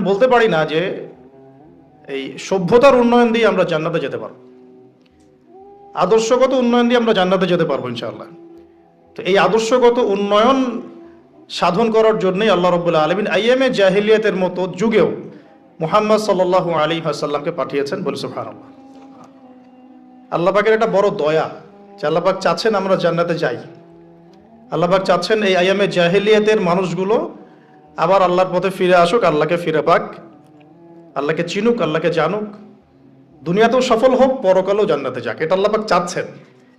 বলতে পারি না যে এই সভ্যতার উন্নয়ন দিয়ে আমরা জান্নাতে যেতে পারবো, আদর্শগত উন্নয়ন দিয়ে আমরা জান্নাতে যেতে পারবো ইনশাআল্লাহ। তো এই আদর্শগত উন্নয়ন সাধন করার জন্যই আল্লাহ রাব্বুল আলামিন আইয়ামে জাহিলিয়াতের মতো যুগেও মুহাম্মদ সাল্লাল্লাহু আলাইহি ওয়াসাল্লামকে পাঠিয়েছেন। বলে সুবহানাল্লাহ। আল্লাহ পাকের একটা বড় দয়া যে আল্লাহ পাক চাচ্ছেন আমরা জান্নাতে যাই। আল্লাহ পাক চাচ্ছেন এই আইয়ামে জাহিলিয়াতের মানুষগুলো আবার আল্লাহর পথে ফিরে আসুক, আল্লাহকে ফিরে পাক, আল্লাহকে চিনুক, আল্লাহকে জানুক, দুনিয়াতেও সফল হোক, পরকালেও জান্নাতে যাক। এটা আল্লাহ পাক চাচ্ছেন।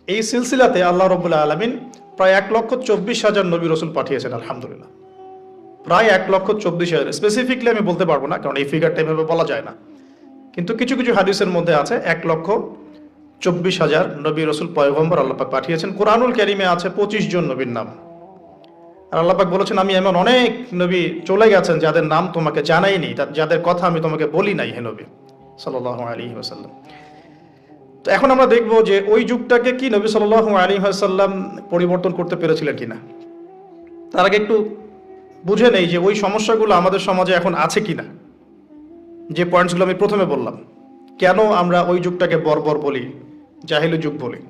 এই সিলসিলাতে আল্লাহ রাব্বুল আলামিন প্রায় 1,24,000 নবী রাসূল পাঠিয়েছেন। আলহামদুলিল্লাহ, প্রায় 1,24,000। স্পেসিফিকলি আমি বলতে পারবো না, কারণ এই ফিগারটা এভাবে বলা যায় না, কিন্তু কিছু কিছু হাদিসের মধ্যে আছে 1,24,000 নবী রাসূল পয়গম্বর আল্লাহ পাক পাঠিয়েছেন। কোরআনুল কারীমে আছে 25 জন নবীর নাম। আর আল্লাহ পাক বলেছেন, আমি এমন অনেক নবী চলে গেছেন যাদের নাম তোমাকে জানাইনি, যাদের কথা আমি তোমাকে বলি নাই, হে নবী সাল্লাল্লাহু আলাইহি ওয়াসাল্লাম। তো এখন আমরা দেখব যে ওই যুগটাকে কি নবী সাল্লাল্লাহু আলাইহি ওয়াসাল্লাম পরিবর্তন করতে পেরেছিলেন কিনা। তার আগে একটু বুঝে নেই যে ওই সমস্যাগুলো আমাদের সমাজে এখন আছে কিনা। যে পয়েন্টসগুলো আমি প্রথমে বললাম, কেন আমরা ওই যুগটাকে বর্বর বলি, জাহিলি যুগ বলি।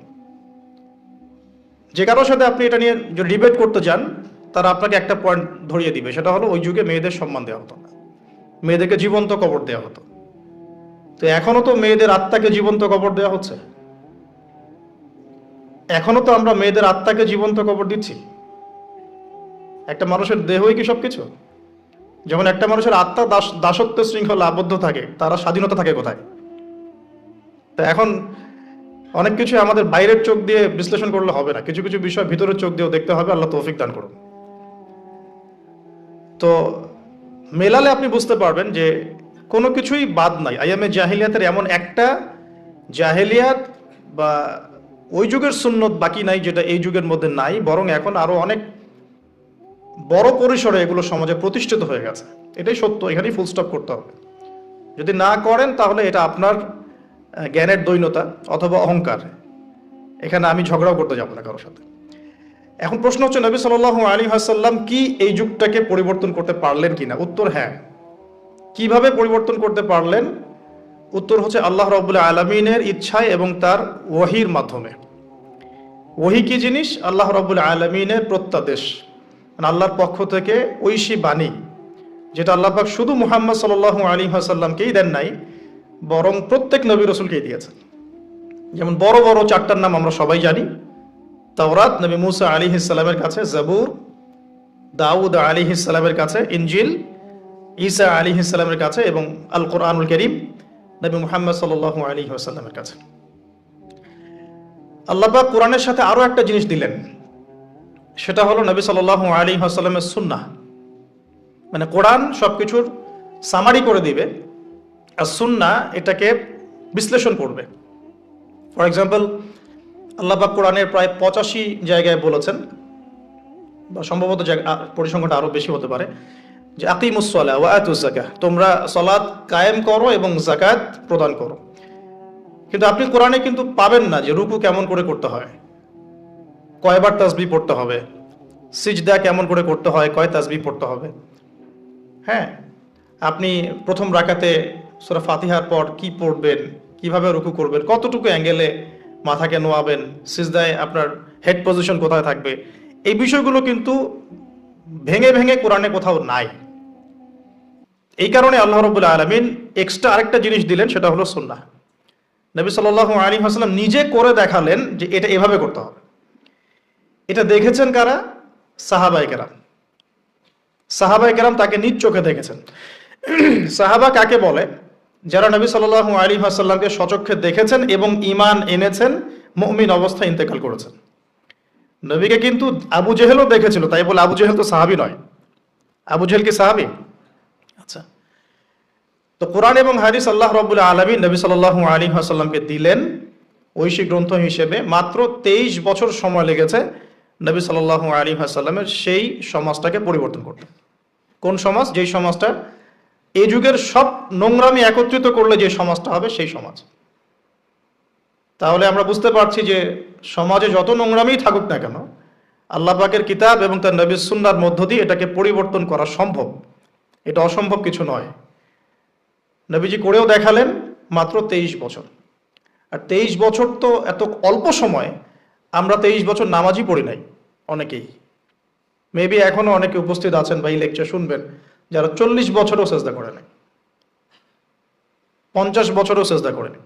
যে কারোর সাথে আপনি এটা নিয়ে যদি ডিবেট করতে যান, তারা আপনাকে একটা পয়েন্ট ধরিয়ে দিবে, সেটা হলো ওই যুগে মেয়েদের সম্মান দেওয়া হতো না, মেয়েদেরকে জীবন্ত কবর দেওয়া হতো। তো এখনো তো মেয়েদের আত্মাকে জীবন্ত কবর দেওয়া হচ্ছে, এখনো তো আমরা মেয়েদের আত্মাকে জীবন্ত কবর দিচ্ছি। একটা মানুষের দেহই কি সবকিছু? যেমন একটা মানুষের আত্মা দাসত্ব শৃঙ্খলা আবদ্ধ থাকে, তারা স্বাধীনতা থাকে কোথায়? তো এখন অনেক কিছু আমাদের বাইরের চোখ দিয়ে বিশ্লেষণ করলে হবে না, কিছু কিছু বিষয় ভিতরের চোখ দিয়েও দেখতে হবে। আল্লাহ তৌফিক দান করুন। তো মেলালে আপনি বুঝতে পারবেন যে কোনো কিছুই বাদ নাই। আইয়ামে জাহিলিয়াতের এমন একটা জাহিলিয়াত বা ওই যুগের সুন্নত বাকি নাই যেটা এই যুগের মধ্যে নাই, বরং এখন আরো অনেক বড় পরিসরে এগুলো সমাজে প্রতিষ্ঠিত হয়ে গেছে। এটাই সত্য, এখানেই ফুল স্টপ করতে হবে। যদি না করেন তাহলে এটা আপনার জ্ঞানের দৈন্যতা অথবা অহংকার। এখানে আমি ঝগড়াও করতে যাব না কারোর সাথে। এখন প্রশ্ন হচ্ছে, নবী সাল্লাল্লাহু আলাইহি ওয়াসাল্লাম কি এই যুগটাকে পরিবর্তন করতে পারলেন কিনা? উত্তর হ্যাঁ। কিভাবে পরিবর্তন করতে পারলেন? উত্তর হচ্ছে আল্লাহ রাব্বুল আলামিনের ইচ্ছায় এবং তার ওহীর মাধ্যমে। ওহী কি জিনিস? আল্লাহ রাব্বুল আলামিনের প্রত্যাদেশ, মানে আল্লাহর পক্ষ থেকে ঐশী বাণী, যেটা আল্লাহ পাক শুধু মুহাম্মদ সাল্লাল্লাহু আলাইহি ওয়াসাল্লামকেই দেন নাই, বরং প্রত্যেক নবী রাসূলকেই দিয়েছেন। যেমন বড় বড় চারটার নাম আমরা সবাই জানি। তাওরাত নবী মুসা আলাইহিস সালামের কাছে, জাবুর দাউদ আলাইহিস সালামের কাছে, ইনজিল ঈসা আলাইহিস সালামের কাছে, এবং আল কোরআনুল কারীম নবী মুহাম্মদ সাল্লাল্লাহু আলাইহি ওয়াসাল্লামের কাছে। আল্লাহ পাক কোরআনের সাথে আরো একটা জিনিস দিলেন, সেটা হলো নবী সাল্লাল্লাহু আলাইহি ওয়াসাল্লামের সুন্নাহ। মানে কোরআন সবকিছুর সামারি করে দিবে, আর সুন্নাহ এটাকে বিশ্লেষণ করবে। ফর এক্সাম্পল, আল্লাহ পাক কোরআনের প্রায় 85 জায়গায় বলেছেন, বা সম্ভবত পরিসংখ্যানটা আরো বেশি হতে পারে, যে আকিমুস সালাহ ওয়া আতুজ যাকাহ, তোমরা সালাত কায়েম করো এবং যাকাত প্রদান করো। কিন্তু আপনি কোরআনে কিন্তু পাবেন না যে রুকু কেমন করে করতে হয়, কয়বার তাসবিহ পড়তে হবে, সিজদা কেমন করে করতে হয়, কয় তাসবিহ পড়তে হবে। হ্যাঁ, আপনি প্রথম রাকাতে সূরা ফাতিহার পর কি পড়বেন, কিভাবে রুকু করবেন, কতটুকু অ্যাঙ্গেলে মাথাকে নোয়াবেন, সিজদায় আপনার হেড পজিশন কোথায় থাকবে, এই বিষয়গুলো কিন্তু ভেঙে ভেঙে কোরআনে কোথাও নাই। এই কারণে আল্লাহ রাব্বুল আলামিন এক্সট্রা আরেকটা জিনিস দিলেন, সেটা হলো সুন্নাহ। নবী সাল্লাল্লাহু আলাইহি ওয়াসাল্লাম নিজে করে দেখালেন যে এটা এভাবে করতে হবে। এটা দেখেছেন কারা? সাহাবায়ে কেরাম। সাহাবায়ে কেরাম তাকে নিজ চোখে দেখেছেন। সাহাবা কাকে বলে? যারা নবী সাল্লাল্লাহু আলাইহি ওয়াসাল্লামকে সচক্ষে দেখেছেন এবং ঈমান এনেছেন, মুমিন অবস্থায় ইন্তেকাল করেছেন। নবীকে কিন্তু আবু জেহেলও দেখেছিল, তাই বলে আবু জেহেল তো সাহাবী নয়। আবু জেহেল কি সাহাবী? আচ্ছা, তো কোরআন এবং হাদিস আল্লাহ রাব্বুল আলামিন নবী সাল্লাল্লাহু আলাইহি ওয়াসাল্লামকে দিলেন ঐশী গ্রন্থ হিসেবে। মাত্র 23 বছর সময় লেগেছে নবী সাল্লাল্লাহু আলাইহি ওয়াসাল্লামের সেই সমাজটাকে পরিবর্তন করতে। কোন সমাজ? যেই সমাজটা এই যুগের সব নোংরামি একত্রিত করলে যে সমাজটা হবে, সেই সমাজ। তাহলে আমরা বুঝতে পারছি যে সমাজে যত নোংরামি থাকুক না কেন, আল্লাহ পাকের কিতাব এবং তার নবীর সুন্নাহর মধ্য দিয়ে এটাকে পরিবর্তন করা সম্ভব। এটা অসম্ভব কিছু নয়। নবীজি করেও দেখালেন মাত্র 23 বছর। আর 23 বছর তো এত অল্প সময়, আমরা 23 বছর নামাজই পড়ি নাই অনেকেই। মেবি এখনো অনেকে উপস্থিত আছেন বা এই লেকচার শুনবেন যারা 40 বছরও সেজদা করে নাই, 50 বছরও সেজদা করে নাই।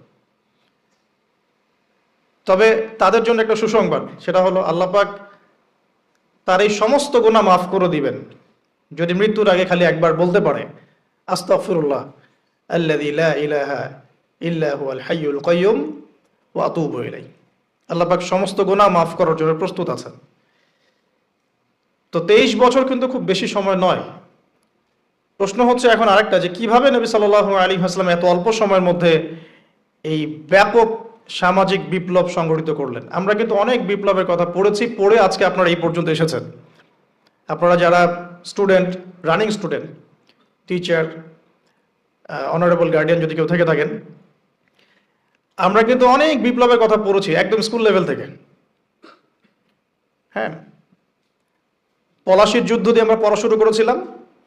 তবে তাদের জন্য একটা সুসংবাদ, সেটা হলো আল্লাহ পাক তার এই সমস্ত গুনাহ মাফ করে দিবেন যদি মৃত্যুর আগে খালি একবার বলতে পারে আস্তাগফিরুল্লাহ আল্লাযী লা ইলাহা ইল্লা হুয়াল হাইয়ুল কাইয়্যুম ওয়া আতুবু ইলাইহি। আল্লাহ পাক সমস্ত গুনাহ মাফ করার জন্য প্রস্তুত আছেন। তো 23 বছর কিন্তু খুব বেশি সময় নয়। প্রশ্ন হচ্ছে এখন আরেকটা, যে কিভাবে নবী সাল্লাল্লাহু আলাইহি ওয়াসাল্লাম এত অল্প সময়ের মধ্যে এই ব্যাপক সামাজিক বিপ্লব সংগঠিত করলেন। আমরা কিন্তু অনেক বিপ্লবের কথা পড়েছি, পড়ে আজকে আপনারা এই পর্যন্ত এসেছেন। আপনারা যারা student, running student, teacher, honourable guardian যদি কেউ থেকে থাকেন, আমরা কিন্তু অনেক বিপ্লবের কথা পড়েছি একদম স্কুল লেভেল থেকে। হ্যাঁ, পলাশির যুদ্ধ দিয়ে আমরা পড়া শুরু করেছিলাম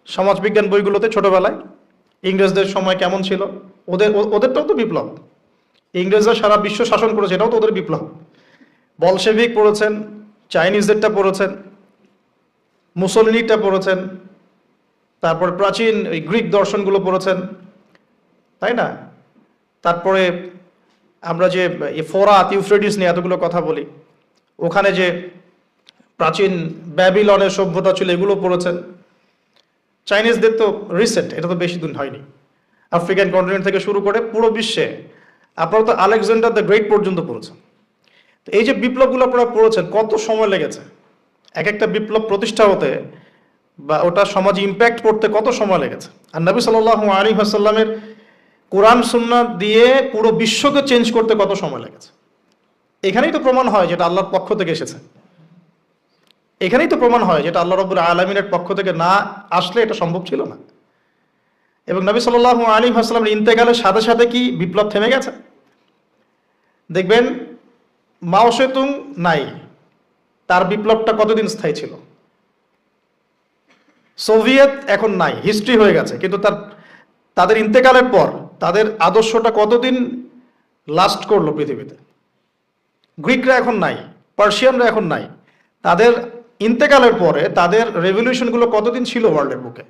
সমাজবিজ্ঞান বইগুলোতে ছোটবেলায়। ইংরেজদের সময় কেমন ছিল, ওদেরটাও তো বিপ্লব। ইংরেজরা সারা বিশ্ব শাসন করেছে, এটাও তো ওদের বিপ্লব। বলশেভিক পড়েছেন, চাইনিজদেরটা পড়েছেন, মুসলিনিটা পড়েছেন, তারপর প্রাচীন ওই গ্রিক দর্শনগুলো পড়েছেন, তাই না? তারপরে আমরা যে ফোরাত, ইউফ্রেটিস নিয়ে এতগুলো কথা বলি, ওখানে যে প্রাচীন ব্যাবিলনের সভ্যতা ছিল এগুলো পড়েছেন। চাইনিজদের তো রিসেন্ট, এটা তো বেশি দিন হয়নি। আফ্রিকান কন্টিনেন্ট থেকে শুরু করে পুরো বিশ্বে আপনারা তো আলেকজান্ডার দ্য গ্রেট পর্যন্ত পড়েছেন। তো এই যে বিপ্লবগুলো আপনারা পড়েছেন, কত সময় লেগেছে এক একটা বিপ্লব প্রতিষ্ঠা হতে বা ওটা সমাজে ইম্প্যাক্ট করতে, কত সময় লেগেছে। আর নবী সাল্লাল্লাহু আলাইহি ওয়াসাল্লামের কোরআন সুন্নাহ দিয়ে পুরো বিশ্বকে চেঞ্জ করতে কত সময় লেগেছে। এখানেই তো প্রমাণ হয় যেটা আল্লাহর পক্ষ থেকে এসেছে। এখানেই তো প্রমাণ হয় যেটা আল্লাহ রাব্বুল আলামিনের পক্ষ থেকে না আসলে এটা সম্ভব ছিল না। এবং নবী সাল্লাল্লাহু আলাইহি ওয়াসাল্লামের ইন্তেকালের সাথে সাথে কি বিপ্লব থেমে গেছে? দেখবেন মাও সেতুং নাই, তার বিপ্লবটা কতদিন স্থায়ী ছিল। সোভিয়েত এখন নাই, হিস্ট্রি হয়ে গেছে, কিন্তু তাদের ইন্তেকালের পর তাদের আদর্শটা কতদিন লাস্ট করলো পৃথিবীতে। গ্রিকরা এখন নাই, পার্সিয়ানরা এখন নাই, তাদের ইন্তেকালের পরে তাদের রেভলিউশনগুলো কতদিন ছিল ওয়ার্ল্ডের বুকে।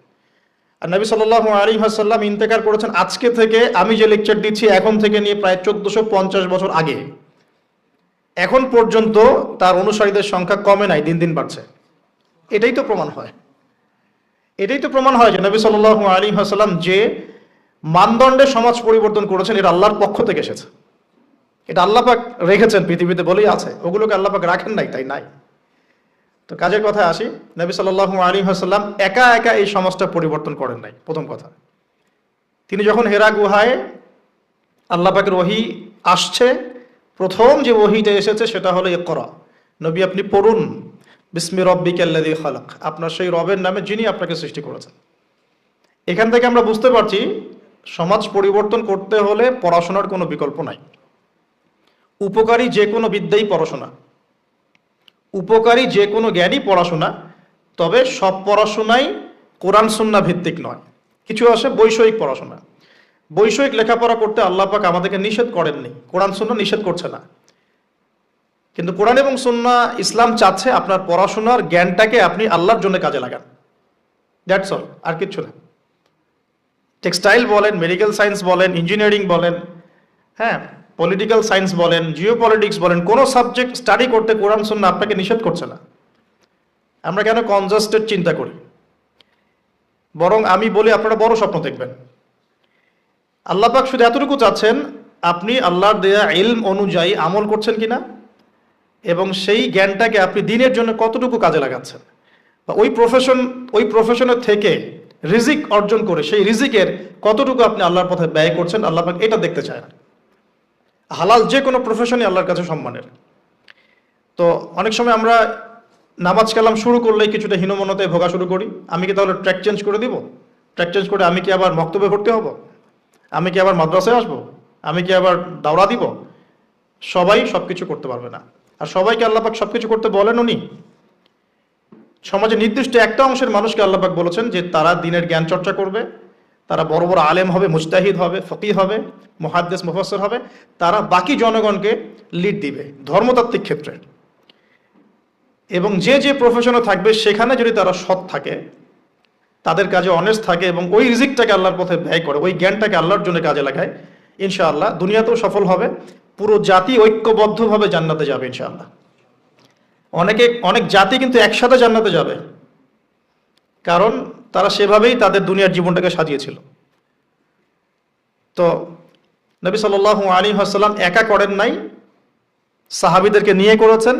আর নবী সাল্লাল্লাহু আলাইহি ওয়াসাল্লাম ইন্তেকাল করেছেন আজকে থেকে, আমি যে লেকচার দিচ্ছি এখন থেকে নিয়ে প্রায় 1450 বছর আগে। এখন পর্যন্ত তার অনুসারীদের সংখ্যা কমে নাই, দিন দিন বাড়ছে। এটাই তো প্রমাণ হয়, এটাই তো প্রমাণ হয় যে নবী সাল্লাল্লাহু আলাইহি ওয়াসাল্লাম যে মানদণ্ডে সমাজ পরিবর্তন করেছেন এটা আল্লাহর পক্ষ থেকে এসেছে। এটা আল্লাহ পাক রেখেছেন পৃথিবীতে বলেই আছে, ওগুলোকে আল্লাহ পাক রাখেন নাই, তাই নাই। তো কাজের কথায় আসি, নবী সাল্লাল্লাহু আলাইহি ওয়াসাল্লাম একা একা এই সমাজটা পরিবর্তন করেন নাই। প্রথম কথা, তিনি যখন হেরা গুহায় আল্লাহ পাকের ওহী আসছে, প্রথম যে ওহীটা এসেছে সেটা হলো ইকরা, নবী আপনি পড়ুন বিসমি রব্বিকাল্লাযী খালাক, আপনার সেই রবের নামে যিনি আপনাকে সৃষ্টি করেছেন। এখান থেকে আমরা বুঝতে পারছি সমাজ পরিবর্তন করতে হলে পড়াশোনার কোনো বিকল্প নাই। উপকারী যে কোনো বিদ্যাই পড়াশোনা, উপকারী যে কোনো জ্ঞানই পড়াশোনা। তবে সব পড়াশোনাই কোরআন সুন্নাহ ভিত্তিক নয়, কিছু আসে বৈষয়িক পড়াশোনা। বৈষয়িক লেখাপড়া করতে আল্লাহ পাক আমাদেরকে নিষেধ করেননি, কোরআন সুন্নাহ নিষেধ করছে না। কিন্তু কোরআন এবং সুন্নাহ, ইসলাম চাচ্ছে আপনার পড়াশোনার জ্ঞানটাকে আপনি আল্লাহর জন্য কাজে লাগান, দ্যাটস অল, আর কিচ্ছু না। টেক্সটাইল বলেন, মেডিকেল সায়েন্স বলেন, ইঞ্জিনিয়ারিং বলেন, হ্যাঁ, পলিটিক্যাল সায়েন্স বলেন, জিও পলিটিক্স বলেন, কোনো সাবজেক্ট স্টাডি করতে কোরআন সুন্নাহ আপনাকে নিষেধ করছে না। আমরা কেন কনজাস্টেড চিন্তা করি? বরং আমি বলি আপনারা বড় স্বপ্ন দেখবেন। আল্লাহ পাক শুধু এতটুকু চাচ্ছেন আপনি আল্লাহর দেয়া ইলম অনুযায়ী আমল করছেন কিনা, এবং সেই জ্ঞানটাকে আপনি দিনের জন্য কতটুকু কাজে লাগাচ্ছেন, বা ওই প্রফেশনের থেকে রিজিক অর্জন করে সেই রিজিকের কতটুকু আপনি আল্লাহর পথে ব্যয় করছেন। আল্লাহ পাক এটা দেখতে চায় না। হালাল যে কোনো প্রফেশনই আল্লাহর কাছে সম্মানের। তো অনেক সময় আমরা নামাজ কালাম শুরু করলেই কিছুটা হীনমন্যতায় ভোগা শুরু করি। আমি কি তাহলে ট্র্যাক চেঞ্জ করে দিব? ট্র্যাক চেঞ্জ করে আমি কি আবার মক্তবে ভর্তি হব? আমি কি আবার মাদ্রাসায় আসবো? আমি কি আবার দাওরা দিব? সবাই সবকিছু করতে পারবে না। আর সবাইকে আল্লাহ পাক সবকিছু করতে বলেন উনি। সমাজে নির্দিষ্ট একটা অংশের মানুষকে আল্লাহ পাক বলেছেন যে তারা দিনের জ্ঞান চর্চা করবে, তারা বড় বড় আলেম হবে, মুজতাহিদ হবে, ফকিহ হবে, মুহাদ্দিস মুফাসসির হবে, তারা বাকি জনগণকে লিড দিবে ধর্মতাত্ত্বিক ক্ষেত্রে। এবং যে যে প্রফেশনে থাকবে সেখানে যদি তারা সৎ থাকে, তাদের কাজে অনেস্ট থাকে এবং ওই রিজিকটাকে আল্লাহর পথে ব্যয় করে, ওই জ্ঞানটাকে আল্লাহর জন্য কাজে লাগায়, ইনশাআল্লাহ দুনিয়াতেও সফল হবে, পুরো জাতি ঐক্যবদ্ধভাবে জান্নাতে যাবে ইনশাআল্লাহ। অনেক জাতি কিন্তু একসাথে জান্নাতে যাবে, কারণ তারা সেভাবেই তাদের দুনিয়ার জীবনটাকে সাজিয়েছিল। তো নবী সাল্লাল্লাহু আলাইহি ওয়াসাল্লাম একা করেন নাই, সাহাবীদেরকে নিয়ে করেছেন।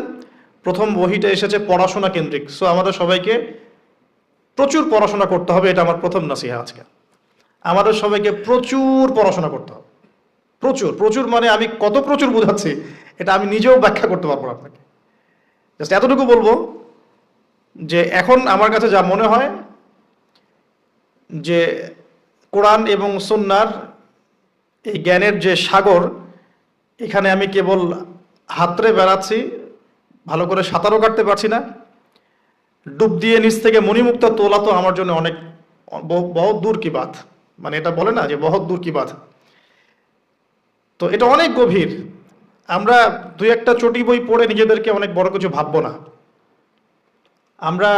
প্রথম ওহীটা এসেছে পড়াশোনা কেন্দ্রিক। সো আমাদের সবাইকে প্রচুর পড়াশোনা করতে হবে, এটা আমার প্রথম নসিহা আজকে। আমাদের সবাইকে প্রচুর পড়াশোনা করতে হবে, প্রচুর প্রচুর, মানে আমি কত প্রচুর বোঝাচ্ছি এটা আমি নিজেও ব্যাখ্যা করতে পারবো আপনাকে। জাস্ট এতটুকু বলবো যে এখন আমার কাছে যা মনে হয় যে কোরআন এবং সুন্নাহর এই জ্ঞানের যে সাগর, এখানে আমি কেবল হাতড়ে বেড়াচ্ছি, ভালো করে সাঁতারও কাটতে পারছি না। ডুব দিয়ে নিচ থেকে মণিমুক্তা তোলা তো আমার জন্য অনেক বহুত দূর কি বাত, মানে এটা বলে না যে বহুত দূর কি বাত। তো এটা অনেক গভীর। আমরা দুই একটা চটি বই পড়ে নিজেদেরকে অনেক বড় কিছু ভাববো না। আমরা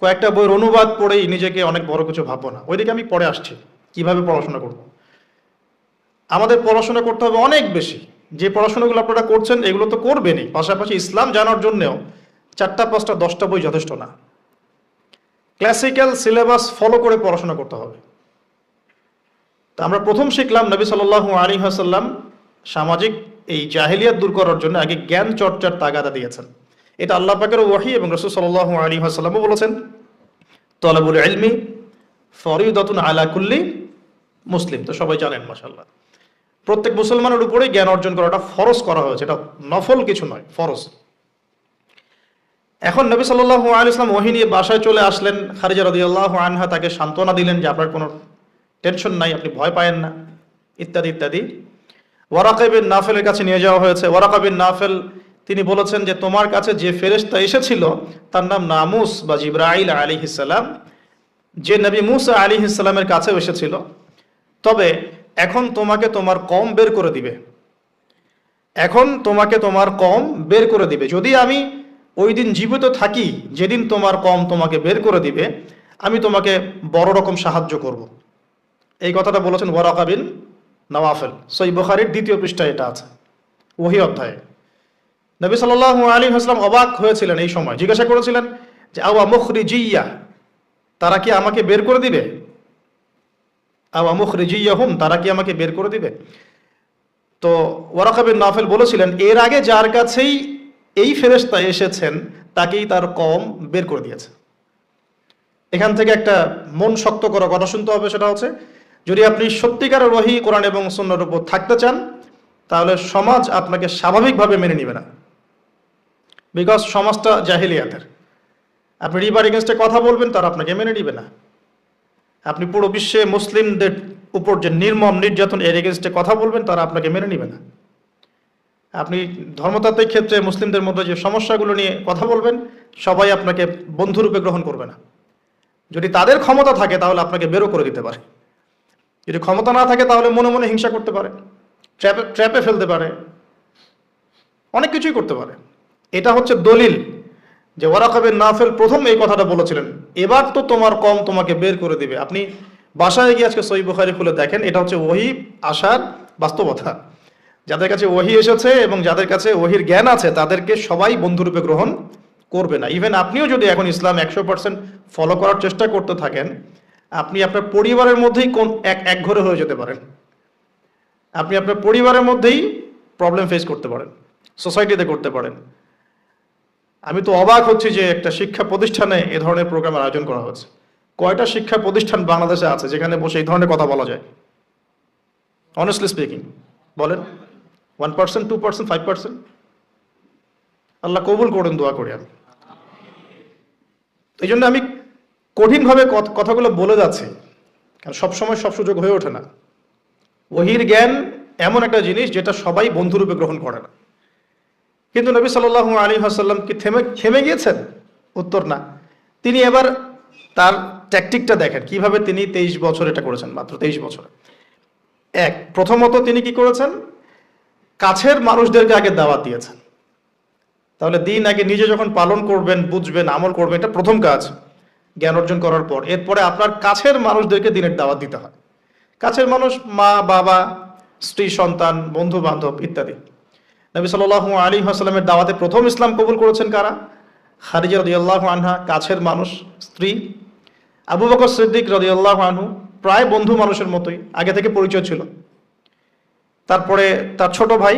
কয়েকটা বইয়ের অনুবাদ পড়েই নিজেকে অনেক বড় কিছু ভাববো না। ওইদিকে আমি পরে আসছি কিভাবে পড়াশোনা করব। আমাদের পড়াশোনা করতে হবে অনেক বেশি। যে পড়াশোনাগুলো আপনারা করছেন এগুলো তো করবেনই, পাশাপাশি ইসলাম জানার জন্যেও 4টা 5টা 10টা বই যথেষ্ট না। ক্লাসিক্যাল সিলেবাস ফলো করে পড়াশোনা করতে হবে। তা আমরা প্রথম শিখলাম নবী সাল্লাল্লাহু আলাইহি ওয়াসাল্লাম সামাজিক এই জাহেলিয়াত দূর করার জন্য আগে জ্ঞান চর্চার তাগাদা দিয়েছেন। এটা আল্লাহ পাকের ওহী এবং রাসূল সাল্লাল্লাহু আলাইহি ওয়াসাল্লামও বলেছেন, তালাবুল ইলমি ফরিদাতুন আলা কুল্লি মুসলিম। তো সবাই জানেন মাশাআল্লাহ, প্রত্যেক মুসলমানের উপরেই জ্ঞান অর্জন করাটা ফরজ করা হয়েছে, এটা নফল কিছু নয়, ফরজ। এখন নবী সাল্লাল্লাহু আলাইহি ওয়াসাল্লাম ওহী নিয়ে বাসায় চলে আসলেন। খাদিজা রাদিয়াল্লাহু আনহা তাকে সান্ত্বনা দিলেন যে আপনার কোনো টেনশন নাই, আপনি ভয় পায়েন না, ইত্যাদি ইত্যাদি। ওয়ারাকা বিন নাফেলের কাছে নিয়ে যাওয়া হয়েছে। ওয়ারাকা বিন নাফেল তিনি বলেছেন যে তোমার কাছে যে ফেরেশতা এসেছিল তার নাম নামুস বা জিবরাইল আলাইহিস সালাম, যে নবী মুসা আলাইহিস সালামের কাছেও এসেছিল। তবে এখন তোমাকে তোমার কওম বের করে দিবে, এখন তোমাকে তোমার কওম বের করে দিবে। যদি আমি ওই দিন জীবিত থাকি যেদিন তোমার কওম তোমাকে বের করে দিবে, আমি তোমাকে বড় রকম সাহায্য করব। এই কথাটা বলেছেন ওয়ারাকা বিন নওয়াফেল। সহিহ বুখারীর 2য় পৃষ্ঠায় এটা আছে, ওহী অধ্যায়ে। নবী সাল্লাল্লাহু আলাইহি ওয়াসাল্লাম অবাক হয়েছিলেন এই সময়, জিজ্ঞাসা করেছিলেন যে আওয়া মুখরিজিয়া, তারা কি আমাকে বের করে দিবে? আওয়া মুখরিজিয়াহুম, তারা কি আমাকে বের করে দিবে? তো ওয়ারাকা বিন নওফেল বলেছিলেন এর আগে যার কাছেই এই ফেরেশতা এসেছেন তাকেই তার কওম বের করে দিয়েছে। এখান থেকে একটা মন শক্ত করা কথা শুনতে হবে, সেটা হচ্ছে যদি আপনি সত্যিকারের ওহী কোরআন এবং সুন্নাহর উপর থাকতে চান তাহলে সমাজ আপনাকে স্বাভাবিকভাবে মেনে নেবে না, বিকজ সমাজটা জাহেলিয়াতের। আপনি রিবার এগেনস্টে কথা বলবেন, তারা আপনাকে মেনে নেবে না। আপনি পুরো বিশ্বে মুসলিমদের উপর যে নির্মম নির্যাতন, এর এগেনস্টে কথা বলবেন, তারা আপনাকে মেনে নেবে না। আপনি ধর্মতাত্ত্বিক ক্ষেত্রে মুসলিমদের মধ্যে যে সমস্যাগুলো নিয়ে কথা বলবেন, সবাই আপনাকে বন্ধুরূপে গ্রহণ করবে না। যদি তাদের ক্ষমতা থাকে তাহলে আপনাকে বেরো করে দিতে পারে, যদি ক্ষমতা না থাকে তাহলে মনে মনে হিংসা করতে পারে, ট্র্যাপে ফেলতে পারে, অনেক কিছুই করতে পারে। এটা হচ্ছে দলিল যে ওয়ারাকা বিন নাফেল প্রথম এই কথাটা বলেছিলেন, এবার তো তোমার কওম তোমাকে বের করে দিবে। আপনি বাসায় গিয়ে আজকে সহিহ বুখারী খুলে দেখেন, এটা হচ্ছে ওহী আসার বাস্তবতা। যাদের কাছে ওহী এসেছে এবং যাদের কাছে ওহীর জ্ঞান আছে তাদেরকে সবাই বন্ধুরূপে গ্রহণ করবে না। ইভেন আপনিও যদি এখন ইসলাম 100% ফলো করার চেষ্টা করতে থাকেন, আপনি আপনার পরিবারের মধ্যেই এক ঘরে হয়ে যেতে পারেন। আপনি আপনার পরিবারের মধ্যেই প্রবলেম ফেস করতে পারেন, সোসাইটিতে করতে পারেন। আমি তো অবাক হচ্ছি যে একটা শিক্ষা প্রতিষ্ঠানে এ ধরনের প্রোগ্রামের আয়োজন করা হচ্ছে। কয়টা শিক্ষা প্রতিষ্ঠান বাংলাদেশে আছে যেখানে বসে এই ধরনের কথা বলা যায়? অনেস্টলি স্পিকিং বলেন, 1%, 2%, 5%? আল্লাহ কবুল করেন, দোয়া করি আমি। এই জন্য আমি কঠিনভাবে কথাগুলো বলে যাচ্ছি, কারণ সবসময় সব সুযোগ হয়ে ওঠে না। ওহীর জ্ঞান এমন একটা জিনিস যেটা সবাই বন্ধুরূপে গ্রহণ করে না। কিন্তু নবী সাল্লাল্লাহু আলাইহি ওয়াসাল্লাম কি থেমে গিয়েছেন? উত্তর না। তিনি এবার তার ট্যাকটিকটা দেখেন কিভাবে তিনি 23 বছর এটা করেছেন, মাত্র 23 বছরে। প্রথমত তিনি কি করেছেন, কাছের মানুষদেরকে আগে দাওয়াত দিয়েছেন। তাহলে দিন আগে নিজে যখন পালন করবেন, বুঝবেন, আমল করবেন, এটা প্রথম কাজ জ্ঞান অর্জন করার পর। এরপরে আপনার কাছের মানুষদেরকে দিনের দাওয়াত দিতে হয়। কাছের মানুষ মা, বাবা, স্ত্রী, সন্তান, বন্ধু বান্ধব ইত্যাদি। নবী সাল্লাল্লাহু আলাইহি ওয়াসাল্লামের দাওয়াতে প্রথম ইসলাম কবুল করেছেন কারা? খাদিজা রাদিয়াল্লাহু আনহা, কাছের মানুষ, স্ত্রী। আবু বকর সিদ্দিক রাদিয়াল্লাহু আনহু, প্রায় বন্ধু মানুষের মতোই, আগে থেকে পরিচয় ছিল। তারপরে তার ছোট ভাই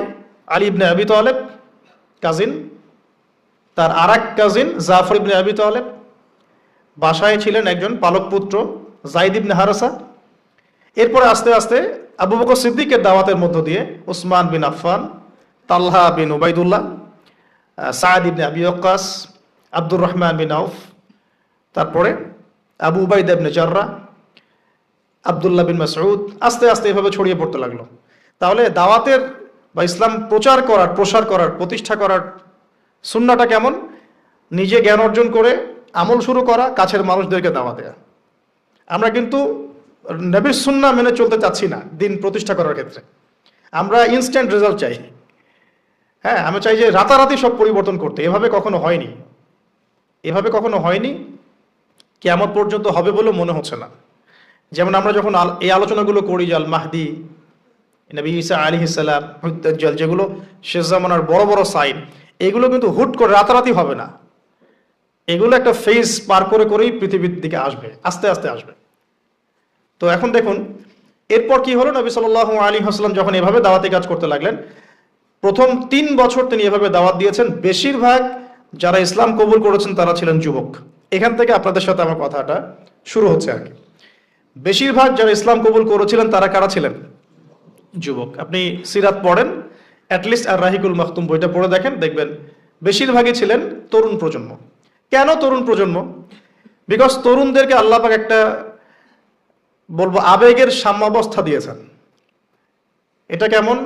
আলী ইবনে আবি তালেব, কাজিন। তার আর এক কাজিন জাফর ইবনে আবি তালেব। বাসায় ছিলেন একজন পালক পুত্র যায়েদ ইবনে হারেসা। এরপরে আস্তে আস্তে আবু বকর সিদ্দিকের দাওয়াতের মধ্য দিয়ে উসমান বিন আফফান, তালহা বিন উবাইদুল্লাহ, সাদ ইবনে আবি ওয়াক্কাস, আব্দুর রহমান বিন আউফ, তারপরে আবু উবাইদা ইবনে জাররাহ, আব্দুল্লাহ বিন মাসউদ, আস্তে আস্তে এভাবে ছড়িয়ে পড়তে লাগলো। তাহলে দাওয়াতের বা ইসলাম প্রচার করার, প্রসার করার, প্রতিষ্ঠা করার সুন্নাটা কেমন? নিজে জ্ঞান অর্জন করে আমল শুরু করা, কাছের মানুষদেরকে দাওয়াত দেয়া। আমরা কিন্তু নবীর সুন্নাহ মেনে চলতে চাচ্ছি না দিন প্রতিষ্ঠা করার ক্ষেত্রে। আমরা ইনস্ট্যান্ট রেজাল্ট চাই। হ্যাঁ, আমি চাই যে রাতারাতি সব পরিবর্তন করতে। এভাবে কখনো হয়নি, এভাবে কখনো হয়নি, কিয়ামত পর্যন্ত হবে বলে মনে হচ্ছে না। যেমন আমরা যখন এই আলোচনাগুলো করি, জাল মাহদি, নবী ঈসা আলাইহিস সালাম, দাজ্জাল, যেগুলো শেষ জামানার বড় বড় সাইন, এগুলো কিন্তু হুট করে রাতারাতি হবে না। এগুলো একটা ফেজ পার করে করেই পৃথিবীর দিকে আসবে, আস্তে আস্তে আসবে। তো এখন দেখুন এরপর কি হলো, নবী সাল্লাল্লাহু আলাইহি ওয়াসাল্লাম যখন এভাবে দাওয়াতি কাজ করতে লাগলেন, প্রথম 3 বছর তিনি এভাবে দাওয়াত দিয়েছেন। বেশিরভাগ যারা ইসলাম কবুল করেছেন তারা ছিলেন যুবক। এখান থেকে আপনাদের সাথে আমার কথাটা শুরু হচ্ছে আর কি। বেশিরভাগ যারা ইসলাম কবুল করেছিলেন তারা কারা ছিলেন? যুবক। আপনি সিরাত পড়েন, অ্যাটলিস্ট আর রাহিকুল মাখতুম বইটা পড়ে দেখেন, দেখবেন বেশিরভাগই ছিলেন তরুণ প্রজন্ম। কেন তরুণ প্রজন্ম? বিকজ তরুণদেরকে আল্লাহ পাক একটা বলবো আবেগের সাম্যাবস্থা দিয়েছেন। এটা কেমন?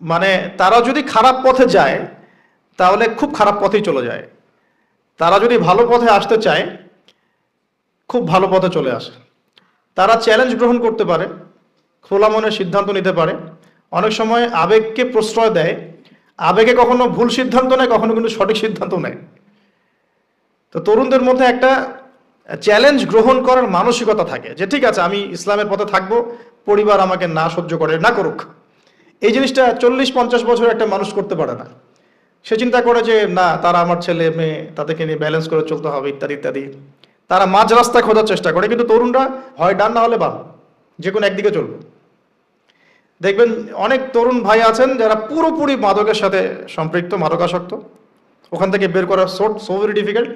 মানে তারা যদি খারাপ পথে যায় তাহলে খুব খারাপ পথেই চলে যায়, তারা যদি ভালো পথে আসতে চায় খুব ভালো পথে চলে আসে। তারা চ্যালেঞ্জ গ্রহণ করতে পারে, খোলা মনে সিদ্ধান্ত নিতে পারে। অনেক সময় আবেগকে প্রশ্রয় দেয়, আবেগে কখনো ভুল সিদ্ধান্ত নেয়, কখনো কিন্তু সঠিক সিদ্ধান্ত নেয়। তো তরুণদের মধ্যে একটা চ্যালেঞ্জ গ্রহণ করার মানসিকতা থাকে যে ঠিক আছে আমি ইসলামের পথে থাকবো, পরিবার আমাকে না সহ্য করে, না করুক। এই জিনিসটা 40-50 বছর একটা মানুষ করতে পারে না। সে চিন্তা করে যে না, তারা আমার ছেলে মেয়ে, তাদেরকে নিয়ে ব্যালেন্স করে চলতে হবে ইত্যাদি ইত্যাদি। তারা মাঝ রাস্তা খোঁজার চেষ্টা করে, কিন্তু তরুণরা হয় ডান না হলে বাম, যে কোনো একদিকে চলবে। দেখবেন অনেক তরুণ ভাই আছেন যারা পুরোপুরি মাদকের সাথে সম্পৃক্ত, মাদকাসক্ত, ওখান থেকে বের করা সো ভেরি ডিফিকাল্ট।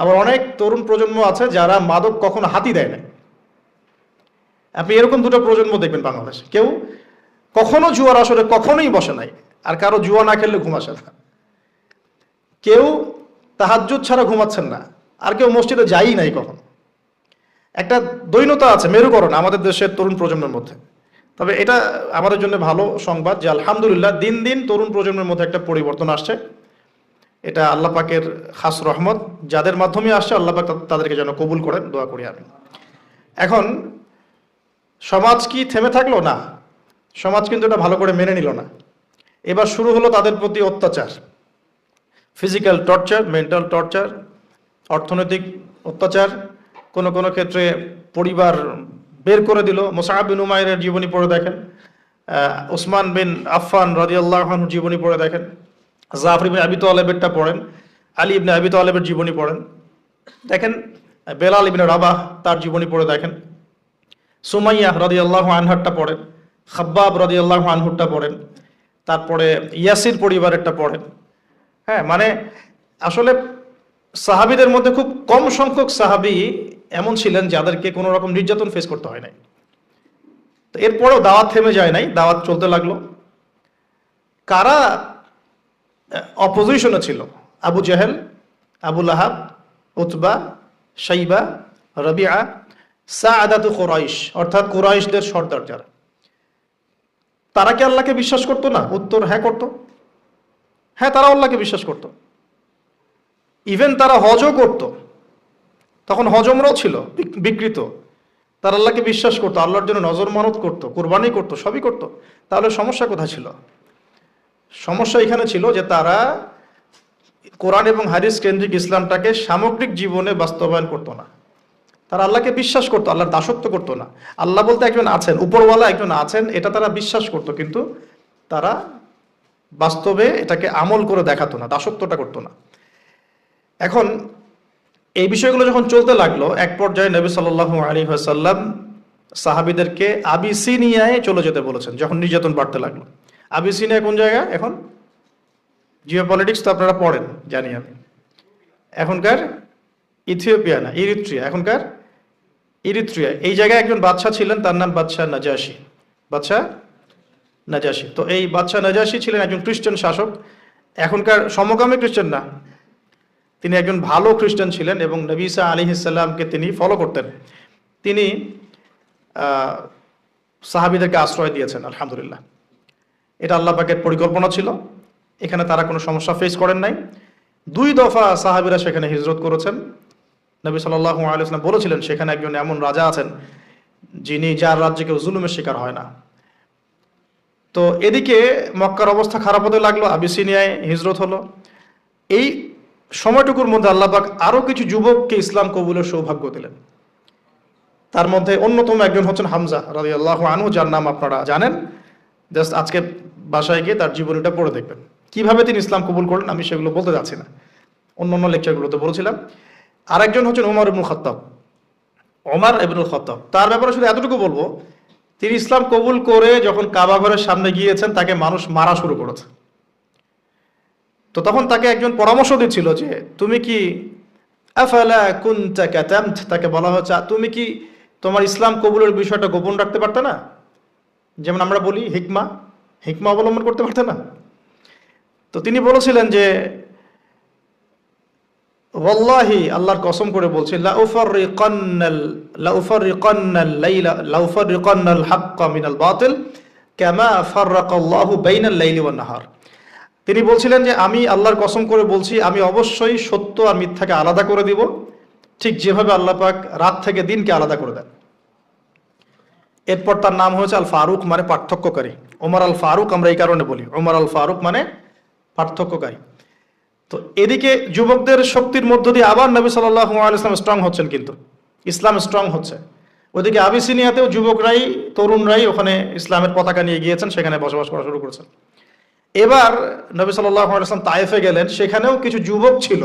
আবার অনেক তরুণ প্রজন্ম আছে যারা মাদক কখনো হাতই দেয় না। আপনি এরকম দুটো প্রজন্ম দেখবেন বাংলাদেশে। কেউ কখনো জুয়ার আসরে কখনোই বসে নাই, আর কারো জুয়া না খেললে ঘুম আসে না। কেউ তাহাজ্জুদ ছাড়া ঘুমাচ্ছেন না, আর কেউ মসজিদে যায়ই নাই কখনো। একটা দৈন্যতা আছে, মেরুকরণ আমাদের দেশের তরুণ প্রজন্মের মধ্যে। তবে এটা আমাদের জন্য ভালো সংবাদ যে আলহামদুলিল্লাহ দিন দিন তরুণ প্রজন্মের মধ্যে একটা পরিবর্তন আসছে। এটা আল্লাহ পাকের খাস রহমত, যাদের মাধ্যমে আসছে আল্লাহ পাক তাদেরকে যেন কবুল করেন, দোয়া করি আমি। এখন সমাজ কি থেমে থাকলো? না, সমাজ কিন্তু এটা ভালো করে মেনে নিল না। এবার শুরু হলো তাদের প্রতি অত্যাচার, ফিজিক্যাল টর্চার, মেন্টাল টর্চার, অর্থনৈতিক অত্যাচার, কোনো কোনো ক্ষেত্রে পরিবার বের করে দিল। মুসআব বিন উমাইরের জীবনী পড়ে দেখেন, উসমান বিন আফফান রাদিয়াল্লাহু আনহুর জীবনী পড়ে দেখেন, জাফর ইবনে আবি তালেবেরটা পড়েন, আলী ইবনে আবি তালেবের জীবনী পড়েন দেখেন, বেলাল ইবনে রাবাহ তার জীবনী পড়ে দেখেন, সুমাইয়া রাদিয়াল্লাহু আনহারটা পড়েন, খাব্বাব রাদিয়াল্লাহু আনহুরটা পড়েন, তারপরে ইয়াসির পরিবারেরটা পড়েন। হ্যাঁ, মানে আসলে সাহাবীদের মধ্যে খুব কম সংখ্যক সাহাবী এমন ছিলেন যাদেরকে কোনো রকম নির্যাতন ফেস করতে হয় নাই। তো এরপরেও দাওয়াত থেমে যায় নাই, দাওয়াত চলতে লাগলো। কারা অপোজিশনে ছিল? আবু জাহেল, আবু লাহাব, উতবা, শাইবা, রবিআ, সাআদাতু কুরাইশ, অর্থাৎ কুরাইশদের সর্দার যারা। তারা কি আল্লাহকে বিশ্বাস করতো না? উত্তর হ্যাঁ করতো। হ্যাঁ, তারা আল্লাহকে বিশ্বাস করতো, ইভেন তারা হজও করতো। তখন হজমরাও ছিল বিকৃত, তারা আল্লাহকে বিশ্বাস করতো, আল্লাহর জন্য নজর মানত করতো, কোরবানি করতো, সবই করতো। তাহলে সমস্যা কোথায় ছিল? সমস্যা এখানে ছিল যে তারা কোরআন এবং হাদিস কেন্দ্রিক ইসলামটাকে সামগ্রিক জীবনে বাস্তবায়ন করতো না। তারা আল্লাহকে বিশ্বাস করতো, আল্লাহর দাসত্ব করতো না। আল্লাহ বলতে একজন আছেন, উপরওয়ালা একজন আছেন, এটা তারা বিশ্বাস করতো, কিন্তু তারা বাস্তবে এটাকে আমল করে দেখাতো না, দাসত্বটা করতো না। এখন এই বিষয়গুলো যখন চলতে লাগলো, এক পর্যায়ে নবী সাল্লাল্লাহু আলাইহি ওয়াসাল্লাম সাহাবীদেরকে আবিসিনিয়ায় চলে যেতে বলেছেন যখন নির্যাতন বাড়তে লাগলো। আবিসিনিয়া কোন জায়গা? এখন জিওপলিটিক্স তো আপনারা পড়েন, জানি আমি। এখনকার ইথিওপিয়া না, ইরিত্রিয়া, এখনকার ইরিত্রিয়া। এই জায়গায় একজন বাদশা ছিলেন, তার নাম বাদশাহ নাজাশী। বাদশাহ নাজাশী, তো এই বাদশাহ নাজাশী ছিলেন একজন খ্রিস্টান শাসক, এখনকার সমকামী খ্রিস্টান না, তিনি একজন ভালো খ্রিস্টান ছিলেন এবং নবী ঈসা আলাইহিস সালামকে তিনি ফলো করতেন। তিনি সাহাবীদেরকে আশ্রয় দিয়েছেন, আলহামদুলিল্লাহ। এটা আল্লাহ পাকের পরিকল্পনা ছিল, এখানে তারা কোনো সমস্যা ফেস করেন নাই। 2 দফা সাহাবীরা সেখানে হিজরত করেছেন। নবী সাল্লাল্লাহু আলাইহি ওয়াসাল্লাম বলেছিলেন সেখানে একজন এমন রাজা আছেন যার রাজ্যে কেউ জুলুমের শিকার হয় না। তো এদিকে মক্কার অবস্থা খারাপ হতে লাগলো, আবিসিনিয়ায় হিজরত হলো। এই সময়টুকুর মধ্যে আল্লাহ পাক আরো কিছু যুবককে ইসলাম কবুলের সৌভাগ্য দিলেন। তার মধ্যে অন্যতম একজন হচ্ছেন হামজা রাদিয়াল্লাহু আনহু, যার নাম আপনারা জানেন। জাস্ট আজকে বাসায় গিয়ে তার জীবনীটা পড়ে দেখবেন কিভাবে তিনি ইসলাম কবুল করলেন। আমি সেগুলো বলতে যাচ্ছি না, অন্য লেকচারগুলোতে বলেছিলাম। আরেকজন হচ্ছেন ওমর ইবনুল খাত্তাব। ওমর ইবনুল খাত্তাব, তার ব্যাপারে শুধু এতটুকু বলবো, তিনি ইসলাম কবুল করে যখন কাবা ঘরের সামনে গিয়েছেন, তাকে মানুষ মারা শুরু করেছে। তো তখন তাকে একজন পরামর্শ দিচ্ছিল যে তুমি কি আফালা কুনতা কাতামত, তাকে বলা হচ্ছে তুমি কি তোমার ইসলাম কবুলের বিষয়টা গোপন রাখতে পারতে না? যেমন আমরা বলি হিকমা অবলম্বন করতে পারতে না? তো তিনি বলেছিলেন যে ওয়াল্লাহি, আল্লাহর কসম করে বলছি, লা উফাররিকান্নাল হাক্কা মিনাল বাতিল কামা ফাররাকাল্লাহু বাইনাল লাইলি ওয়ান নাহার। তিনি বলছিলেন যে আমি আল্লাহর কসম করে বলছি, আমি অবশ্যই সত্য আর মিথ্যাকে আলাদা করে দিব, ঠিক যেভাবে আল্লাহ পাক রাত থেকে দিনকে আলাদা করে দেন। এরপর তার নাম হয়েছে আল ফারুক, মানে পার্থক্যকারী। ওমর আল ফারুক আমরা এই কারণে বলি, ওমর আল ফারুক মানে পার্থক্যকারী। তো এদিকে যুবকদের শক্তির মধ্য দিয়ে আবার নবী সাল্লাল্লাহু আলাইহি ওয়াসাল্লাম স্ট্রং হচ্ছেন, কিন্তু ইসলাম স্ট্রং হচ্ছে। ওদিকে আবিসিনিয়াতেও যুবকরাই, তরুণরাই ওখানে ইসলামের পতাকা নিয়ে গিয়েছেন, সেখানে বসবাস করা শুরু করেছেন। এবার নবী সাল্লাল্লাহু আলাইহি ওয়াসাল্লাম তায়েফে গেলেন, সেখানেও কিছু যুবক ছিল।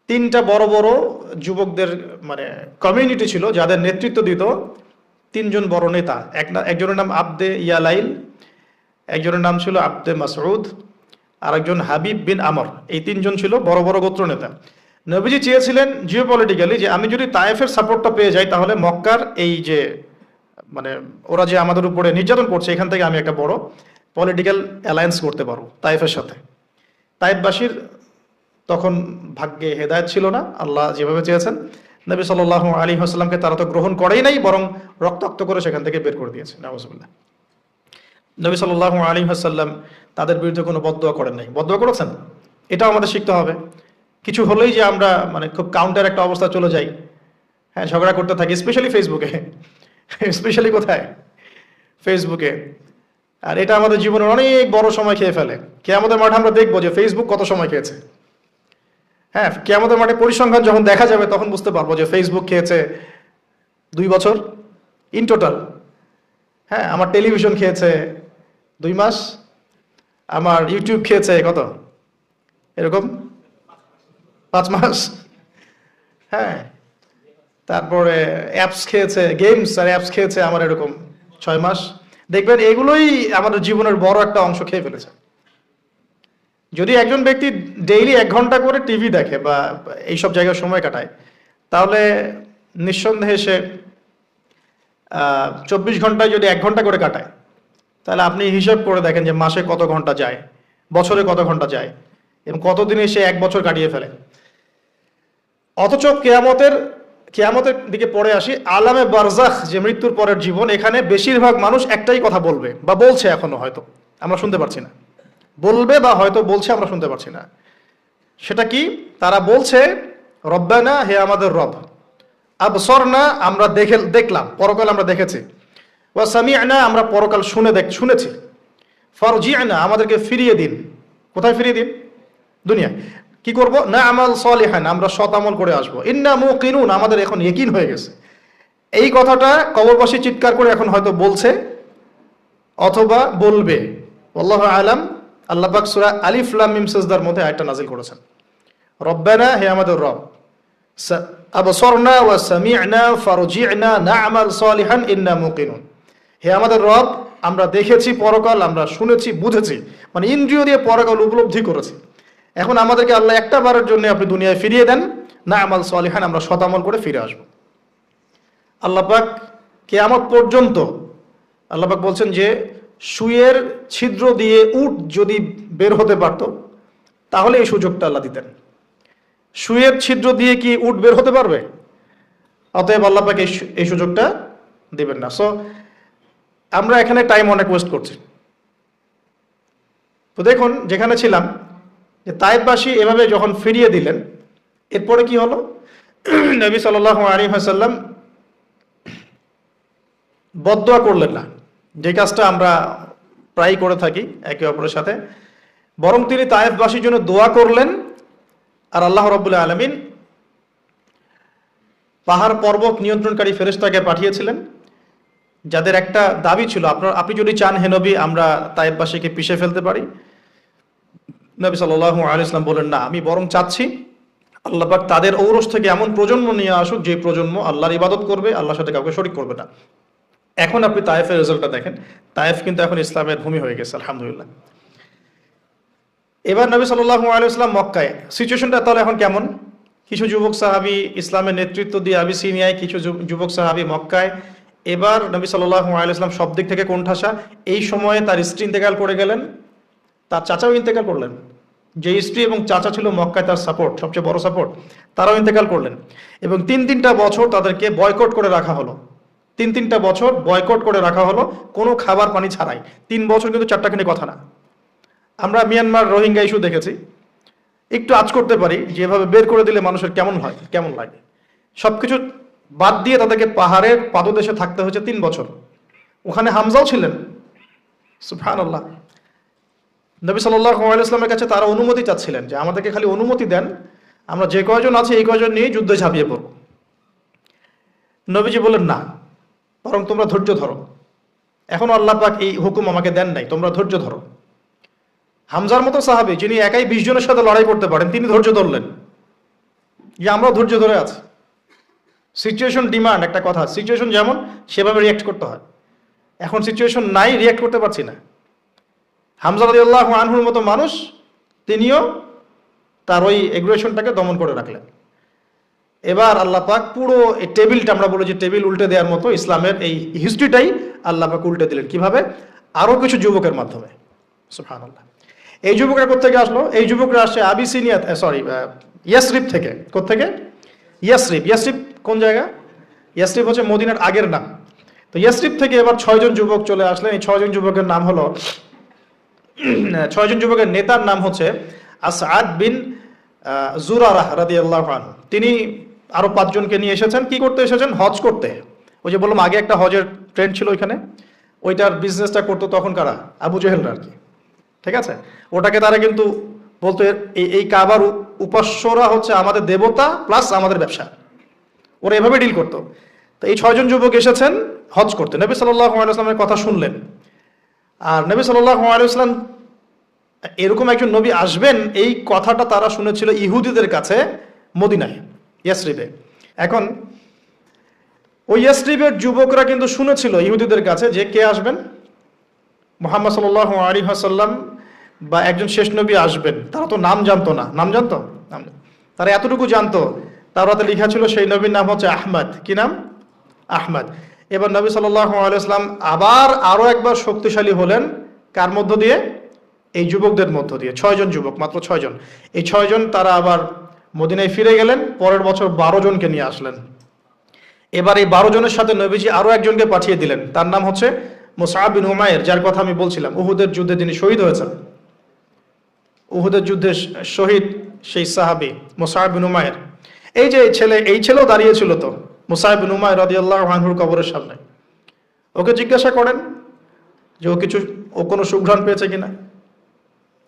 3টা বড় বড় যুবকদের মানে কমিউনিটি ছিল, যাদের নেতৃত্ব দিত 3 জন বড় নেতা। একজনের নাম আবদে ইয়ালাইল, একজনের নাম ছিল আবদে মাসউদ, আর একজন হাবিব বিন আমর। এই 3 জন ছিল বড় বড় গোত্র নেতা। নবীজি চেয়েছিলেন জিওপলিটিক্যালি যে আমি যদি তায়েফের সাপোর্টটা পেয়ে যাই, তাহলে মক্কার এই যে মানে ওরা যে আমাদের উপরে নির্যাতন করছে, এখান থেকে আমি একটা বড় পলিটিক্যাল অ্যালায়েন্স করতে পারবো তায়েফের সাথে। তায়েফবাসীর তখন ভাগ্যে হেদায়েত ছিল না, আল্লাহ যেভাবে চেয়েছেন। নবী সাল্লাল্লাহু আলাইহি ওয়াসাল্লামকে তারা তো গ্রহণ করেই নাই, বরং রক্তাক্ত করে সেখান থেকে বের করে দিয়েছে, নাউজুবিল্লাহ। নবী সাল্লাল্লাহু আলাইহি ওয়াসাল্লাম তাদের বিরুদ্ধে কোনো বদদোয়া করেন নাই। বদদোয়া করেছেন? এটাও আমাদের শিখতে হবে। কিছু হলেই যে আমরা মানে খুব কাউন্টার একটা অবস্থা চলে যাই, হ্যাঁ, ঝগড়া করতে থাকি, স্পেশালি ফেসবুকে। স্পেশালি কোথায়? ফেসবুকে। আর এটা আমাদের জীবনের অনেক বড় সময় খেয়ে ফেলে। কিয়ামতের মাঠে আমরা দেখবো যে ফেসবুক কত সময় খেয়েছে। হ্যাঁ, কিয়ামতের মাঠে পরিসংখ্যান যখন দেখা যাবে, তখন বুঝতে পারবো যে ফেসবুক খেয়েছে 2 বছর ইন টোটাল। হ্যাঁ, আমার টেলিভিশন খেয়েছে 2 মাস, আমার ইউটিউব খেয়েছে কত, এরকম 5 মাস। হ্যাঁ, তারপরে অ্যাপস খেয়েছে, গেমস আর অ্যাপস খেয়েছে আমার এরকম 6 মাস। দেখবেন এগুলোই আমাদের জীবনের বড় একটা অংশ খেয়ে ফেলেছে। যদি একজন ব্যক্তি ডেইলি 1 ঘন্টা করে টিভি দেখে বা এইসব জায়গায় সময় কাটায়, তাহলে নিঃসন্দেহে সে 24 ঘন্টায় যদি 1 ঘন্টা করে কাটায়, তাহলে আপনি হিসাব করে দেখেন যে মাসে কত ঘন্টা যায়, বছরে কত ঘন্টা যায়, এবং কতদিনে সে 1 বছর কাটিয়ে ফেলে। অথচ কেয়ামতের দিকে পড়ে আসি, আলামে বারজাখ, যে মৃত্যুর পরের জীবন, এখানে বেশিরভাগ মানুষ একটাই কথা বলবে বা বলছে, এখনো হয়তো আমরা শুনতে পারছি না, বলবে বা হয়তো বলছে, আমরা শুনতে পারছি না। সেটা কি? তারা বলছে রব্বানা, হে আমাদের রব, আবসরনা আমরা দেখলাম, পরকাল আমরা দেখেছি, ওয়া সামি'না আমরা পরকাল শুনেছি, ফারজি'না আমাদেরকে ফিরিয়ে দিন। কোথায় ফিরিয়ে দিন? দুনিয়া। কি করব? না'মাল সালিহান আমরা সৎ আমল করে আসবো, ইন্না মুকিনুন আমাদের এখন ইয়াকিন হয়ে গেছে। এই কথাটা কবরবাসী চিৎকার করে এখন হয়তো বলছে অথবা বলবে, আল্লাহু আলাম। আল্লাহ পাক সূরা আলিফ লাম মিম সিজদার মধ্যে আয়াতটা নাযিল করেছেন, রব্বানা হে আমাদের রব, আবসরনা ওয়া সামি'না ফারজি'না না'মাল সালিহান ইন্না মুকিনুন। হে আমাদের রব, আমরা দেখেছি পরকাল, আমরা শুনেছি, বুঝেছি, মানে ইন্দ্রিয় দিয়ে পরকাল উপলব্ধি করেছি। এখন আমাদেরকে আল্লাহ একটা বারের জন্য আপনি দুনিয়ায় ফিরিয়ে দেন, না'মাল সালিহান আমরা সৎ আমল করে ফিরে আসবো। আল্লাহ পাক কিয়ামত পর্যন্ত আল্লাহ পাক বলছেন যে সুয়ের ছিদ্র দিয়ে উট যদি বের হতে পারত তাহলে এই সুযোগটা আল্লাহ দিতেন। সুয়ের ছিদ্র দিয়ে কি উট বের হতে পারবে? অতএব আল্লাহ পাক এই সুযোগটা দিবেন না। সো আমরা এখানে টাইম অনেক ওয়েস্ট করছি। তো দেখুন, যেখানে ছিলাম যে তায়েফবাসী এভাবে যখন ফিরিয়ে দিলেন, এরপরে কি হলো? নবী সাল্লাল্লাহু আলাইহি ওয়াসাল্লাম বদদোয়া করলেন না, যে কাজটা আমরা প্রায় করে থাকি একে অপরের সাথে, বরং তিনি তায়েফবাসীর জন্য দোয়া করলেন। আর আল্লাহ রাব্বুল আলামিন পাহাড় পর্বত নিয়ন্ত্রণকারী ফেরেশতাকে পাঠিয়েছিলেন, যাদের একটা দাবি ছিল, আপনি যদি চান হে নবী আমরা তায়েফবাসীকে পিষে ফেলতে পারি। নবী সাল্লাল্লাহু আলাইহি ওয়াসাল্লাম বলেন, না, আমি বরং চাচ্ছি আল্লাহ পাক তাদের ঔরস থেকে এমন প্রজন্ম নিয়ে আসুক যে প্রজন্ম আল্লাহর ইবাদত করবে, আল্লাহর সাথে কাউকে শরীক করবে না। এখন আপনি তায়েফের রেজাল্টটা দেখেন, তায়েফ কিন্তু এখন ইসলামের ভূমি হয়ে গেছে, আলহামদুলিল্লাহ। এবার নবী সাল্লাল্লাহু আলাইহি ওয়াসাল্লাম মক্কায়, সিচুয়েশনটা তাহলে এখন কেমন? কিছু যুবক সাহাবী ইসলামের নেতৃত্ব দিয়ে আবিসিনিয়ায়, কিছু যুবক সাহাবী মক্কায়। এবার নবী সাল্লাল্লাহু আলাইহি ওয়াসাল্লাম সব দিক থেকে কোণঠাসা। এই সময়ে তার স্ত্রী ইন্তেকাল করে গেলেন, তার চাচাও ইন্তেকাল করলেন। যে স্ত্রী এবং চাচা ছিল মক্কায় তার সাপোর্ট, সবচেয়ে বড় সাপোর্ট, তারাও ইন্তেকাল করলেন। এবং তিনটা বছর তাদেরকে বয়কট করে রাখা হলো। তিনটা বছর বয়কট করে রাখা হলো, কোনো খাবার পানি ছাড়াই। 3 বছর কিন্তু চারটাখানি কথা না। আমরা মিয়ানমার রোহিঙ্গা ইস্যু দেখেছি, একটু আঁচ করতে পারি যেভাবে বের করে দিলে মানুষের কেমন হয়, কেমন লাগে। সবকিছু বাদ দিয়ে তাদেরকে পাহাড়ের পাদদেশে থাকতে হয়েছে 3 বছর। ওখানে হামজাও ছিলেন, সুবহানাল্লাহ। নবী সাল্লাল্লাহু আলাইহি ওয়াসাল্লামের কাছে তারা অনুমতি চাচ্ছিলেন যে আমাদেরকে খালি অনুমতি দেন, আমরা যে কয়জন আছি এই কয়জন নিয়ে যুদ্ধে ঝাঁপিয়ে পড়ব। নবীজি বললেন, না, বরং তোমরা ধৈর্য ধরো, এখনো আল্লাহ পাক এই হুকুম আমাকে দেন নাই, তোমরা ধৈর্য ধরো। হামজার মতো সাহাবী, যিনি একাই 20 জনের সাথে লড়াই করতে পারেন, তিনি ধৈর্য ধরলেন যে আমরাও ধৈর্য ধরে আছি। সিচুয়েশন ডিমান্ড, একটা কথা, সিচুয়েশন যেমন সেভাবে রিয়াক্ট করতে হয়। এখন সিচুয়েশন নাই, রিয়াক্ট করতে পারছি না। হামজা রাদিয়াল্লাহু আনহুর মতো মানুষ, তিনিও তার ওই এগ্রেশনটাকে দমন করে রাখলেন। এবার আল্লাহ পাক পুরো এই টেবিলটা, আমরা বলি যে টেবিল উল্টে দেওয়ার মতো, ইসলামের এই হিস্ট্রিটাই আল্লাহ পাক উল্টে দিলেন। কিভাবে? আরো কিছু যুবকের মাধ্যমে, সুবহানাল্লাহ। এই যুবকরা কোত্থেকে আসলো? এই যুবকরা আসছে আবিসিনিয়া, ইয়াসরিব থেকে। কোত্থেকে? ইয়াসরিব। ইয়াসরিব কোন জায়গা? ইয়াসরিব হচ্ছে মদিনার আগের নাম। তো ইয়াসরিব থেকে এবার 6 জন যুবক চলে আসলেন। এই 6 জন যুবকের নাম হলো, 6 জন যুবকের নেতার নাম হচ্ছে আসআদ বিন জুরারাহ রাদিয়াল্লাহু আনহু। তিনি আরো 5 জনকে নিয়ে এসেছেন। কি করতে এসেছেন? হজ করতে। ওই যে বললাম আগে একটা হজের ট্রেন্ড ছিল ওইখানে, ওইটার বিজনেসটা করতো তখন কারা? আবু জেহেলরা আর কি, ঠিক আছে। ওটাকে তারা কিন্তু বলতো এই কাবার উপাস্যরা হচ্ছে আমাদের দেবতা প্লাস আমাদের ব্যবসা, ওরা এভাবে ডিল করতো। তো এই 6 জন যুবক এসেছেন হজ করতে, নবী সাল্লাল্লাহু আলাইহি ওয়াসাল্লামের কথা শুনলেন। আর নবী সাল্লাল্লাহু আলাইহি ওয়াসাল্লাম এরকম একজন নবী আসবেন, এই কথাটা তারা শুনেছিল ইহুদিদের কাছে মদিনায়, ইয়াসরিবে। এখন ওই ইয়াসরিবের যুবকরা কিন্তু শুনেছিল ইহুদিদের কাছে যে কে আসবেন, মুহাম্মদ সাল্লাল্লাহু আলাইহি ওয়াসাল্লাম বা একজন শেষ নবী আসবেন। তারা তো নাম জানতো না, নাম জানতো? তারা এতটুকু জানতো, তাওরাতে লেখা ছিল সেই নবীর নাম হচ্ছে আহমদ। কি নাম? আহমদ। এবার নবী সাল্লাল্লাহু আলাইহি ওয়াসাল্লাম আবার আরো একবার শক্তিশালী হলেন, কার মধ্য দিয়ে? এই যুবকদের মধ্য দিয়ে। 6 জন যুবক, মাত্র 6 জন। এই 6 জন তারা আবার মদিনায় ফিরে গেলেন। পরের বছর 12 জনকে নিয়ে আসলেন। এবার এই 12 জনের সাথে নবীজি আরো একজনকে পাঠিয়ে দিলেন, তার নাম হচ্ছে মুসআব বিন উমাইর, যার কথা আমি বলছিলাম উহুদের যুদ্ধে তিনি শহীদ হয়েছেন। উহুদের যুদ্ধে শহীদ সেই সাহাবী মুসআব বিন উমাইর। এই যে এই ছেলেও দাঁড়িয়েছিল তো, মুসাইব বিন উমাইর রাদিয়াল্লাহু আনহুর কবরের সামনে। ওকে জিজ্ঞাসা করেন যে ও কোনো সুঘ্রাণ পেয়েছে কিনা।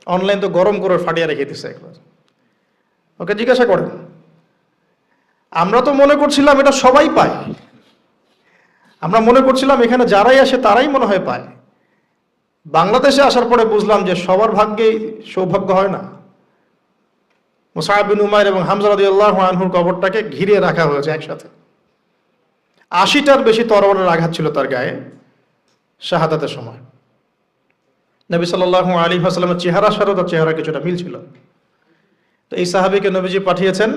অনলাইন তো গরম করে ফাটিয়ে রেখে দিচ্ছে একবার। ওকে জিজ্ঞাসা করেন। আমরা তো মনে করছিলাম এটা সবাই পায়, আমরা মনে করছিলাম এখানে যারাই আসে তারাই মনে হয় পায়। বাংলাদেশে আসার পরে বুঝলাম যে সবার ভাগ্যেই সৌভাগ্য হয় না। মুসাইব বিন উমাইর এবং হামজা রাদিয়াল্লাহু আনহুর কবরটাকে ঘিরে রাখা হয়েছে একসাথে। 80টার বেশি তরবারের আঘাত ছিল তার গায়ে শাহাদাতের সময়। নবী সাল্লাল্লাহু আলাইহি ওয়াসাল্লামের চেহারার সাথে তার চেহারা কিছুটা মিল ছিল। তো এই সাহাবীকে নবীজি পাঠিয়েছেন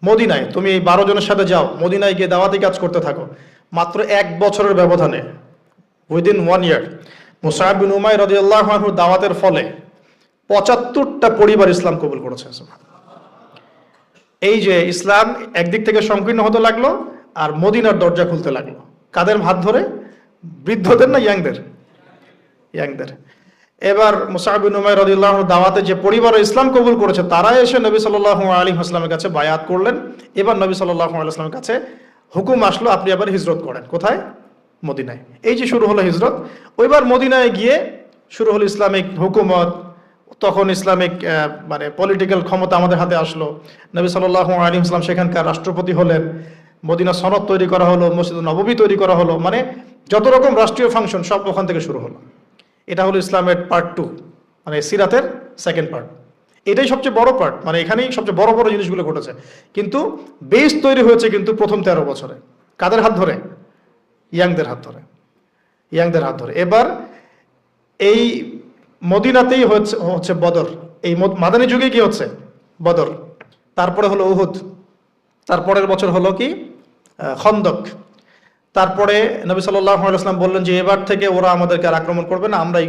মদিনায়, তুমি এই 12 জনের সাথে যাও, মদিনায় গিয়ে দাওয়াতি কাজ করতে থাকো। মাত্র 1 বছরের ব্যবধানে, উইদিন 1 ইয়ার, মুসাইব বিন উমাইর রাদিয়াল্লাহু আনহু দাওয়াতের ফলে 75টা পরিবার ইসলাম কবুল করেছে। এই যে ইসলাম একদিক থেকে সংকীর্ণ হতে লাগলো আর মদিনার দরজা খুলতে লাগলো। কাদের হাত ধরে? বৃদ্ধদের না ইয়াংদের? ইয়াংদের। এবার মুসাইব বিন উমাইর রাদিয়াল্লাহু আনহু দাওয়াতে যে পরিবার ইসলাম কবুল করেছে তারা এসে নবী সাল্লাল্লাহু আলাইহি ওয়াসাল্লামের কাছে বায়াত করলেন। এবার নবী সাল্লাল্লাহু আলাইহি ওয়াসাল্লামের কাছে হুকুম আসলো আপনি আবার হিজরত করেন। কোথায়? মদিনায়। এই যে শুরু হলো হিজরত। ওইবার মদিনায় গিয়ে শুরু হলো ইসলামিক হুকুমত। তখন ইসলামিক মানে পলিটিক্যাল ক্ষমতা আমাদের হাতে আসলো। নবী সাল্লাল্লাহু আলাইহি ওয়াসাল্লাম সেখানকার রাষ্ট্রপতি হলেন। মদিনা সনদ তৈরি করা হলো, মসজিদ নববী তৈরি করা হলো, মানে যত রকম রাষ্ট্রীয় ফাংশন সব ওখান থেকে শুরু হলো। এটা হলো ইসলামের পার্ট 2, মানে সিরাতের সেকেন্ড পার্ট। এটাই সবচেয়ে বড় পার্ট, মানে এখানেই সবচেয়ে বড় বড় জিনিসগুলো ঘটেছে। কিন্তু বেস তৈরি হয়েছে কিন্তু প্রথম 13 বছরে। কাদের হাত ধরে? ইয়াংদের হাত ধরে। ইয়াংদের হাত ধরে। এবার এই মদিনাতেই হচ্ছে বদর। এই মাদানী যুগে কি হচ্ছে? বদর। তারপরে হলো উহুদ। তারপরের বছর হলো কি? খন্দক। তারপরে নবী সাল্লাল্লাহু আলাইহি ওয়াসাল্লাম বললেন যে এবার থেকে ওরা আমাদেরকে আর আক্রমণ করবে না, আমরাই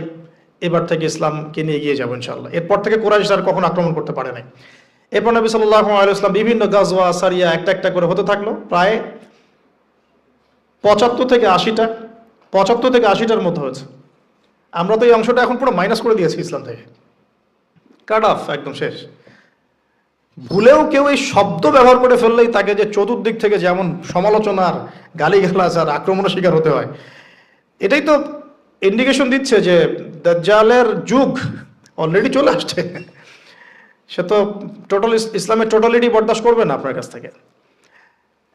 এবার থেকে ইসলামকে নিয়ে এগিয়ে যাবো ইনশাআল্লাহ। এরপর থেকে কুরাইশ আর কখনো আক্রমণ করতে পারে নাই। এরপর নবী সাল্লাল্লাহু আলাইহি ওয়াসাল্লাম বিভিন্ন গাজওয়া সারিয়া একটা একটা করে হতে থাকলো। প্রায় 75 থেকে 80টার মধ্যে হয়েছে। আমরা তো এই অংশটা এখন পুরো মাইনাস করে দিয়েছি ইসলাম থেকে, কাট অফ, একদম শেষ। ভুলেও কেউ এই শব্দ ব্যবহার করে ফেললেই তাকে যে চতুর্দিক থেকে যেমন সমালোচনার, গালিগালাজ আর আক্রমণের শিকার হতে হয়, এটাই তো ইন্ডিকেশন দিচ্ছে যে দাজ্জালের যুগ অলরেডি চলে আসছে। সে তো টোটাল ইসলামের টোটালিটি বরদাস্ত করবে না আপনার কাছ থেকে।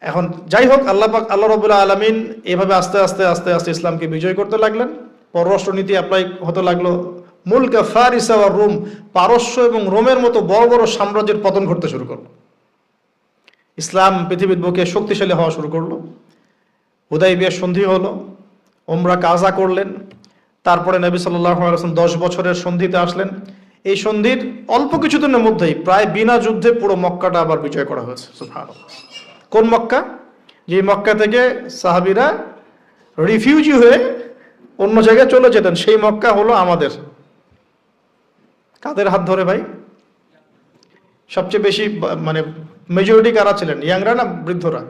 এখন যাই হোক, আল্লাহ রাব্বুল আলামিন এভাবে আস্তে আস্তে আস্তে আস্তে ইসলামকে বিজয় করতে লাগলেন। পররাষ্ট্রনীতি অ্যাপ্লাই হতে লাগলো। মুলকা ফারিস আর রোম, পারস্য এবং রোমের মতো বড় বড় সাম্রাজ্যের পতন ঘটতে শুরু করলো। ইসলাম পৃথিবীর বুকে শক্তিশালী হওয়া শুরু করলো। হুদাইবিয়ার সন্ধি হলো, ওমরা কাজা করলেন। তারপরে নবী সাল্লাল্লাহু আলাইহি ওয়াসাল্লাম 10 বছরের সন্ধিতে আসলেন। এই সন্ধির অল্প কিছুদিনের মধ্যেই প্রায় বিনা যুদ্ধে পুরো মক্কাটা আবার বিজয় করা হয়েছে। সুবহানাল্লাহ। কোন মক্কা? যে মক্কা থেকে সাহাবীরা রিফিউজি হয়ে অন্য জায়গায় চলে যেতেন, সেই মক্কা হলো আমাদের। কাদের হাত ধরে ভাই? সবচেয়ে বেশি মানে মেজরিটি কারা ছিলেন? ইয়াংরা না বৃদ্ধরা?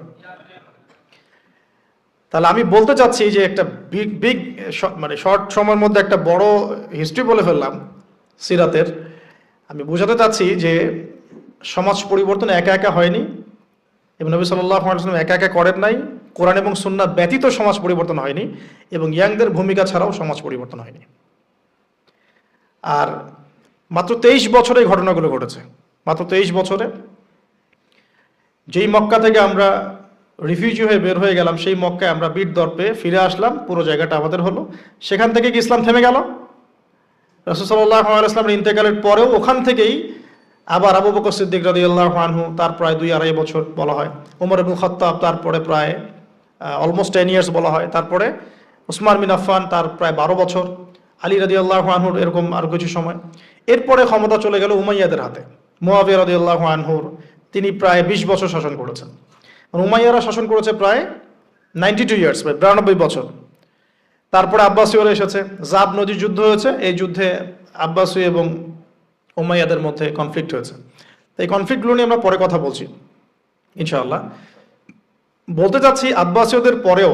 তাহলে আমি বলতে চাচ্ছি যে একটা বিগ মানে শর্ট সময়ের মধ্যে একটা বড় হিস্ট্রি বলে ফেললাম সিরাতের। আমি বোঝাতে চাচ্ছি যে সমাজ পরিবর্তন একা একা হয়নি এবং নবী সাল্লাল্লাহু আলাইহি ওয়াসাল্লাম একা একা করেন নাই। কোরআন এবং সুন্নাহ ব্যতীত সমাজ পরিবর্তন হয়নি এবং ইয়াংদের ভূমিকা ছাড়াও সমাজ পরিবর্তন হয়নি। আর মাত্র 23 বছরে এই ঘটনাগুলো ঘটেছে। মাত্র 23 বছরে যেই মক্কা থেকে আমরা রিফিউজি হয়ে বের হয়ে গেলাম, সেই মক্কায় আমরা বীর দর্পে ফিরে আসলাম, পুরো জায়গাটা আমাদের হলো। সেখান থেকে কি ইসলাম থেমে গেল? রাসূল সাল্লাল্লাহু আলাইহি ওয়াসাল্লামের ইন্তেকালের পরেও ওখান থেকেই আবার আবু বকর সিদ্দিক রাদিয়াল্লাহু আনহু, তার প্রায় 2-2.5 বছর বলা হয়। ওমর ইবনে খাত্তাব, তারপরে প্রায় অলমোস্ট 10 ইয়ার্স বলা হয়। তারপরে উসমান বিন আফফান, তার প্রায় 12 বছর। আলী রাদিয়াল্লাহু আনহুর এরকম আরো কিছু সময়। এরপরে ক্ষমতা চলে গেল উমাইয়াদের হাতে। মুয়াবিয়া রাদিয়াল্লাহু আনহুর, তিনি প্রায় 20 বছর শাসন করেছেন। উমাইয়ারা শাসন করেছে প্রায় 92 ইয়ার্স, প্রায় 92 বছর। তারপরে আব্বাসীয়রা এসেছে, জাব নদীর যুদ্ধ হয়েছে। এই যুদ্ধে আব্বাসী এবং উমাইয়াদের মধ্যে কনফ্লিক্ট হয়েছে। এই কনফ্লিক্টগুলো নিয়ে আমরা পরে কথা বলছি ইনশাআল্লাহ। বলতে চাচ্ছি আব্বাসীয়দের পরেও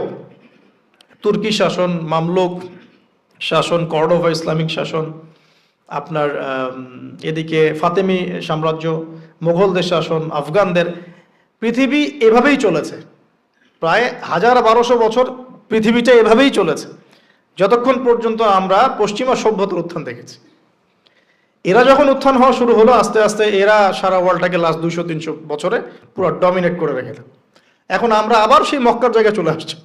তুর্কি শাসন, মামলুক শাসন, কর্ডোভা ইসলামিক শাসন, আপনার এদিকে ফাতেমি সাম্রাজ্য, মুঘলদের শাসন, আফগানদের, পৃথিবী এভাবেই চলেছে। প্রায় 1200 বছর পৃথিবীটা এভাবেই চলেছে, যতক্ষণ পর্যন্ত আমরা পশ্চিমা সভ্যতার উত্থান দেখেছি। এরা যখন উত্থান হওয়া শুরু হলো, আস্তে আস্তে এরা সারা ওয়ার্ল্ডটাকে লাস্ট 200-300 বছরে পুরো ডমিনেট করে রেখে দেয়। এখন আমরা আবার সেই মক্কার জায়গায় চলে আসছি।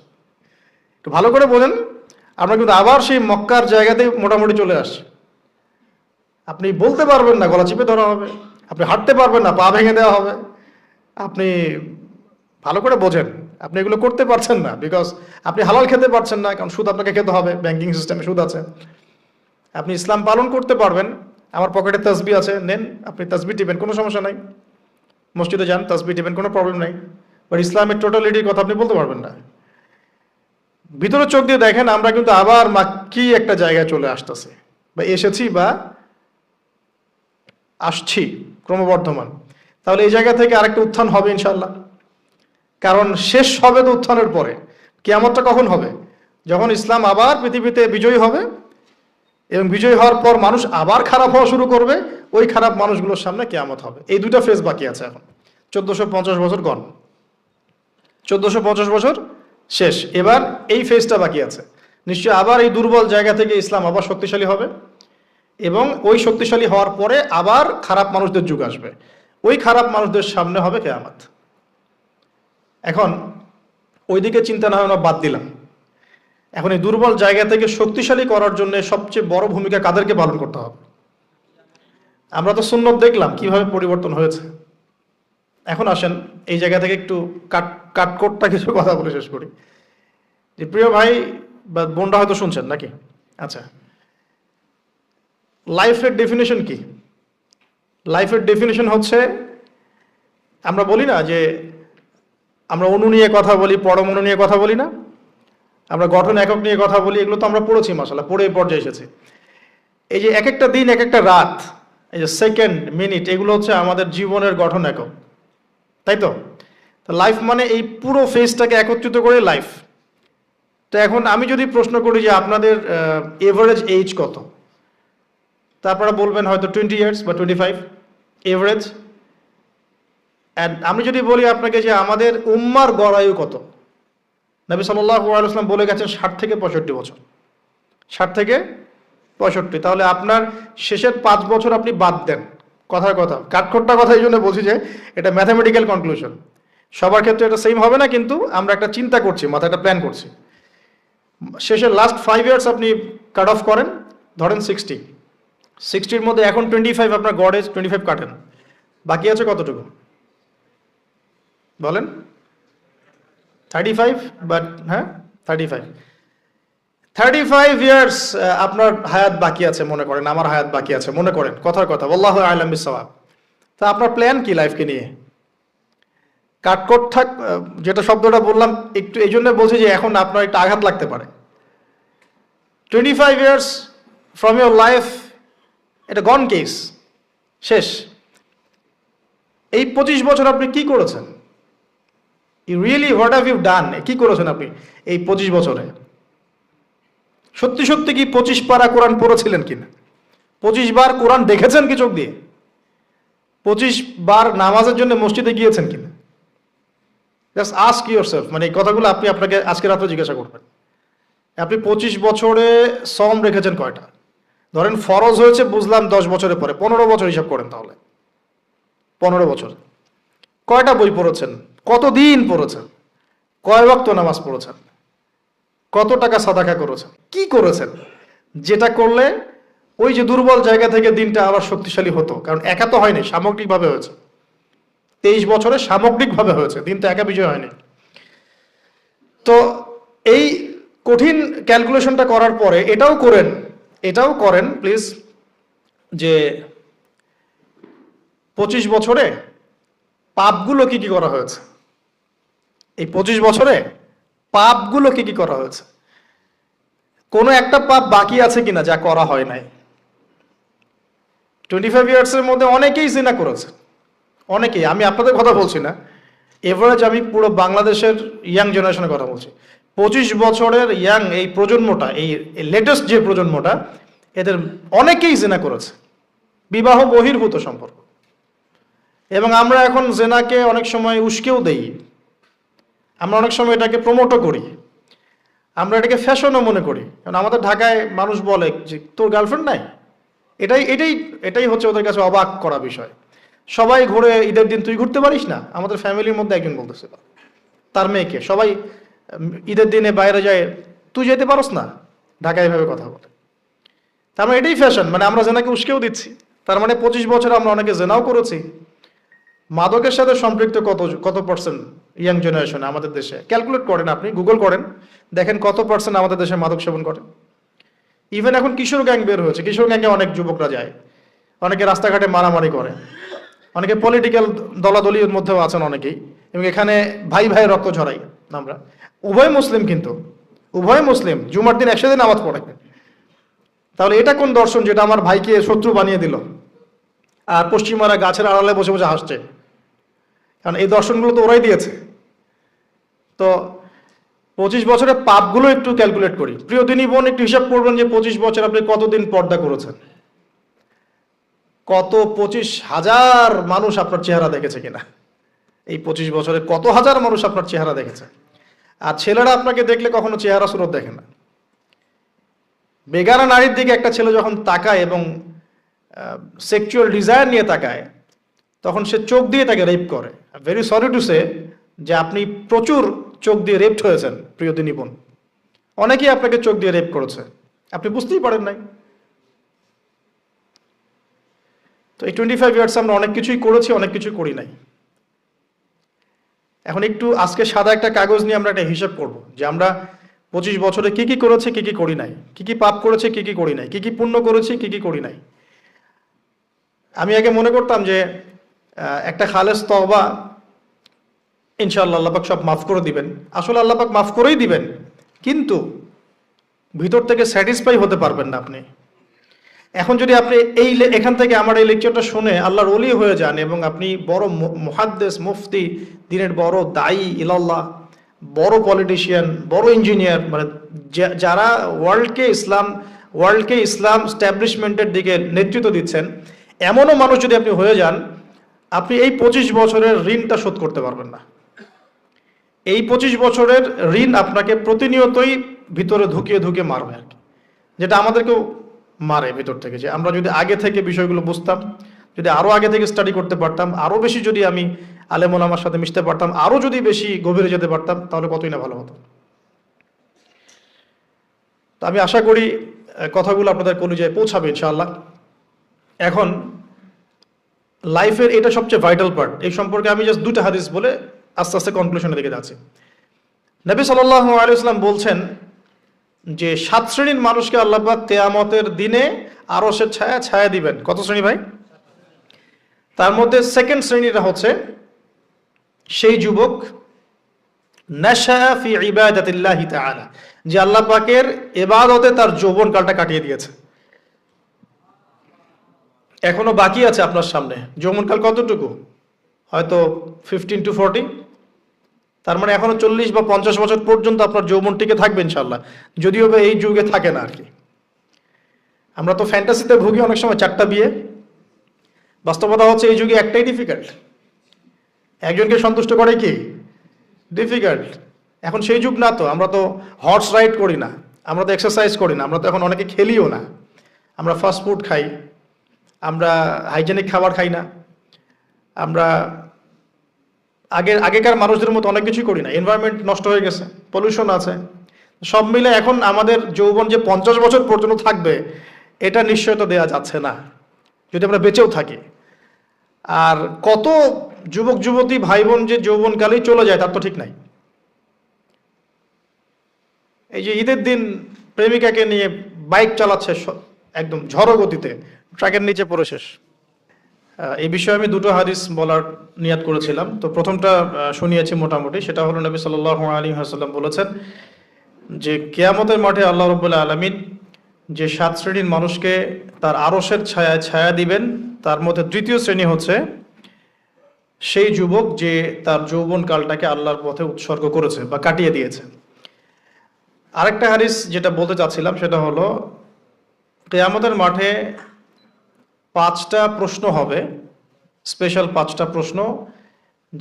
একটু ভালো করে বলেন, আমরা কিন্তু আবার সেই মক্কার জায়গাতে মোটামুটি চলে আসছি। আপনি বলতে পারবেন না, গলা চিপে ধরা হবে। আপনি হাঁটতে পারবেন না, পা ভেঙে দেওয়া হবে। আপনি ভালো করে বোঝেন, আপনি এগুলো করতে পারছেন না, বিকজ আপনি হালাল খেতে পারছেন না, কারণ সুদ আপনাকে খেতে হবে, ব্যাংকিং সিস্টেমে সুদ আছে। আপনি ইসলাম পালন করতে পারবেন, আমার পকেটে তাসবি আছে, নেন, আপনি তাসবি টিপেন, কোনো সমস্যা নাই। মসজিদে যান, তাসবি টিপেন, কোনো প্রবলেম নাই। বাট ইসলামের টোটালিটির কথা আপনি বলতে পারবেন না। ভিতরে চোখ দিয়ে দেখেন, আমরা কিন্তু আবার মাক্কি একটা জায়গায় চলে আসতেছি, বা এসেছি, বা আসছি, ক্রমবর্ধমান। তাহলে এই জায়গা থেকে আরেকটা উত্থান হবে ইনশাল্লাহ। কারণ শেষ হবে তো উত্থানের পরে। কিয়ামতটা কখন হবে? যখন ইসলাম আবার পৃথিবীতে বিজয়ী হবে, এবং বিজয়ী হওয়ার পর মানুষ আবার খারাপ হওয়া শুরু করবে, ওই খারাপ মানুষগুলোর সামনে কিয়ামত হবে। এই দুটা ফেজ বাকি আছে এখন। 1450 বছর গণ, 1450 বছর শেষ, এবার এই ফেজটা বাকি আছে। নিশ্চয়ই আবার এই দুর্বল জায়গা থেকে ইসলাম আবার শক্তিশালী হবে, এবং ওই শক্তিশালী হওয়ার পরে আবার খারাপ মানুষদের যুগ আসবে। ওই খারাপ মানুষদের সামনে হবে কিয়ামত। এখন ওইদিকে চিন্তা না হয়, আমরা বাদ দিলাম। এখন এই দুর্বল জায়গা থেকে শক্তিশালী করার জন্য সবচেয়ে বড় ভূমিকা কাদেরকে পালন করতে হবে? আমরা তো সুন্নত দেখলাম কিভাবে পরিবর্তন হয়েছে। এখন আসেন এই জায়গা থেকে একটু কাটকোটটা কিছু কথা বলে শেষ করি। যে প্রিয় ভাই বা বোনরা হয়তো শুনছেন নাকি? আচ্ছা, লাইফের ডেফিনেশন কি? লাইফের ডেফিনেশন হচ্ছে, আমরা বলি না যে আমরা অণু নিয়ে কথা বলি, পরমাণু নিয়ে কথা বলি না, আমরা গঠন একক নিয়ে কথা বলি, এগুলো তো আমরা পড়েছি, মাশাআল্লাহ, পড়ে এই পর্যায়ে এসেছে। এই যে এক একটা দিন, এক একটা রাত, এই যে সেকেন্ড, মিনিট, এগুলো হচ্ছে আমাদের জীবনের গঠন একক, তাই তো? লাইফ মানে এই পুরো ফেজটাকে একত্রিত করে লাইফ। তো এখন আমি যদি প্রশ্ন করি যে আপনাদের এভারেজ এজ কত, তা আপনারা বলবেন হয়তো 20 ইয়ার্স বা 25 এভারেজ। অ্যান্ড আমি যদি বলি আপনাকে যে আমাদের উম্মার গড় আয়ু কত, নবী সাল্লাল্লাহু আলাইহি ওয়াসাল্লাম বলে গেছেন 60 থেকে 65 বছর, 60 থেকে 65। তাহলে আপনার শেষের 5 বছর আপনি বাদ দেন, কথার কথা, কাঠখোট্টা কথা এই জন্য বলছি যে এটা ম্যাথামেটিক্যাল কনক্লুশন। সবার ক্ষেত্রে এটা সেম হবে না, কিন্তু আমরা একটা চিন্তা করছি, মাথায় একটা প্ল্যান করছি। শেষের লাস্ট 5 ইয়ার্স আপনি কাট অফ করেন, ধরেন 60-র মধ্যে এখন 25 আপনার গড় এজ, 25 কাটেন, বাকি আছে কতটুকু বলেন? 35, বাট হ্যাঁ 35 ইয়ার্স আপনার হায়াত বাকি আছে মনে করেন, আমার হায়াত বাকি আছে মনে করেন, কথার কথা, আল্লাহু আ'লাম বিস-সাওয়াব। তা আপনার প্ল্যান কি লাইফকে নিয়ে? কাটকোট থাক, যেটা শব্দটা বললাম একটু এই জন্য বলছি যে এখন আপনার একটা আঘাত লাগতে পারে। 25 ইয়ার্স ফ্রম ইউর লাইফ, এটা গন কেস, শেষ। এই 25 বছর আপনি কি করেছেন? Really what have you done? কি করেছেন আপনি এই 25 বছরে? সত্যি সত্যি কি 25 পারা কোরআন পড়েছিলেন কিনা? 25 বার কোরআন দেখেছেন কি চোখ দিয়ে? 25 বার নামাজের জন্য মসজিদে গিয়েছেন কিনা? Just ask yourself. মানে এই কথাগুলো আপনি আপনাকে আজকে রাত্রে জিজ্ঞাসা করবেন। আপনি 25 বছরে সম রেখেছেন কয়টা? ধরেন ফরজ হয়েছে বুঝলাম 10 বছরের পরে, 15 বছর হিসাব করেন তাহলে। 15 বছর কয়টা বই পড়েছেন? কতদিন পড়েছেন? কয় ওয়াক্ত নামাজ পড়েছেন? কত টাকা সাদাকা করেছেন? কি করেছেন যেটা করলে ওই যে দুর্বল জায়গা থেকে দিনটা আবার শক্তিশালী হতো? কারণ একা তো হয়নি, সামগ্রিকভাবে হয়েছে। 23 বছরে সামগ্রিকভাবে হয়েছে, দিনটা একা বিজয় হয়নি। তো এই কঠিন ক্যালকুলেশনটা করার পরে এটাও করেন প্লিজ, যে 25 বছরে পাপগুলো কি কি করা হয়েছে? এই 25 বছরে পাপগুলো কি কি করা হয়েছে? কোনো একটা পাপ বাকি আছে কিনা যা করা হয় নাই? 25 ইয়ার্সের মধ্যে অনেকেই জিনা করেছে, অনেকেই, আমি আপনাদের কথা বলছি না, এভারেজ আমি পুরো বাংলাদেশের ইয়াং জেনারেশনের কথা বলছি। 25 বছরের ইয়াং এই প্রজন্মটা, এই লেটেস্ট যে প্রজন্মটা, এদের অনেকেই জিনা করেছে, বিবাহ বহির্ভূত সম্পর্ক। এবং আমরা এখন জেনাকে অনেক সময় উস্কেও দেই, আমরা অনেক সময় এটাকে প্রমোটও করি, আমরা এটাকে ফ্যাশনও মনে করি। কারণ আমাদের ঢাকায় মানুষ বলে যে তোর গার্লফ্রেন্ড নাই, এটাই এটাই এটাই হচ্ছে ওদের কাছে অবাক করা বিষয়। সবাই ঘুরে, ঈদের দিন তুই ঘুরতে পারিস না? আমাদের ফ্যামিলির মধ্যে একজন বলতেছিল তার মেয়েকে, সবাই ঈদের দিনে বাইরে যায়, তুই যেতে পারস না? ঢাকায় এভাবে কথা বলে। তার মানে এটাই ফ্যাশন, মানে আমরা জেনাকে উস্কেও দিচ্ছি। তার মানে 25 বছরে আমরা অনেকে জেনাও করেছি। মাদকের সাথে সম্পৃক্ত কত পার্সেন্ট ইয়াং জেনারেশনে আমাদের দেশে? ক্যালকুলেট করেন, আপনি গুগল করেন, দেখেন কত পার্সেন্ট আমাদের দেশে মাদক সেবন করে। ইভেন এখন কিশোর গ্যাং বের হয়েছে, কিশোর গ্যাংয়ে অনেক যুবকরা যায়, অনেকে রাস্তাঘাটে মারামারি করে, অনেকে পলিটিক্যাল দলাদলির মধ্যেও আছেন অনেকেই, এবং এখানে ভাই ভাই রক্ত ঝরাই আমরা। উভয় মুসলিম, কিন্তু উভয় মুসলিম, জুমার দিন একসাথে নামাজ পড়ে। তাহলে এটা কোন দর্শন যেটা আমার ভাইকে শত্রু বানিয়ে দিল? আর পশ্চিমারা গাছের আড়ালে বসে বসে হাসছে, কারণ এই দর্শনগুলো তো ওরাই দিয়েছে। তো 25 বছরের পাপগুলো একটু ক্যালকুলেট করি। প্রিয় দিনী বোন, একটু হিসাব করবেন যে 25 বছর আপনি কতদিন পর্দা করেছেন, কত 25,000 মানুষ আপনার চেহারা দেখেছে কিনা, এই 25 বছরে কত হাজার মানুষ আপনার চেহারা দেখেছে। আর ছেলেরা আপনাকে দেখলে কখনো চেহারা সুরত দেখে না। বেগানা নারীর দিকে একটা ছেলে যখন তাকায় এবং সেক্সুয়াল ডিজায়ার নিয়ে তাকায়, তখন সে চোখ দিয়ে তাকে রেপ করে। ভেরি সরি টু সে যে আপনি প্রচুর চোখ দিয়ে রেপড হয়েছেন প্রিয় দিনী বোন। অনেকেই আপনাকে চোখ দিয়ে রেপ করেছে, আপনি বুঝতেই পারেন নাই। তো এই 25 ইয়ার্স আমরা অনেক কিছুই করেছি, অনেক কিছুই করি নাই। এখন একটু আজকে সাদা একটা কাগজ নিয়ে আমরা একটা হিসাব করব যে আমরা 25 বছরে কি কি করেছি, কি কি করি নাই, কি কি পাপ করেছি, কি কি করি নাই, কি কি পুণ্য করেছি, কি কি করি নাই। আমি আগে মনে করতাম যে একটা খালেস তওবা ইনশাআল্লাহ আল্লাহ পাক সব মাফ করে দিবেন। আসলে আল্লাহ পাক মাফ করেই দিবেন, কিন্তু ভিতর থেকে স্যাটিসফাই হতে পারবেন না আপনি। এখন যদি আপনি এখান থেকে আমার এই লেকচারটা শুনে আল্লাহর ওলি হয়ে যান এবং আপনি বড় মুহাদ্দিস, মুফতি, দিনের বড় দায়ী ইলাল্লাহ, বড় পলিটিশিয়ান, বড় ইঞ্জিনিয়ার, মানে যারা ওয়ার্ল্ডকে ইসলাম স্ট্যাবলিশমেন্টের দিকে নেতৃত্ব দিচ্ছেন, এমনও মানুষ যদি আপনি হয়ে যান, আপনি এই 25 বছরের ঋণটা শোধ করতে পারবেন না। এই 25 বছরের ঋণ আপনাকে প্রতিনিয়তই ভিতরে ঢুকিয়ে ঢুকিয়ে মারবে আর কি, যেটা আমাদেরকেও মারে ভিতর থেকে। যে আমরা যদি আগে থেকে বিষয়গুলো বুঝতাম, যদি আরো আগে থেকে স্টাডি করতে পারতাম, আরো বেশি যদি আমি আলেম ওলামার সাথে মিশতে পারতাম, আরো যদি বেশি গভীরে যেতে পারতাম, তাহলে কতই না ভালো হতো। তো আমি আশা করি কথাগুলো আপনাদের কলিজায় পৌঁছাবে ইনশাআল্লাহ। এখন লাইফের এটা সবচেয়ে ভাইটাল পার্ট, এই সম্পর্কে আমি জাস্ট 2টা হাদিস বলে আস্তে আস্তে কনক্লুশনের দিকে যাচ্ছি। নবী সাল্লাল্লাহু আলাইহি ওয়াসাল্লাম বলছেন যে 7 শ্রেণীর মানুষকে আল্লাহ পাক কিয়ামতের দিনে আরশের ছায়া ছায়া দিবেন। কত শ্রেণী ভাই? তার মধ্যে সেকেন্ড শ্রেণীটা হচ্ছে সেই যুবক নাশা ফি ইবাদাতিল্লাহি তাআলা, যে আল্লাহ পাকের ইবাদতে তার যৌবনকালটা কাটিয়ে দিয়েছে। এখনো বাকি আছে আপনার সামনে। যৌবনকাল কতটুকু? হয়তো 15 to 40। তার মানে এখনো 40 বা 50 বছর পর্যন্ত আপনার যৌবন টিকে থাকবে ইনশাআল্লাহ, যদিও বা এই যুগে থাকে না আর কি। আমরা তো ফ্যান্টাসিতে ভুগি অনেক সময়, 4টা বিয়ে। বাস্তবতা হচ্ছে এই যুগে একটাই ডিফিকাল্ট, একজনকে সন্তুষ্ট করে কি ডিফিকাল্ট। এখন সেই যুগ না তো, আমরা তো হর্স রাইড করি না, আমরা তো এক্সারসাইজ করি না, আমরা তো এখন অনেকে খেলিও না, আমরা ফাস্ট ফুড খাই, আমরা হাইজেনিক খাবার খাই না, আমরা আগেকার মানুষদের মতো অনেক কিছুই করি না। এনভায়রনমেন্ট নষ্ট হয়ে গেছে, পলিউশন আছে, সব মিলে এখন আমাদের যৌবন যে 50 বছর পর্যন্ত থাকবে, এটা নিশ্চয়তা দেওয়া যাচ্ছে না যদি আমরা বেঁচেও থাকি। আর কত যুবক যুবতী ভাই বোন যে যৌবনকালেই চলে যায় তার তো ঠিক নাই। এই যে ঈদের দিন প্রেমিকাকে নিয়ে বাইক চালাচ্ছে একদম ঝড়ো গতিতে, ট্রাকের নিচে পড়ে শেষ। এই বিষয়ে আমি 2টো হাদিস বলার নিয়াত করেছিলাম। তো প্রথমটা শুনিয়েছি মোটামুটি, সেটা হলো নবী সাল্লাল্লাহু আলাইহি ওয়াসাল্লাম বলেছেন যে কিয়ামতের মাঠে আল্লাহ রাব্বুল আলামিন যে 7 শ্রেণীর মানুষকে তার আরশের ছায়ায় ছায়া দিবেন, তার মধ্যে 3য় শ্রেণী হচ্ছে সেই যুবক যে তার যৌবনকালটাকে আল্লাহর পথে উৎসর্গ করেছে বা কাটিয়ে দিয়েছে। আরেকটা হাদিস যেটা বলতে চাচ্ছিলাম সেটা হলো কিয়ামতের মাঠে 5টা প্রশ্ন হবে, স্পেশাল 5টা প্রশ্ন,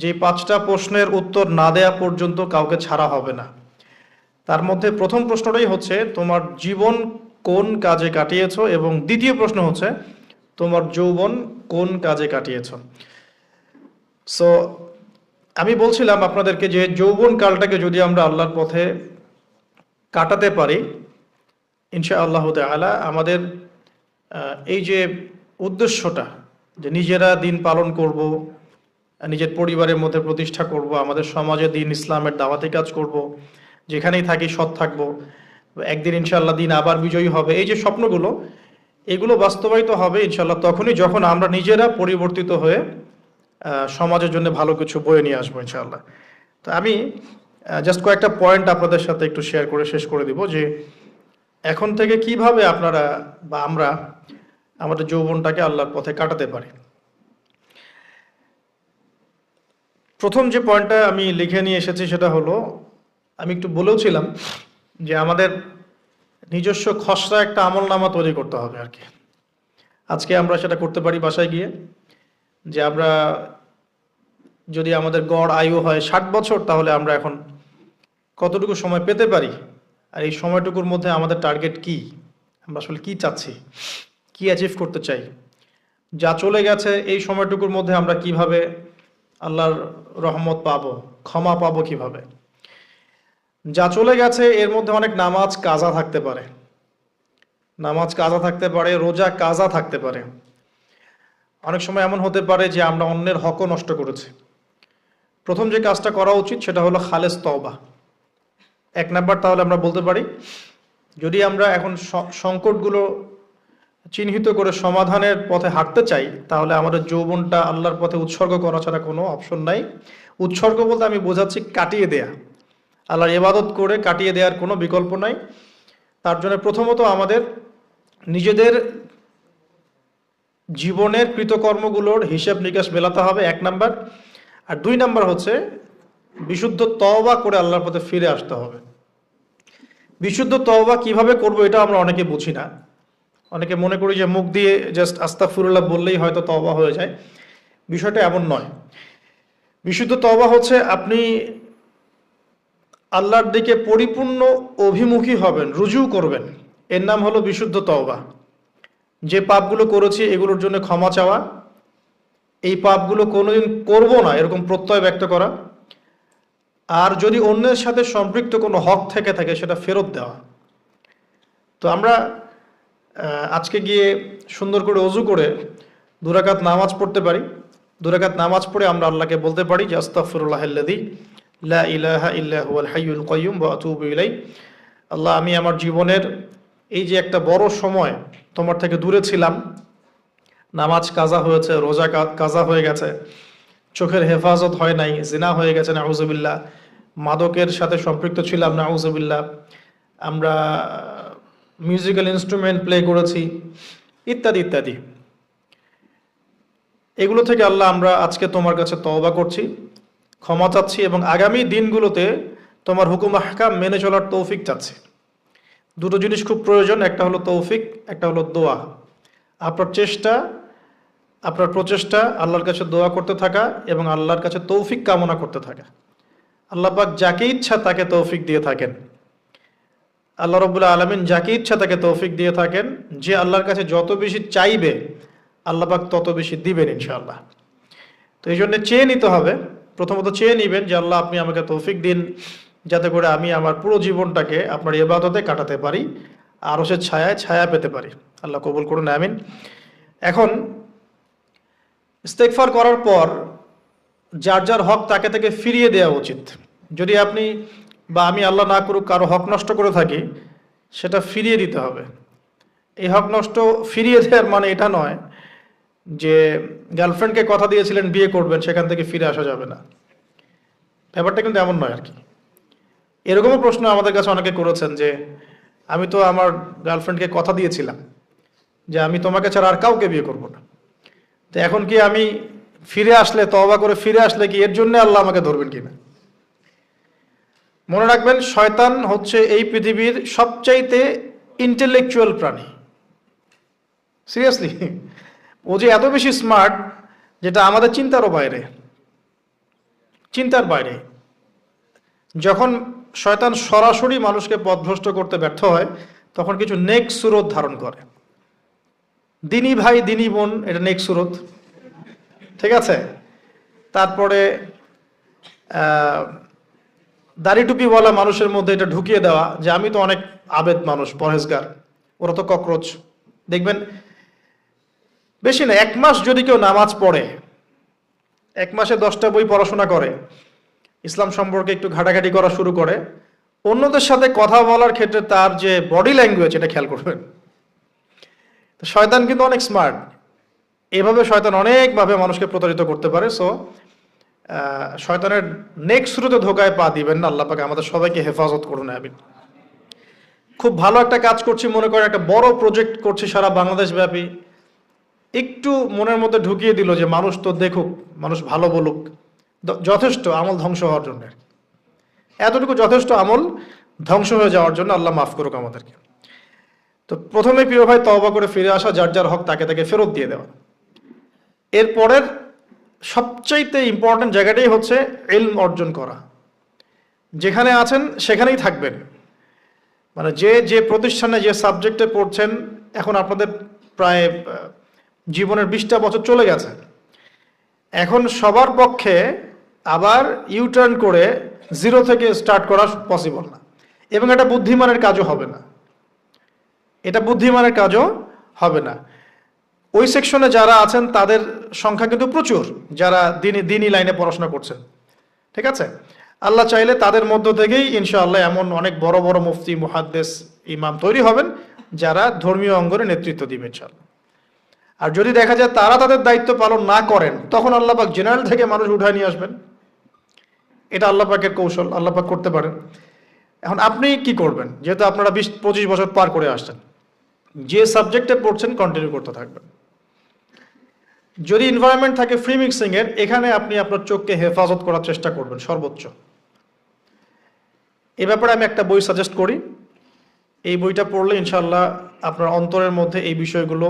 যে 5টা প্রশ্নের উত্তর না দেয়া পর্যন্ত কাউকে ছাড়া হবে না। তার মধ্যে প্রথম প্রশ্নটাই হচ্ছে তোমার জীবন কোন কাজে কাটিয়েছো, এবং দ্বিতীয় প্রশ্ন হচ্ছে তোমার যৌবন কোন কাজে কাটিয়েছো। সো আমি বলছিলাম আপনাদেরকে যে যৌবন কালটাকে যদি আমরা আল্লাহর পথে কাটাতে পারি, ইনশাআল্লাহ তাআলা আমাদের এই যে উদ্দেশ্যটা, যে নিজেরা দিন পালন করব, নিজের পরিবারের মধ্যে প্রতিষ্ঠা করব, আমাদের সমাজে দিন ইসলামের দাওয়াতি কাজ করব, যেখানেই থাকি সৎ থাকব, একদিন ইনশাআল্লাহ দিন আবার বিজয়ী হবে, এই যে স্বপ্নগুলো, এগুলো বাস্তবায়িত হবে ইনশাআল্লাহ তখনই যখন আমরা নিজেরা পরিবর্তিত হয়ে সমাজের জন্য ভালো কিছু বয়ে নিয়ে আসবো ইনশাআল্লাহ। তো আমি জাস্ট কয়েকটা পয়েন্ট আপনাদের সাথে একটু শেয়ার করে শেষ করে দিব, যে এখন থেকে কিভাবে আপনারা বা আমরা আমাদের যৌবনটাকে আল্লাহর পথে কাটাতে পারি। প্রথম যে পয়েন্টটা আমি লিখে নিয়ে এসেছি সেটা হলো, আমি একটু বলেওছিলাম যে আমাদের নিজস্ব খসড়া একটা আমলনামা তৈরি করতে হবে আর কি। আজকে আমরা সেটা করতে পারি বাসায় গিয়ে, যে আমরা যদি আমাদের গড় আয়ু হয় 60 বছর, তাহলে আমরা এখন কতটুকু সময় পেতে পারি, আর এই সময়টুকুর মধ্যে আমাদের টার্গেট কি, আমরা আসলে কি চাচ্ছি, কি অ্যাচিভ করতে চাই, যা চলে গেছে এই সময়টুকুর মধ্যে আমরা কিভাবে আল্লাহর রহমত পাবো, ক্ষমা পাবো কিভাবে। যা চলে গেছে এর মধ্যে অনেক নামাজ কাজা থাকতে পারে, রোজা কাজা থাকতে পারে। অনেক সময় এমন হতে পারে যে আমরা অন্যের হকও নষ্ট করেছি। প্রথম যে কাজটা করা উচিত সেটা হলো খালেস তওবা। 1 নাম্বার, তাহলে আমরা বলতে পারি যদি আমরা এখন সংকটগুলো চিহ্নিত করে সমাধানের পথে হাঁটতে চাই, তাহলে আমাদের যৌবনটা আল্লাহর পথে উৎসর্গ করা ছাড়া কোনো অপশন নাই। উৎসর্গ বলতে আমি বোঝাচ্ছি কাটিয়ে দেয়া, আল্লাহর ইবাদত করে কাটিয়ে দেওয়ার কোনো বিকল্প নাই। তার জন্য প্রথমত আমাদের নিজেদের জীবনের কৃতকর্মগুলোর হিসাব নিকাশ মেলাতে হবে, 1 নাম্বার। আর 2 নাম্বার হচ্ছে বিশুদ্ধ তওবা করে আল্লাহর পথে ফিরে আসতে হবে। বিশুদ্ধ তওবা কিভাবে করব এটা আমরা অনেকে বুঝি না। অনেকে মনে করি যে মুখ দিয়ে জাস্ট আস্তাগফিরুল্লাহ বললেই হয়তো তওবা হয়ে যায়। বিষয়টা এমন নয়। বিশুদ্ধ তওবা হচ্ছে আপনি আল্লাহর দিকে পরিপূর্ণ অভিমুখী হবেন, রুজু করবেন, এর নাম হলো বিশুদ্ধ তওবা। যে পাপগুলো করেছি এগুলোর জন্য ক্ষমা চাওয়া, এই পাপগুলো কোনোদিন করব না এরকম প্রত্যয় ব্যক্ত করা, আর যদি অন্যের সাথে সম্পৃক্ত কোনো হক থেকে থাকে সেটা ফেরত দেওয়া। তো আমরা আজকে গিয়ে সুন্দর করে ওযু করে 2 রাকাত নামাজ পড়তে পারি। 2 রাকাত নামাজ পড়ে আমরা আল্লাহকে বলতে পারি যে আস্তাগফিরুল্লাহাল্লাযী লা ইলাহা ইল্লা হুয়াল হাইয়ুল কাইয়্যুম ওয়া আতুবু ইলাইহি। আল্লাহ, আমি আমার জীবনের এই যে একটা বড় সময় তোমার থেকে দূরে ছিলাম, নামাজ কাজা হয়েছে, রোজা কাজা হয়ে গেছে, চোখের হেফাজত হয় নাই, জিনা হয়ে গেছে নাউজুবিল্লাহ, মাদকের সাথে সম্পৃক্ত ছিলাম নাউজুবিল্লাহ, আমরা মিউজিক্যাল ইনস্ট্রুমেন্ট প্লে করেছি, ইত্যাদি ইত্যাদি। এগুলো থেকে আল্লাহ আমরা আজকে তোমার কাছে তওবা করছি, ক্ষমা চাচ্ছি, এবং আগামী দিনগুলোতে তোমার হুকুম আহকাম মেনে চলার তৌফিক চাচ্ছি। 2টো জিনিস খুব প্রয়োজন, একটা হলো তৌফিক, একটা হলো দোয়া। আপনার প্রচেষ্টা আল্লাহর কাছে দোয়া করতে থাকা এবং আল্লাহর কাছে তৌফিক কামনা করতে থাকা। আল্লাহ পাক যাকে ইচ্ছা তাকে তৌফিক দিয়ে থাকেন। আল্লাহ রাব্বুল আলামিন যাকে ইচ্ছা তাকে তৌফিক দিয়ে থাকেন। যে আল্লাহর কাছে যত বেশি চাইবে আল্লাহ পাক তত বেশি দিবেন ইনশাআল্লাহ। তো এই জন্য চেয়ে নিতে হবে, প্রথমত চেয়ে নিবেন যে আল্লাহ আপনি আমাকে তৌফিক দিন, যাতে করে আমি আমার পুরো জীবনটাকে আপনার ইবাদতে কাটাতে পারি, আরশের ছায়া পেতে পারি। আল্লাহ কবুল করুন, আমিন। এখন ইস্তেগফার করার পর যার যার হক তাকে তাকে ফিরিয়ে দেওয়া উচিত। যদি আপনি বা আমি, আল্লাহ না করুক, কারো হক নষ্ট করে থাকি, সেটা ফিরিয়ে দিতে হবে। এই হক নষ্ট ফিরিয়ে দেওয়ার মানে এটা নয় যে গার্লফ্রেন্ডকে কথা দিয়েছিলেন বিয়ে করবেন, সেখান থেকে ফিরে আসা যাবে না। ব্যাপারটা কিন্তু এমন নয় আর কি। এরকমও প্রশ্ন আমাদের কাছে অনেকে করেছেন যে আমি তো আমার গার্লফ্রেন্ডকে কথা দিয়েছিলাম যে আমি তোমাকে ছাড়া আর কাউকে বিয়ে করব না, তো এখন কি আমি ফিরে আসলে, তওবা করে ফিরে আসলে কি এর জন্য আল্লাহ আমাকে ধরবেন কিনা? মনে রাখবেন, শয়তান হচ্ছে এই পৃথিবীর সবচাইতে ইন্টেলেকচুয়াল প্রাণী। সিরিয়াসলি, ও যে এত বেশি স্মার্ট যেটা আমাদের চিন্তারও বাইরে। চিন্তার বাইরে। যখন শয়তান সরাসরি মানুষকে পথভ্রষ্ট করতে ব্যর্থ হয়, তখন কিছু নেক সুরত ধারণ করে। দিনী ভাই দিনী বোন, এটা নেক সুরত, ঠিক আছে। তারপরে দাড়ি টুপিওয়ালা মানুষের মধ্যে এটা ঢুকিয়ে দেওয়া যে আমি তো অনেক আবেদ মানুষ, পরহেজগার, ওরা তো ককরোচ। দেখবেন বেশি না, 1 মাস যদি কেউ নামাজ পড়ে, 1 মাসে 10টা বই পড়াশোনা করে, ইসলাম সম্পর্কে একটু ঘাটাঘাটি করা শুরু করে, অন্যদের সাথে কথা বলার ক্ষেত্রে তার যে বডি ল্যাঙ্গুয়েজ, এটা খেয়াল করবেন। তো শয়তান কিন্তু অনেক স্মার্ট, এভাবে শয়তান অনেকভাবে মানুষকে প্রতারিত করতে পারে। সো শয়তানের নেক্সট শুরুতে ধোকায় পা দিবেন না। আল্লাহ পাক আমাদের সবাইকে হেফাজত করুন, আমিন। খুব ভালো একটা কাজ করছি মনে করেন, একটা বড় প্রজেক্ট করছি সারা বাংলাদেশ ব্যাপী, একটু মনের মধ্যে ঢুকিয়ে দিল যে মানুষ তো দেখুক, মানুষ ভালো বলুক, যথেষ্ট আমল ধ্বংস হওয়ার জন্য। এতটুকু যথেষ্ট আমল ধ্বংস হয়ে যাওয়ার জন্য। আল্লাহ মাফ করুক আমাদেরকে। তো প্রথমে প্রিয় ভাই তওবা করে ফিরে আসা, যার যার হক তাকে তাকে ফেরত দিয়ে দেওয়া। এরপরের সবচাইতে ইম্পর্টেন্ট জায়গাটাই হচ্ছে ইলম অর্জন করা। যেখানে আছেন সেখানেই থাকবেন, মানে যে যে প্রতিষ্ঠানে যে সাবজেক্টে পড়ছেন, এখন আপনাদের প্রায় জীবনের 20টা বছর চলে গেছে, এখন সবার পক্ষে আবার ইউটার্ন করে জিরো থেকে স্টার্ট করা পসিবল না, এবং এটা বুদ্ধিমানের কাজও হবে না, এটা বুদ্ধিমানের কাজও হবে না। ওই সেকশনে যারা আছেন তাদের সংখ্যা কিন্তু প্রচুর, যারা দিনী লাইনে পড়াশোনা করছেন, ঠিক আছে। আল্লাহ চাইলে তাদের মধ্য থেকেই ইনশাআল্লাহ এমন অনেক বড় বড় মুফতি, মুহাদ্দিস, ইমাম তৈরি হবেন, যারা ধর্মীয় অঙ্গনে নেতৃত্ব দিবেন ইনশাআল্লাহ। আর যদি দেখা যায় তারা তাদের দায়িত্ব পালন না করেন, তখন আল্লাহ পাক জেনারেল থেকে মানুষ উঠায় নিয়ে আসবেন। এটা আল্লাহ পাকের কৌশল, আল্লাহ পাক করতে পারেন। এখন আপনি কি করবেন? যেহেতু আপনারা 20-25 বছর পার করে আসছেন, যে সাবজেক্টে পড়ছেন কন্টিনিউ করতে থাকবেন। যদি এনভায়রনমেন্ট থাকে ফ্রি মিক্সিং এর, এখানে আপনি আপনার চোখকে হেফাজত করার চেষ্টা করবেন সর্বোচ্চ। এই ব্যাপারে আমি একটা বই সাজেস্ট করি, এই বইটা পড়লে ইনশাআল্লাহ আপনার অন্তরের মধ্যে এই বিষয়গুলো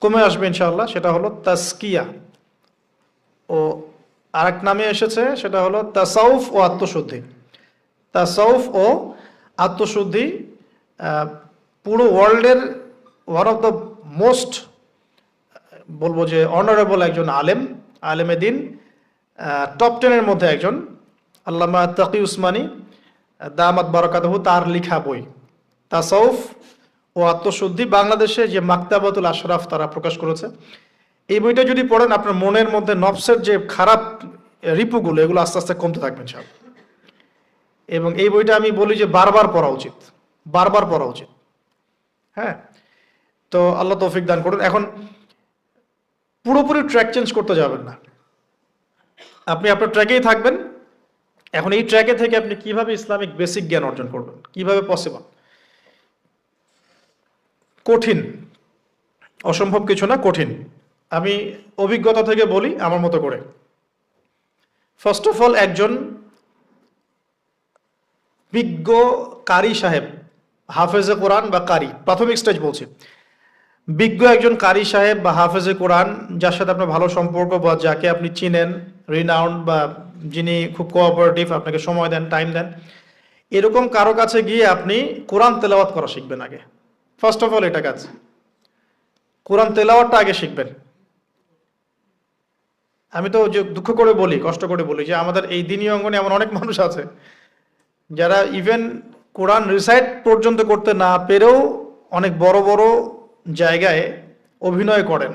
কমে আসবে ইনশাআল্লাহ। সেটা হলো তাসকিয়া, ও আরেক নামে এসেছে, সেটা হলো তাসাউফ ও আত্মশুদ্ধি। তাসাউফ ও আত্মশুদ্ধি পুরো ওয়ার্ল্ডের ওয়ান অফ দ্য মোস্ট, বলবো যে অনারেবল একজন আলেমে দিন, টপ 10-এর মধ্যে একজন, আল্লামা তাকি উসমানী দামাত বারাকাতুহু, তার লেখা বই তাসাউফ ও আত্মশুদ্ধি। বাংলাদেশে যে মাকতাবাতুল আশরাফ তারা প্রকাশ করেছে। এই বইটা যদি পড়েন, আপনার মনের মধ্যে নফসের যে খারাপ রিপুগুলো, এগুলো আস্তে আস্তে কমতে থাকবেন সব। এবং এই বইটা আমি বলি যে বারবার পড়া উচিত, বারবার পড়া উচিত। হ্যাঁ, তো আল্লাহ তৌফিক দান করুন। এখন পুরোপুরি ট্র্যাক চেঞ্জ করতে যাবেন না, আপনি আপনার ট্র্যাকেই থাকবেন। এখন এই ট্র্যাকে থেকে আপনি কিভাবে ইসলামিক বেসিক জ্ঞান অর্জন করবেন, কিভাবে পসিবল? কঠিন, অসম্ভব কিছু না, কঠিন। আমি অভিজ্ঞতা থেকে বলি আমার মতো করে। ফার্স্ট অফ অল, একজন বিজ্ঞ কারি সাহেব, হাফেজে কোরআন বা কারি, প্রাথমিক স্টেজ বলছি, বিজ্ঞ একজন কারি সাহেব বা হাফেজে কোরআন, যার সাথে আপনার ভালো সম্পর্ক বা যাকে আপনি চিনেন, রিনাউন্ড, বা যিনি খুব কোঅপারেটিভ, আপনাকে সময় দেন, টাইম দেন, এরকম কারো কাছে গিয়ে আপনি কোরআন তেলাওয়াত করা শিখবেন আগে। ফার্স্ট অফ অল এটা কাজ, কোরআন তেলাওয়াতটা আগে শিখবেন। আমি তো যে দুঃখ করে বলি, কষ্ট করে বলি, যে আমাদের এই দিনী অঙ্গনে এমন অনেক মানুষ আছে যারা ইভেন কোরআন রিসাইট পর্যন্ত করতে না পেরেও অনেক বড় বড় জায়গায় অভিনয় করেন,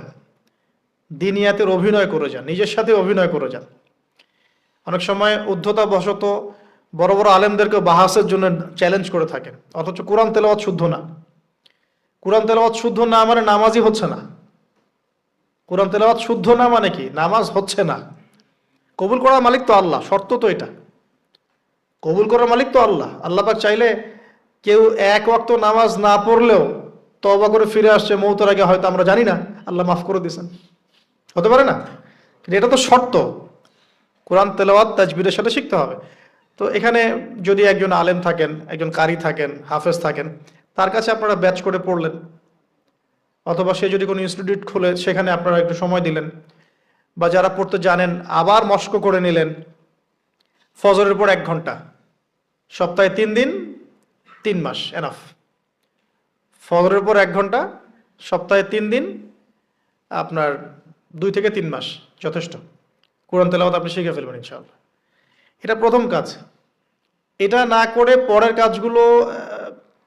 দিনিয়াতের অভিনয় করে যান, নিজের সাথে অভিনয় করে যান। অনেক সময় উদ্ধতা বশত বড় বড় আলেমদেরকে বাহাসের জন্য চ্যালেঞ্জ করে থাকেন, অথচ কোরআন তেলাওয়াত শুদ্ধ না। কোরআন তেলাওয়াত শুদ্ধ না মানে নামাজই হচ্ছে না। কোরআন তেলাওয়াত শুদ্ধ না মানে কি? নামাজ হচ্ছে না। কবুল করার মালিক তো আল্লাহ, শর্ত তো এটা। কবুল করার মালিক তো আল্লাহ। আল্লাহ পাক চাইলে কেউ এক ওয়াক্ত নামাজ না পড়লেও তওবা করে ফিরে আসছে মৌতের আগে, হয়তো আমরা জানি না, আল্লাহ মাফ করে দিয়েছেন, হতে পারে না? কিন্তু এটা তো শর্ত, কোরআন তেলাওয়াত তাজবিরের সাথে শিখতে হবে। তো এখানে যদি একজন আলেম থাকেন, একজন কারি থাকেন, হাফেজ থাকেন, তার কাছে আপনারা ব্যাচ করে পড়লেন, অথবা সে যদি কোনো ইনস্টিটিউট খোলে সেখানে আপনারা একটু সময় দিলেন, বা যারা পড়তে জানেন আবার মস্ক করে নিলেন, ফজরের পর 1 ঘন্টা, সপ্তাহে 3 দিন, 3 মাস এনাফ। ফজরের পর 1 ঘন্টা, সপ্তাহে 3 দিন, আপনার 2 থেকে 3 মাস যথেষ্ট। কোরআন তেলাওয়াত আপনি শিখে ফেলবেন ইনশাআল্লাহ। এটা প্রথম কাজ। এটা না করে পরের কাজগুলো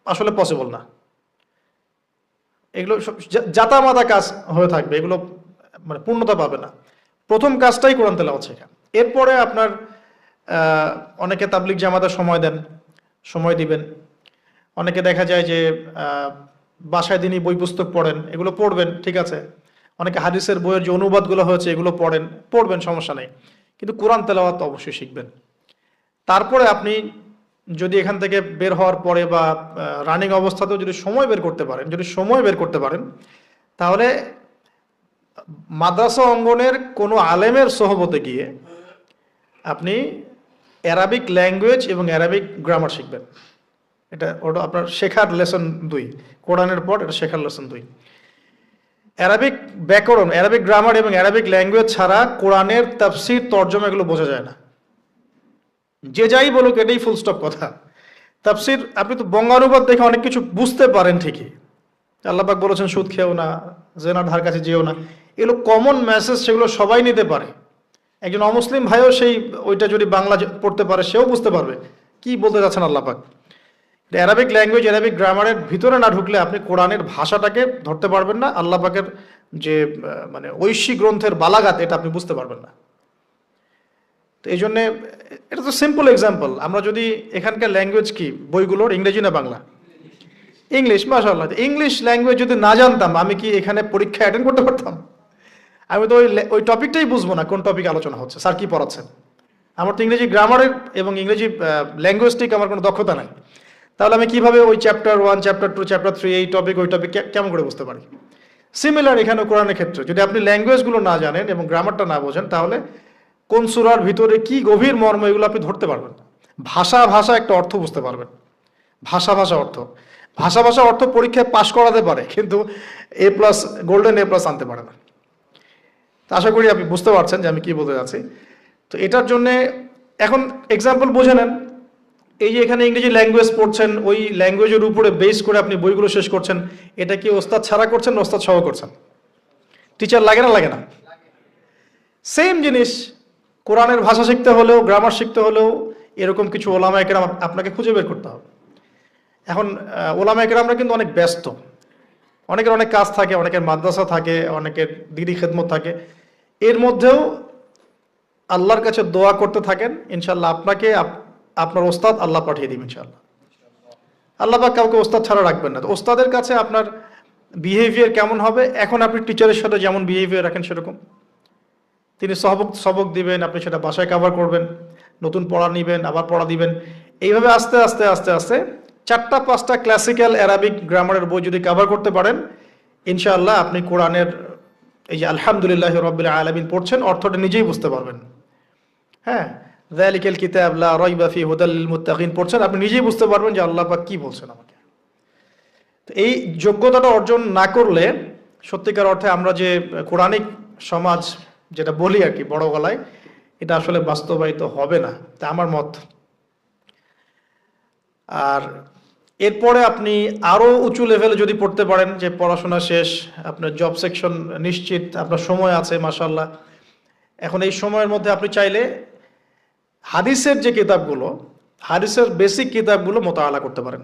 আসলে পসিবল না। এগুলো জাতামাতা কাজ হয়ে থাকবে, এগুলো মানে পূর্ণতা পাবে না। প্রথম কাজটাই কোরআন তেলাওয়াত শেখা। এরপরে আপনার অনেকে তাবলিগ জামাতে সময় দেন, সময় দিবেন। অনেকে দেখা যায় যে বাসায় দিনই বই পুস্তক পড়েন, এগুলো পড়বেন, ঠিক আছে। অনেকে হাদিসের বইয়ের যে অনুবাদগুলো হয়েছে এগুলো পড়বেন, সমস্যা নেই। কিন্তু কোরআন তেলাওয়াত অবশ্যই শিখবেন। তারপরে আপনি যদি এখান থেকে বের হওয়ার পরে বা রানিং অবস্থাতেও যদি সময় বের করতে পারেন, তাহলে মাদ্রাসা অঙ্গনের কোনো আলেমের সোহবতে গিয়ে আপনি অ্যারাবিক ল্যাঙ্গুয়েজ এবং অ্যারাবিক গ্রামার শিখবেন। ওটা আপনার শেখার লেসন 2, কোরআনের পর এটা শেখার লেসন 2। অ্যারাবিক ব্যাকরণ, অ্যারাবিক গ্রামার এবং অ্যারাবিক ল্যাঙ্গুয়েজ ছাড়া কোরআনের তাফসীর, তরজমা এগুলো বোঝা যায় না। যে যাই বলুক এটাই ফুল স্টপ কথা। তাফসীর আপনি তো বঙ্গানুবাদ দেখে অনেক কিছু বুঝতে পারেন ঠিকই। আল্লাহ পাক বলেছেন সুদ খেও না, জেনার ধার কাছে যেও না, এগুলো কমন মেসেজ, সেগুলো সবাই নিতে পারে। একজন অমুসলিম ভাইও ওইটা যদি বাংলা পড়তে পারে সেও বুঝতে পারবে কি বলতে যাচ্ছেন আল্লাহ পাক। অ্যারাবিক ল্যাঙ্গুয়েজ, অ্যারাবিক গ্রামারের ভিতরে না ঢুকলে আপনি কোরআনের ভাষাটাকে ধরতে পারবেন না। আল্লাহ পাকের যে মানে ঐশী গ্রন্থের বালাগাত, এটা আপনি বুঝতে পারবেন না। তো এই জন্যে এটা তো সিম্পল এক্সাম্পল। আমরা যদি এখানকার ল্যাঙ্গুয়েজ কি বইগুলোর, ইংরেজি না বাংলা? ইংলিশ। মাশাআল্লাহ, ইংলিশ ল্যাঙ্গুয়েজ যদি না জানতাম আমি কি এখানে পরীক্ষা অ্যাটেন্ড করতে পারতাম? আমি তো ওই টপিকটাই বুঝবো না, কোন টপিক আলোচনা হচ্ছে, স্যার কি পড়াচ্ছেন। আমার তো ইংরেজি গ্রামারের এবং ইংরেজি ল্যাঙ্গুয়েজটিক আমার কোনো দক্ষতা নাই। তাহলে আমি কিভাবে ওই চ্যাপ্টার 1, চ্যাপ্টার 2, চ্যাপ্টার 3, এই টপিক ওই টপিক কেমন করে বুঝতে পারি? সিমিলার এখানে কোরআনের ক্ষেত্রে যদি আপনি ল্যাঙ্গুয়েজগুলো না জানেন এবং গ্রামারটা না বোঝেন, তাহলে কোন সূরার ভিতরে কি গভীর মর্ম এগুলো আপনি ধরতে পারবেন না। ভাষা একটা অর্থ বুঝতে পারবেন, ভাষা অর্থ পরীক্ষায় পাশ করাতে পারে, কিন্তু A+, গোল্ডেন A+ আনতে পারে না। আশা করি আপনি বুঝতে পারছেন যে আমি কি বলতে যাচ্ছি। তো এটার জন্যে এখন এক্সাম্পল বুঝে নেন। এই যে এখানে ইংরেজি ল্যাঙ্গুয়েজ পড়ছেন, ওই ল্যাঙ্গুয়েজের উপরে বেস করে আপনি বইগুলো শেষ করছেন, এটা কি ওস্তাদ ছাড়া করছেন না ওস্তাদ সহ করছেন? টিচার লাগে না? সেম জিনিস কোরআনের ভাষা শিখতে হলেও, গ্রামার শিখতে হলেও এরকম কিছু ওলামা একরাম আপনাকে খুঁজে বের করতে হবে। এখন ওলামা একরামরা কিন্তু অনেক ব্যস্ত, অনেকের অনেক কাজ থাকে, অনেকের মাদ্রাসা থাকে, অনেকের দিদি খেদমত থাকে। এর মধ্যেও আল্লাহর কাছে দোয়া করতে থাকেন, ইনশাল্লাহ আপনাকে আপনার ওস্তাদ আল্লাহ পাঠিয়ে দিবেন ইনশাল্লাহ। আল্লাহ পাক কাউকে ওস্তাদ ছাড়া রাখবেন না। তো ওস্তাদের কাছে আপনার বিহেভিয়ার কেমন হবে? এখন আপনি টিচারের সাথে যেমন বিহেভিয়ার রাখেন সেরকম। তিনি সবক দিবেন, আপনি সেটা বাসায় কভার করবেন, নতুন পড়া নিবেন, আবার পড়া দিবেন। এইভাবে আস্তে আস্তে 4-5টা ক্লাসিক্যাল অ্যারাবিক গ্রামারের বই যদি কভার করতে পারেন, ইনশাআল্লাহ আপনি কোরআনের এই যে আলহামদুলিল্লাহ রাব্বিল আলামিন পড়ছেন, অর্থটা নিজেই বুঝতে পারবেন। হ্যাঁ, যালিকাল কিতাব লা রাইবা ফি হুদাল লিল মুত্তাকিন পড়ছেন, আপনি নিজেই বুঝতে পারবেন যে আল্লাহ পাক কি বলছেন আমাকে। তো এই যোগ্যতাটা অর্জন না করলে সত্যিকার অর্থে আমরা যে কোরআনিক সমাজ যেটা বলি আর কি বড় গলায়, এটা আসলে বাস্তবায়িত হবে না, তা আমার মত। আর এরপরে আপনি আরো উঁচু লেভেলে যদি পড়তে পারেন, যে পড়াশোনা শেষ, আপনার জব সেকশন নিশ্চিত, আপনার সময় আছে মাশাআল্লাহ, এখন এই সময়ের মধ্যে আপনি চাইলে হাদিসের যে কিতাবগুলো, হাদিসের বেসিক কিতাবগুলো মোতালা করতে পারেন।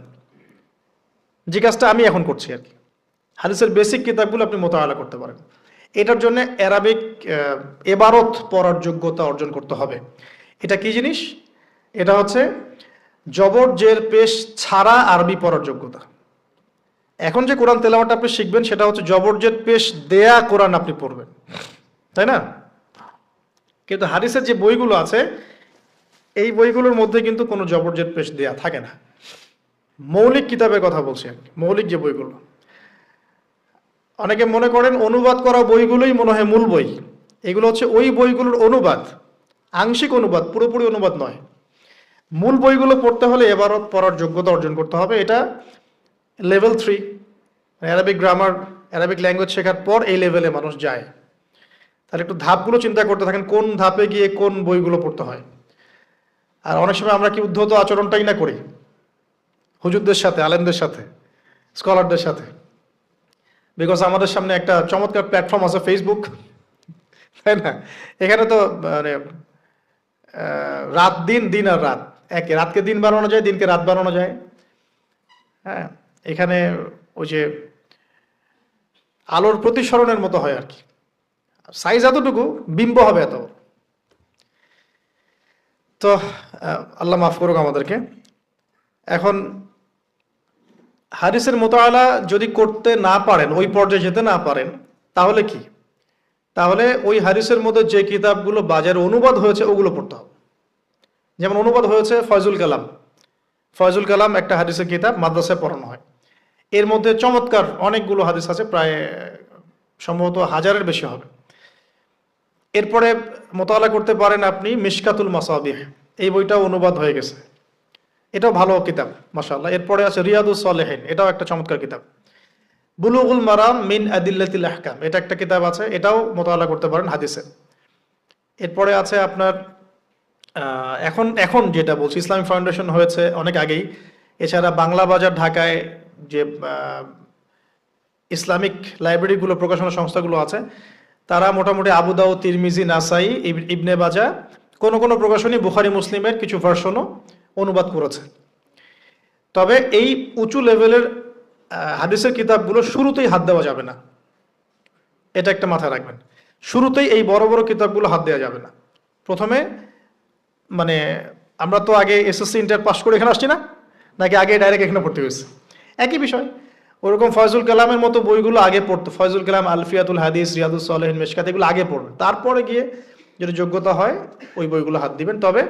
যে কাজটা আমি এখন করছি আর কি, হাদিসের বেসিক কিতাবগুলো আপনি মোতালা করতে পারেন। এটার জন্য অ্যারাবিক এবারত পড়ার যোগ্যতা অর্জন করতে হবে। এটা কি জিনিস? এটা হচ্ছে জবর জের পেশ ছাড়া আরবি পড়ার যোগ্যতা। এখন যে কোরআন তেলাওয়াতটা আপনি শিখবেন সেটা হচ্ছে জবর জের পেশ দেয়া কোরআন আপনি পড়বেন, তাই না? কিন্তু হাদিসের যে বইগুলো আছে এই বইগুলোর মধ্যে কিন্তু কোনো জবর জের পেশ দেয়া থাকে না। মৌলিক কিতাবের কথা বলছি আর কি, মৌলিক যে বইগুলো। অনেকে মনে করেন অনুবাদ করা বইগুলোই মনে হয় মূল বই। এগুলো হচ্ছে ওই বইগুলোর অনুবাদ, আংশিক অনুবাদ, পুরোপুরি অনুবাদ নয়। মূল বইগুলো পড়তে হলে এবারত পড়ার যোগ্যতা অর্জন করতে হবে। এটা level 3, Arabic grammar, Arabic language শেখার পর এই লেভেলে মানুষ যায়। তাহলে একটু ধাপগুলো চিন্তা করতে থাকেন, কোন ধাপে গিয়ে কোন বইগুলো পড়তে হয়। আর অনেক সময় আমরা কি উদ্ধত আচরণটাই না করি হুজুরদের সাথে, আলেমদের সাথে, স্কলারদের সাথে। বিকজ আমাদের সামনে একটা চমৎকার প্ল্যাটফর্ম আছে ফেসবুক, তাই না? এখানে তো মানে রাত দিন, দিন আর রাত একে, রাতকে দিন বানানো যায়, দিনকে রাত বানানো যায়। হ্যাঁ, এখানে ওই যে আলোর প্রতিসরণের মতো হয় আর কি, সাইজ এতটুকু, বিম্ব হবে এত। তো আল্লাহ মাফ করুক আমাদেরকে। এখন হাদিসের মোতালা যদি করতে না পারেন, ওই পর্যায়ে যেতে না পারেন, তাহলে কি? তাহলে ওই হাদিসের মধ্যে যে কিতাবগুলো বাজারে অনুবাদ হয়েছে ওগুলো পড়তে হবে। যেমন অনুবাদ হয়েছে ফয়জুল কালাম। ফয়জুল কালাম একটা হাদিসের কিতাব, মাদ্রাসায় পড়ানো হয়। এর মধ্যে চমৎকার অনেকগুলো হাদিস আছে, প্রায় সম্ভবত 1000-এর বেশি হবে। এরপরে মোতালা করতে পারেন আপনি মিশকাতুল মাসাবিহ, এই বইটাও অনুবাদ হয়ে গেছে, এটাও ভালো কিতাব মাশাআল্লাহ। এরপরে আছে রিয়াদুস সালেহিন, এটাও একটা চমৎকার কিতাব। বুলুগুল মারাম মিন আদিল্লাতিল আহকাম, এটা একটা কিতাব আছে, এটাও মোতালা করতে পারেন হাদিসে। এরপরে আছে আপনার এখন এখন যেটা বলছি, ইসলামিক ফাউন্ডেশন হয়েছে অনেক আগেই। এছাড়া বাংলা বাজার ঢাকায় যে ইসলামিক লাইব্রেরিগুলো, প্রকাশনা সংস্থাগুলো আছে, তারা মোটামুটি আবু দাউদ, তিরমিজি, নাসাই, ইবনে বাজা, কোনো কোনো প্রকাশনী বুখারী মুসলিমের কিছু ভার্সনও অনুবাদ করেছে। তবে এই উঁচু লেভেলের হাদিসের কিতাবগুলো শুরুতেই হাত দেওয়া যাবে না, এটা একটা মাথায় রাখবেন। শুরুতেই এই বড় বড় কিতাবগুলো হাত দেওয়া যাবে না। প্রথমে মানে আমরা তো আগে এসএসসি ইন্টার পাস করে এখানে আসছি না, নাকি আগে ডাইরেক্ট এখানে ভর্তি হয়েছে? একই বিষয়। ওরকম ফয়জুল কালামের মতো বইগুলো আগে পড়তো, ফয়জুল কালাম, আলফিয়াতুল হাদিস, রিয়াদুস সালেহিন, মিশকাত, এগুলো আগে পড়বেন। তারপরে গিয়ে যদি যোগ্যতা হয় ওই বইগুলো হাত দিবেন। তবে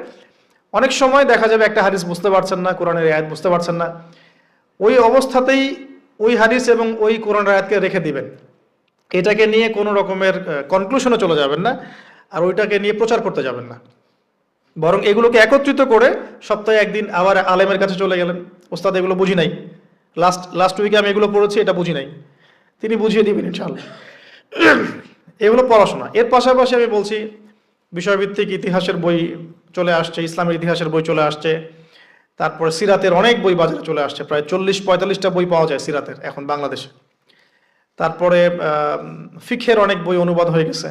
অনেক সময় দেখা যাবে একটা হাদিস বুঝতে পারছেন না, কোরআনের আয়াত বুঝতে পারছেন না, ওই অবস্থাতেই ওই হাদিস এবং ওই কোরআনের আয়াতকে রেখে দিবেন। এটাকে নিয়ে কোনো রকমের কনক্লুশনে চলে যাবেন না, আর ওইটাকে নিয়ে প্রচার করতে যাবেন না। বরং এগুলোকে একত্রিত করে সপ্তাহে একদিন আবার আলেমের কাছে চলে গেলেন, ওস্তাদ এগুলো বুঝি নাই, লাস্ট উইকে আমি এগুলো পড়েছি, এটা বুঝি নাই, তিনি বুঝিয়ে দিবেন ইনশাআল্লাহ। এগুলো পড়াশোনা। এর পাশাপাশি আমি বলছি বিষয়ভিত্তিক ইতিহাসের বই চলে আসছে, ইসলামের ইতিহাসের বই চলে আসছে। তারপরে সিরাতের অনেক বই বাজারে চলে আসছে, প্রায় 40-45টা বই পাওয়া যায় সিরাতের এখন বাংলাদেশে। তারপরে ফিকহের অনেক বই অনুবাদ হয়ে গেছে।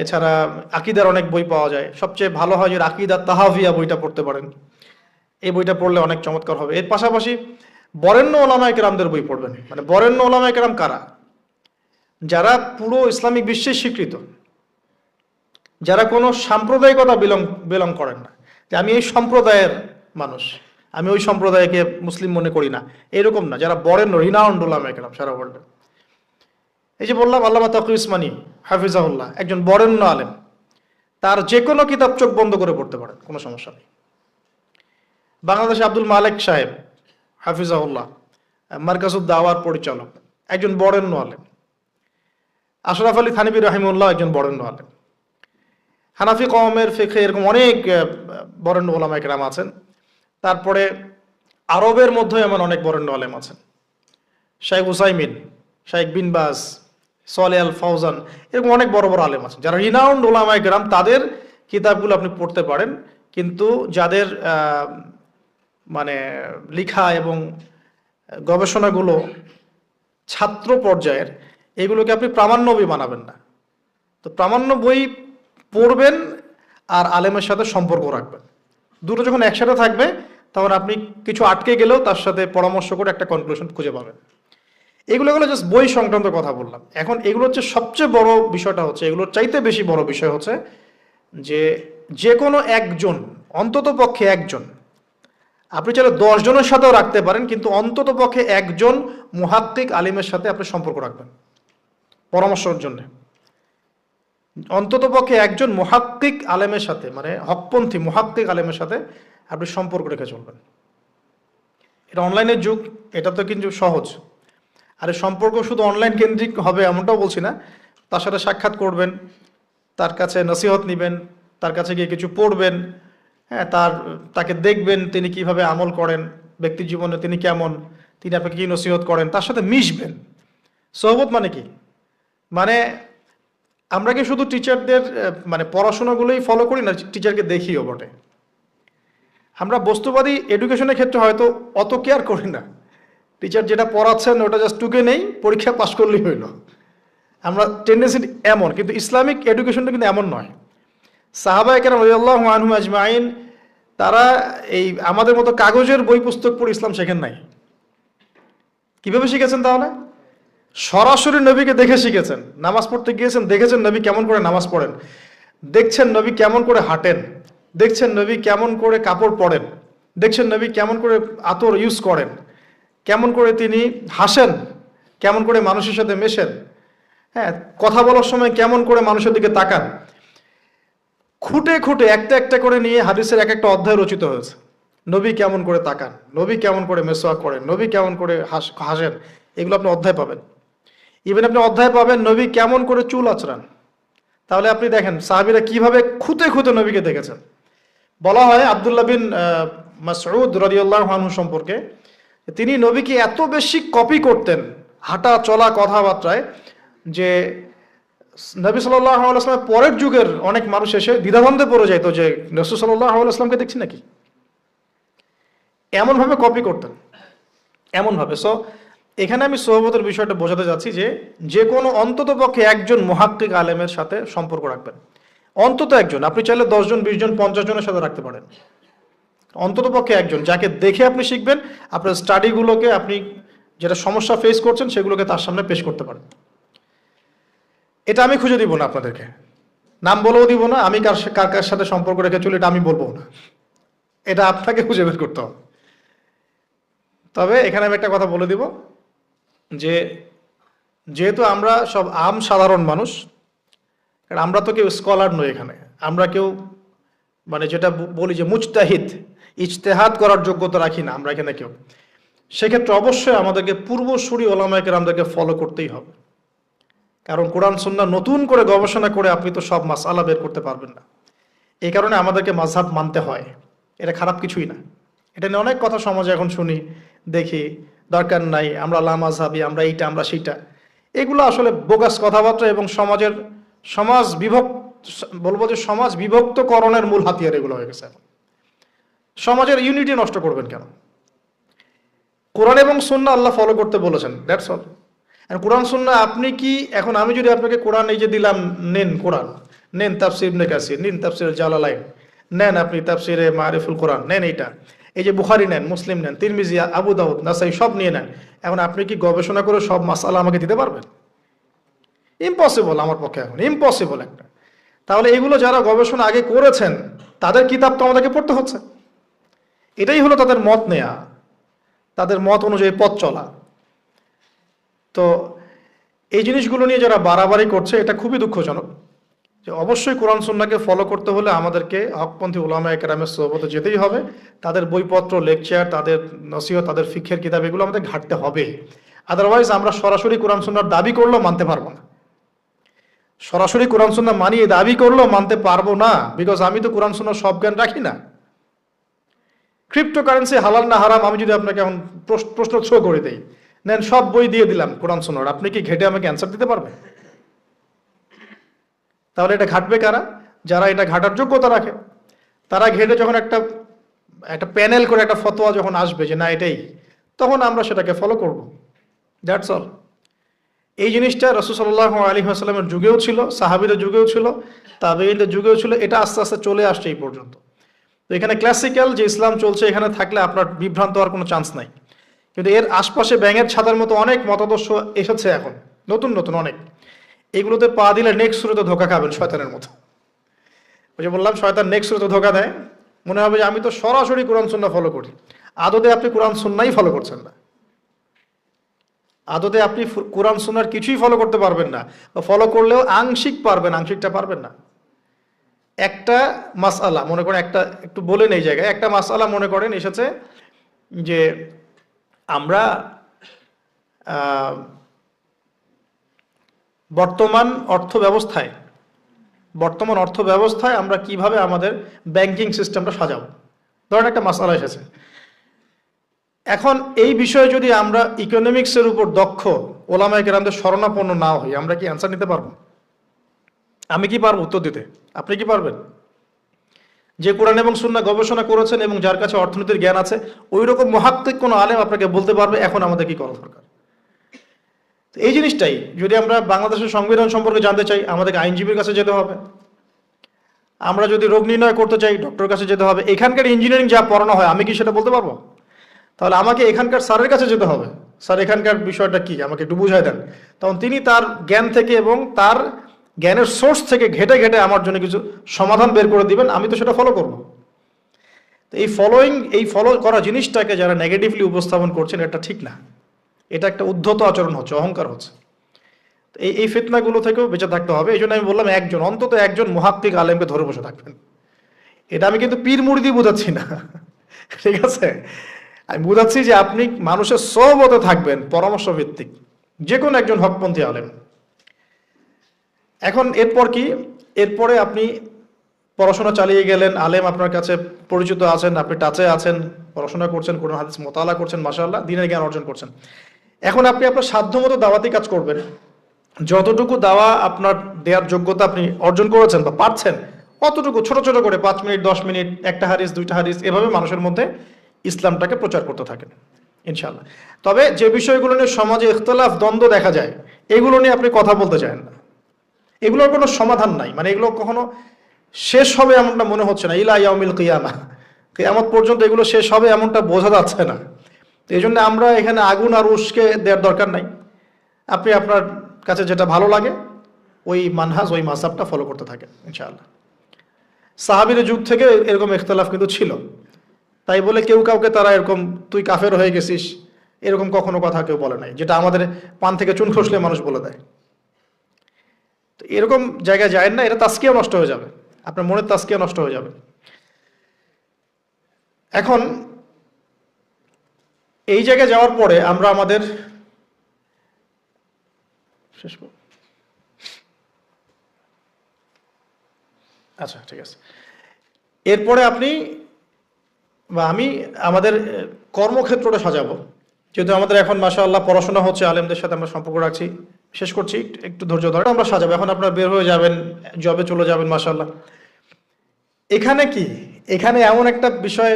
এছাড়া আকিদার অনেক বই পাওয়া যায়। সবচেয়ে ভালো হয় যে আকিদা তাহাভিয়া বইটা পড়তে পারেন, এই বইটা পড়লে অনেক চমৎকার হবে। এর পাশাপাশি বরেণ্য ওলামায়ে কেরামদের বই পড়বেন। মানে বরেণ্য ওলামায়ে কেরাম কারা? যারা পুরো ইসলামিক বিশ্বে স্বীকৃত, যারা কোনো সাম্প্রদায়িকতা বিলং করেন না, যে আমি এই সম্প্রদায়ের মানুষ, আমি ওই সম্প্রদায়কে মুসলিম মনে করি না, এরকম না। যারা বরেণ্য, রিনাউন্ড ওলামায়ে কেরাম সারা ওয়ার্ল্ডে। এই যে বললাম আল্লামা তাকি উসমানী হাফিজাহুল্লাহ একজন বরেণ্য আলেম, তার যে কোনো কিতাব চোখ বন্ধ করে পড়তে পারেন, কোনো সমস্যা নেই। বাংলাদেশে আব্দুল মালেক সাহেব হাফিজাহুল্লাহ, মার্কাজুদ দাওয়ার পরিচালক, একজন বরেণ্য আলেম। আশরাফ আলী থানভী রাহিমুল্লাহ একজন বরেণ্য আলেম। হানাফি কওমের ফিকহে এরকম অনেক বরেণ্য ওলামায়ে কেরাম আছেন। তারপরে আরবের মধ্যে এমন অনেক বরেণ্য আলেম আছেন, শাইখ উসাইমিন, শাইখ বিন বাজ, সালেহ আল ফাওজান, এরকম অনেক বড় বড় আলেম আছেন যারা রিনাউন্ড ওলামায়ে কেরাম। তাদের কিতাবগুলো আপনি পড়তে পারেন, কিন্তু যাদের মানে লিখা এবং গবেষণাগুলো ছাত্র পর্যায়ের, এগুলোকে আপনি প্রামাণ্য বই বানাবেন না। তো প্রামাণ্য বই পড়বেন আর আলেমের সাথে সম্পর্ক রাখবেন। দুটো যখন একসাথে থাকবে তখন আপনি কিছু আটকে গেলেও তার সাথে পরামর্শ করে একটা কনক্লুশন খুঁজে পাবেন। এগুলো জাস্ট বই সংক্রান্ত কথা বললাম। এখন এগুলো হচ্ছে সবচেয়ে বড় বিষয়টা হচ্ছে, এগুলোর চাইতে বেশি বড় বিষয় হচ্ছে যে কোনো একজন, অন্তত পক্ষে একজন, আপনি চাইলে 10 জনের সাথেও রাখতে পারেন, কিন্তু অন্তত পক্ষে একজন মুহাক্কিক আলিমের সাথে আপনি সম্পর্ক রাখবেন পরামর্শের জন্য। অন্তত পক্ষে একজন মুহাক্কিক আলেমের সাথে, মানে হকপন্থী মুহাক্কিক আলেমের সাথে আপনি সম্পর্ক রেখে চলবেন। এটা অনলাইনের যুগ, এটা তো কিন্তু সহজ। আর এই সম্পর্ক শুধু অনলাইন কেন্দ্রিক হবে এমনটাও বলছি না। তার সাথে সাক্ষাৎ করবেন, তার কাছে নসিহত নেবেন, তার কাছে গিয়ে কিছু পড়বেন, হ্যাঁ, তাকে দেখবেন তিনি কিভাবে আমল করেন, ব্যক্তি জীবনে তিনি কেমন, তিনি আপনাকে কি নসিহত করেন, তার সাথে মিশবেন। সোহবত মানে কি? মানে আমরা কি শুধু টিচারদের মানে পড়াশোনাগুলোই ফলো করি না, টিচারকে দেখিও বটে। আমরা বস্তুবাদী এডুকেশনের ক্ষেত্রে হয়তো অত কেয়ার করি না, টিচার যেটা পড়াচ্ছেন ওটা জাস্ট টুকে নেই, পরীক্ষা পাশ করলেই হইল, আমরা টেন্ডেন্সি এমন। কিন্তু ইসলামিক এডুকেশনটা কিন্তু এমন নয়। সাহাবায়ে কেরাম রাদিয়াল্লাহু আনহুম আজমাইন তারা এই আমাদের মতো কাগজের বই পুস্তক পড়ে ইসলাম শেখেন নাই। কিভাবে শিখেছেন তাহলে? সরাসরি নবীকে দেখে শিখেছেন। নামাজ পড়তে গিয়েছেন, দেখেছেন নবী কেমন করে নামাজ পড়েন, দেখছেন নবী কেমন করে হাঁটেন, দেখছেন নবী কেমন করে কাপড় পরেন, দেখছেন নবী কেমন করে আতর ইউজ করেন, কেমন করে তিনি হাসেন, কেমন করে মানুষের সাথে মেশেন, হ্যাঁ, কথা বলার সময় কেমন করে মানুষের দিকে তাকান। খুঁটে খুঁটে একটা একটা করে নিয়ে হাদিসের এক একটা অধ্যায় রচিত হয়েছে। নবী কেমন করে তাকান, নবী কেমন করে মেসওয়াক করেন, নবী কেমন করে হাসেন, এগুলো আপনি অধ্যায় পাবেন। ইভেন আপনি অধ্যায় পাবেন নবী কেমন করে চুল আঁচড়ান। তাহলে আপনি দেখেন সাহাবীরা কিভাবে খুঁতে খুঁতে নবীকে দেখেছেন। বলা হয় আব্দুল্লাহ বিন মাসউদ রাদিয়াল্লাহু আনহু সম্পর্কে, তিনি নবীকে এত বেশি কপি করতেন হাঁটা চলা কথাবার্তায় যে নবী সাল্লাল্লাহু আলাইহি ওয়াসাল্লামের পরের যুগের অনেক মানুষ এসে দ্বিধাদ্বন্দ্বে পড়ে যেত যে রাসূল সাল্লাল্লাহু আলাইহি ওয়াসাল্লামকে দেখছি নাকি। এমনভাবে কপি করতেন, এমনভাবে। সো এখানে আমি সোহবতের বিষয়টা বোঝাতে যাচ্ছি যে যে কোনো অন্তত পক্ষে একজন মুহাক্কিক আলেমের সাথে সম্পর্ক রাখবেন, অন্তত একজন। আপনি চাইলে 10 জন 20 জন 50 জনের সাথে রাখতে পারেন, অন্তত পক্ষে একজন যাকে দেখে আপনি শিখবেন, আপনার স্টাডিগুলোকে আপনি যেটা সমস্যা ফেস করছেন সেগুলোকে তার সামনে পেশ করতে পারেন। এটা আমি খুঁজে দিব না আপনাদেরকে, নাম বলেও দিব না, আমি কার কার সাথে সম্পর্ক রেখে চলি এটা আমি বলবো না, এটা আপনাকে খুঁজে বের করতে হবে। তবে এখানে আমি একটা কথা বলে দিব যে যেহেতু আমরা সব সাধারণ মানুষ, কারণ আমরা তো কেউ স্কলার নই, এখানে আমরা কেউ মানে যেটা বলি যে মুজতাহিদ, ইজতেহাদ করার যোগ্যতা রাখি না আমরা এখানে কেউ। সেক্ষেত্রে অবশ্যই আমাদেরকে পূর্বসূরি ওলামায়ে কেরামদেরকে ফলো করতেই হবে, কারণ কোরআন সুন্নাহ নতুন করে গবেষণা করে আপনি তো সব মাসআলা বের করতে পারবেন না। এই কারণে আমাদেরকে মাযহাব মানতে হয়, এটা খারাপ কিছুই না। এটা নিয়ে অনেক কথা সমাজে এখন শুনি দেখি, দরকার নাই, আমরা লা মাযহাবী, আমরা এইটা আমরা সেইটা, এগুলো আসলে বোগাস কথাবার্তা এবং সমাজ বিভক্তকরণের মূল হাতিয়ার এগুলো হয়ে গেছে। সমাজের ইউনিটি নষ্ট করবেন কেন? কোরআন এবং সুন্নাহ আল্লাহ ফলো করতে বলেছেন, দ্যাটস অল। কোরআন সুন্নাহ আপনি কি এখন আমি যদি আপনাকে কোরআন এই যে দিলাম, নেন কোরআন, নেন তাফসীর ইবনে কাসির, নেন তাফসীর জালালাইন, নেন আপনি তাফসীরে মারিফুল কোরআন, নেন এইটা, এই যে বুখারী নেন, মুসলিম নেন, তিরমিজি, আবু দাউদ, নাসাই সব নিয়ে নেন। এখন আপনি কি গবেষণা করে সব মাসআলা আমাকে দিতে পারবেন? ইম্পসিবল আমার পক্ষে, এখন ইম্পসিবল একটা। তাহলে এগুলো যারা গবেষণা আগে করেছেন তাদের কিতাব তো আমাদেরকে পড়তে হচ্ছে। এটাই হলো তাদের মত নেয়া, তাদের মত অনুযায়ী পথ চলা। তো এই জিনিসগুলো নিয়ে যারা বাড়াবাড়ি করছে এটা খুবই দুঃখজনক। যে অবশ্যই কোরআন সুন্নাহকে ফলো করতে হলে আমাদেরকে হকপন্থী উলামায়ে কেরামের সোহবতে যেতেই হবে, তাদের বইপত্র, লেকচার, তাদের নসিহত, তাদের ফিকহের কিতাব এগুলো আমাদের ঘাটতে হবে। আদারওয়াইজ আমরা সরাসরি কোরআন সুন্নাহর দাবি করলেও মানতে পারবো না, সরাসরি কোরআন সুন্নাহ মানিয়ে দাবি করলেও মানতে পারবো না, বিকজ আমি তো কোরআন সুন্নাহর সব জ্ঞান রাখি না। ক্রিপ্টোকারেন্সি হালাল না হারাম আমি যদি আপনাকে এখন প্রশ্ন থ্রো করে দেই, নেন সব বই দিয়ে দিলাম কোরআন সুন্নাহর, আপনি কি ঘেটে আমাকে অ্যান্সার দিতে পারবেন? তাহলে এটা ঘাটবে কারা? যারা এটা ঘাটার যোগ্যতা রাখে। তারা ঘেটে যখন একটা প্যানেল করে একটা ফতোয়া যখন আসবে যে না এটাই, তখন আমরা সেটাকে ফলো করব, দ্যাটস অল। এই জিনিসটা রাসূল সাল্লাল্লাহু আলাইহি ওয়াসাল্লামের যুগেও ছিল, সাহাবীদের যুগেও ছিল, তাবেঈনদের যুগেও ছিল, এটা আস্তে আস্তে চলে আসছে এই পর্যন্ত। তো এখানে ক্লাসিক্যাল যে ইসলাম চলছে এখানে থাকলে আপনার বিভ্রান্ত হওয়ার কোনো চান্স নাই। কিন্তু এর আশপাশে ব্যাঙের ছাতার মতো অনেক মতাদর্শ এসেছে এখন, নতুন নতুন অনেক। এগুলোতে পা দিলে নেক্সট শুরুতে ধোকা খাবেন শয়তানের মতো। ওই যে বললাম শয়তান নেক্সট শুরুতে ধোকা দেয়, মনে হবে যে আমি তো সরাসরি কোরআন সুন্নাহ ফলো করি, আদতে আপনি কোরআন সুন্নাহই ফলো করছেন না। আদতে আপনি কোরআন সুন্নাহর কিছুই ফলো করতে পারবেন না, ফলো করলেও আংশিক পারবেন, আংশিকটা পারবেন না। একটা মাসআলা মনে করেন, একটু বলেন এই জায়গায়, একটা মাসআলা মনে করেন এসেছে যে আমরা বর্তমান অর্থ ব্যবস্থায় আমরা কিভাবে আমাদের ব্যাংকিং সিস্টেমটা সাজাবো, ধরেন একটা মাসআলা এসেছে। এখন এই বিষয়ে যদি আমরা ইকোনমিক্সের উপর দক্ষ ওলামায়ে কেরামদের শরণাপন্ন না হই, আমরা কি অ্যান্সার নিতে পারবো? আমি কি পারবো উত্তর দিতে? আপনি কি পারবেন? যে কোরআন এবং সুন্নাহ গবেষণা করেছেন এবং যার কাছে অর্থনীতির জ্ঞান আছে, ওই রকম মুহাক্কিক কোনো আলেম আপনাকে বলতে পারবে এখন আমাদের কি করা দরকার। তো এই জিনিসটাই যদি আমরা বাংলাদেশের সংবিধান সম্পর্কে জানতে চাই, আমাদেরকে আইনজীবীর কাছে যেতে হবে। আমরা যদি রোগ নির্ণয় করতে চাই, ডক্টরের কাছে যেতে হবে। এখানকার ইঞ্জিনিয়ারিং যা পড়ানো হয় আমি কি সেটা বলতে পারবো? তাহলে আমাকে এখানকার স্যারের কাছে যেতে হবে, স্যার এখানকার বিষয়টা কি আমাকে একটু বুঝাই দেন। তখন তিনি তার জ্ঞান থেকে এবং তার জ্ঞানের সোর্স থেকে ঘেটে ঘেটে আমার জন্য কিছু সমাধান বের করে দিবেন, আমি তো সেটা ফলো করব। তো এই ফলো করা জিনিসটাকে যারা নেগেটিভলি উপস্থাপন করছেন, এটা ঠিক না। এটা একটা উদ্ধত আচরণ হচ্ছে, অহংকার হচ্ছে। এই ফিতনাগুলো থেকেও বেঁচে থাকতে হবে। এই জন্য আমি বললাম অন্তত একজন মুহাক্কিক আলেমকে ধরে বসে থাকবেন। এটা আমি কিন্তু পীর মুরিদি বোঝাচ্ছি না, ঠিক আছে? আমি বোঝাচ্ছি যে আপনি মানুষের সহবতে থাকবেন, পরামর্শ ভিত্তিক, যে কোনো একজন হকপন্থী আলেম। এখন এরপর কি? এরপরে আপনি পড়াশোনা চালিয়ে গেলেন, আলেম আপনার কাছে পরিচিত আছেন, আপনি টাচে আছেন, পড়াশোনা করছেন, কোরআন হাদিস মোতালা করছেন, মাশাআল্লাহ দ্বীনের জ্ঞান অর্জন করছেন। এখন আপনি আপনার সাধ্যমতো দাওয়াতি কাজ করবেন। যতটুকু দাওয়া আপনার দেওয়ার যোগ্যতা আপনি অর্জন করেছেন বা পারছেন, অতটুকু ছোট ছোট করে 5 মিনিট 10 মিনিট, একটা হাদিস 2টা হাদিস, এভাবে মানুষের মধ্যে ইসলামটাকে প্রচার করতে থাকেন ইনশাআল্লাহ। তবে যে বিষয়গুলো নিয়ে সমাজে ইখতিলাফ, দ্বন্দ্ব দেখা যায়, এগুলো নিয়ে আপনি কথা বলতে চান না। এগুলোর কোনো সমাধান নাই, মানে এগুলো কখনো শেষ হবে এমনটা মনে হচ্ছে না। ইলা ইয়াউমিল কিয়ামা, কিয়ামত পর্যন্ত এগুলো শেষ হবে এমনটা বোঝা যাচ্ছে না। এই জন্য আমরা এখানে আগুন আর উস্কে দেওয়ার দরকার নাই। আপনি আপনার কাছে যেটা ভালো লাগে ওই মানহাজ, ওই মাযহাবটা ফলো করতে থাকেন ইনশাআল্লাহ। সাহাবীর যুগ থেকে এরকম ইখতিলাফ কিন্তু ছিল, তাই বলে কেউ কাউকে তারা এরকম তুই কাফের হয়ে গেছিস এরকম কখনো কথা কেউ বলে নাই, যেটা আমাদের পান থেকে চুন খসলে মানুষ বলে দেয়। তো এরকম জায়গায় যায় না, এটা তাসকিয়া নষ্ট হয়ে যাবে, আপনার মনের তাসকিয়া নষ্ট হয়ে যাবে। এখন এই জায়গায় যাওয়ার পরে আমরা আমাদের শেষ করব। আচ্ছা ঠিক আছে, এরপরে আপনি বা আমি আমাদের কর্মক্ষেত্রটা সাজাবো। যেহেতু আমাদের এখন মাশাআল্লাহ পড়াশোনা হচ্ছে, আলেমদের সাথে আমরা সম্পর্ক রাখছি, শেষ করছি, একটু ধৈর্য ধরে আমরা সাজাবো। এখন আপনারা বের হয়ে যাবেন, জবে চলে যাবেন মাশাআল্লাহ। এখানে কি, এখানে এমন একটা বিষয়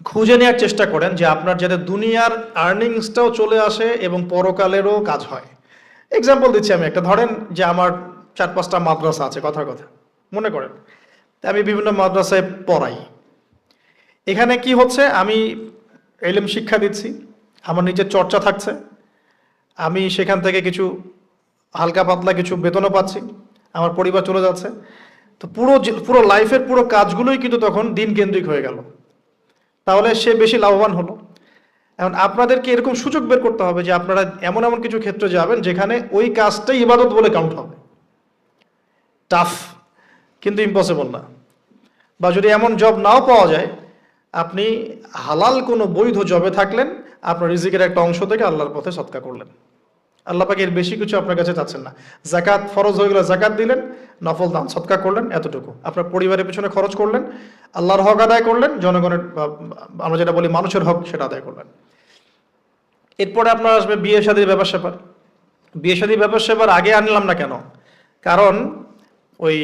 খুঁজে নেওয়ার চেষ্টা করেন যে আপনার যাতে দুনিয়ার আর্নিংসটাও চলে আসে এবং পরকালেরও কাজ হয়। এক্সাম্পল দিচ্ছি আমি একটা, ধরেন যে আমার 4-5টা মাদ্রাসা আছে, কথার কথা মনে করেন, আমি বিভিন্ন মাদ্রাসায় পড়াই। এখানে কি হচ্ছে, আমি ইলম শিক্ষা দিচ্ছি, আমার নিজের চর্চা থাকছে, আমি সেখান থেকে কিছু হালকা পাতলা কিছু বেতনও পাচ্ছি, আমার পরিবার চলে যাচ্ছে। তো পুরো লাইফের পুরো কাজগুলোই কিন্তু তখন দিন কেন্দ্রিক হয়ে গেল, তাহলে সে বেশি লাভবান হলো। এখন আপনাদেরকে এরকম সুযোগ বের করতে হবে যে আপনারা এমন এমন কিছু ক্ষেত্রে যাবেন যেখানে ওই কাজটাই ইবাদত বলে কাউন্ট হবে। টাফ কিন্তু ইম্পসিবল না। বা যদি এমন জব নাও পাওয়া যায়, আপনি হালাল কোনো বৈধ জবে থাকলেন, আপনার রিজিকের একটা অংশ থেকে আল্লাহর পথে সদকা করলেন। আল্লাহ পাক এর বেশি কিছু আপনার কাছে চাচ্ছেন না। জাকাত ফরজ হয়ে গেলে জাকাত দিলেন, নফল দান সদকা করলেন, এতটুকু। আপনার পরিবারের পেছনে খরচ করলেন, আল্লাহর হক আদায় করলেন, জনগণের আমরা যেটা বলি মানুষের হক সেটা আদায় করলেন। এরপরে আপনার আসবে বিয়ে শাদীর ব্যাপার স্যাপার। বিয়ে শাদীর ব্যাপার স্যাপার আগে আনলাম না কেন? কারণ ওই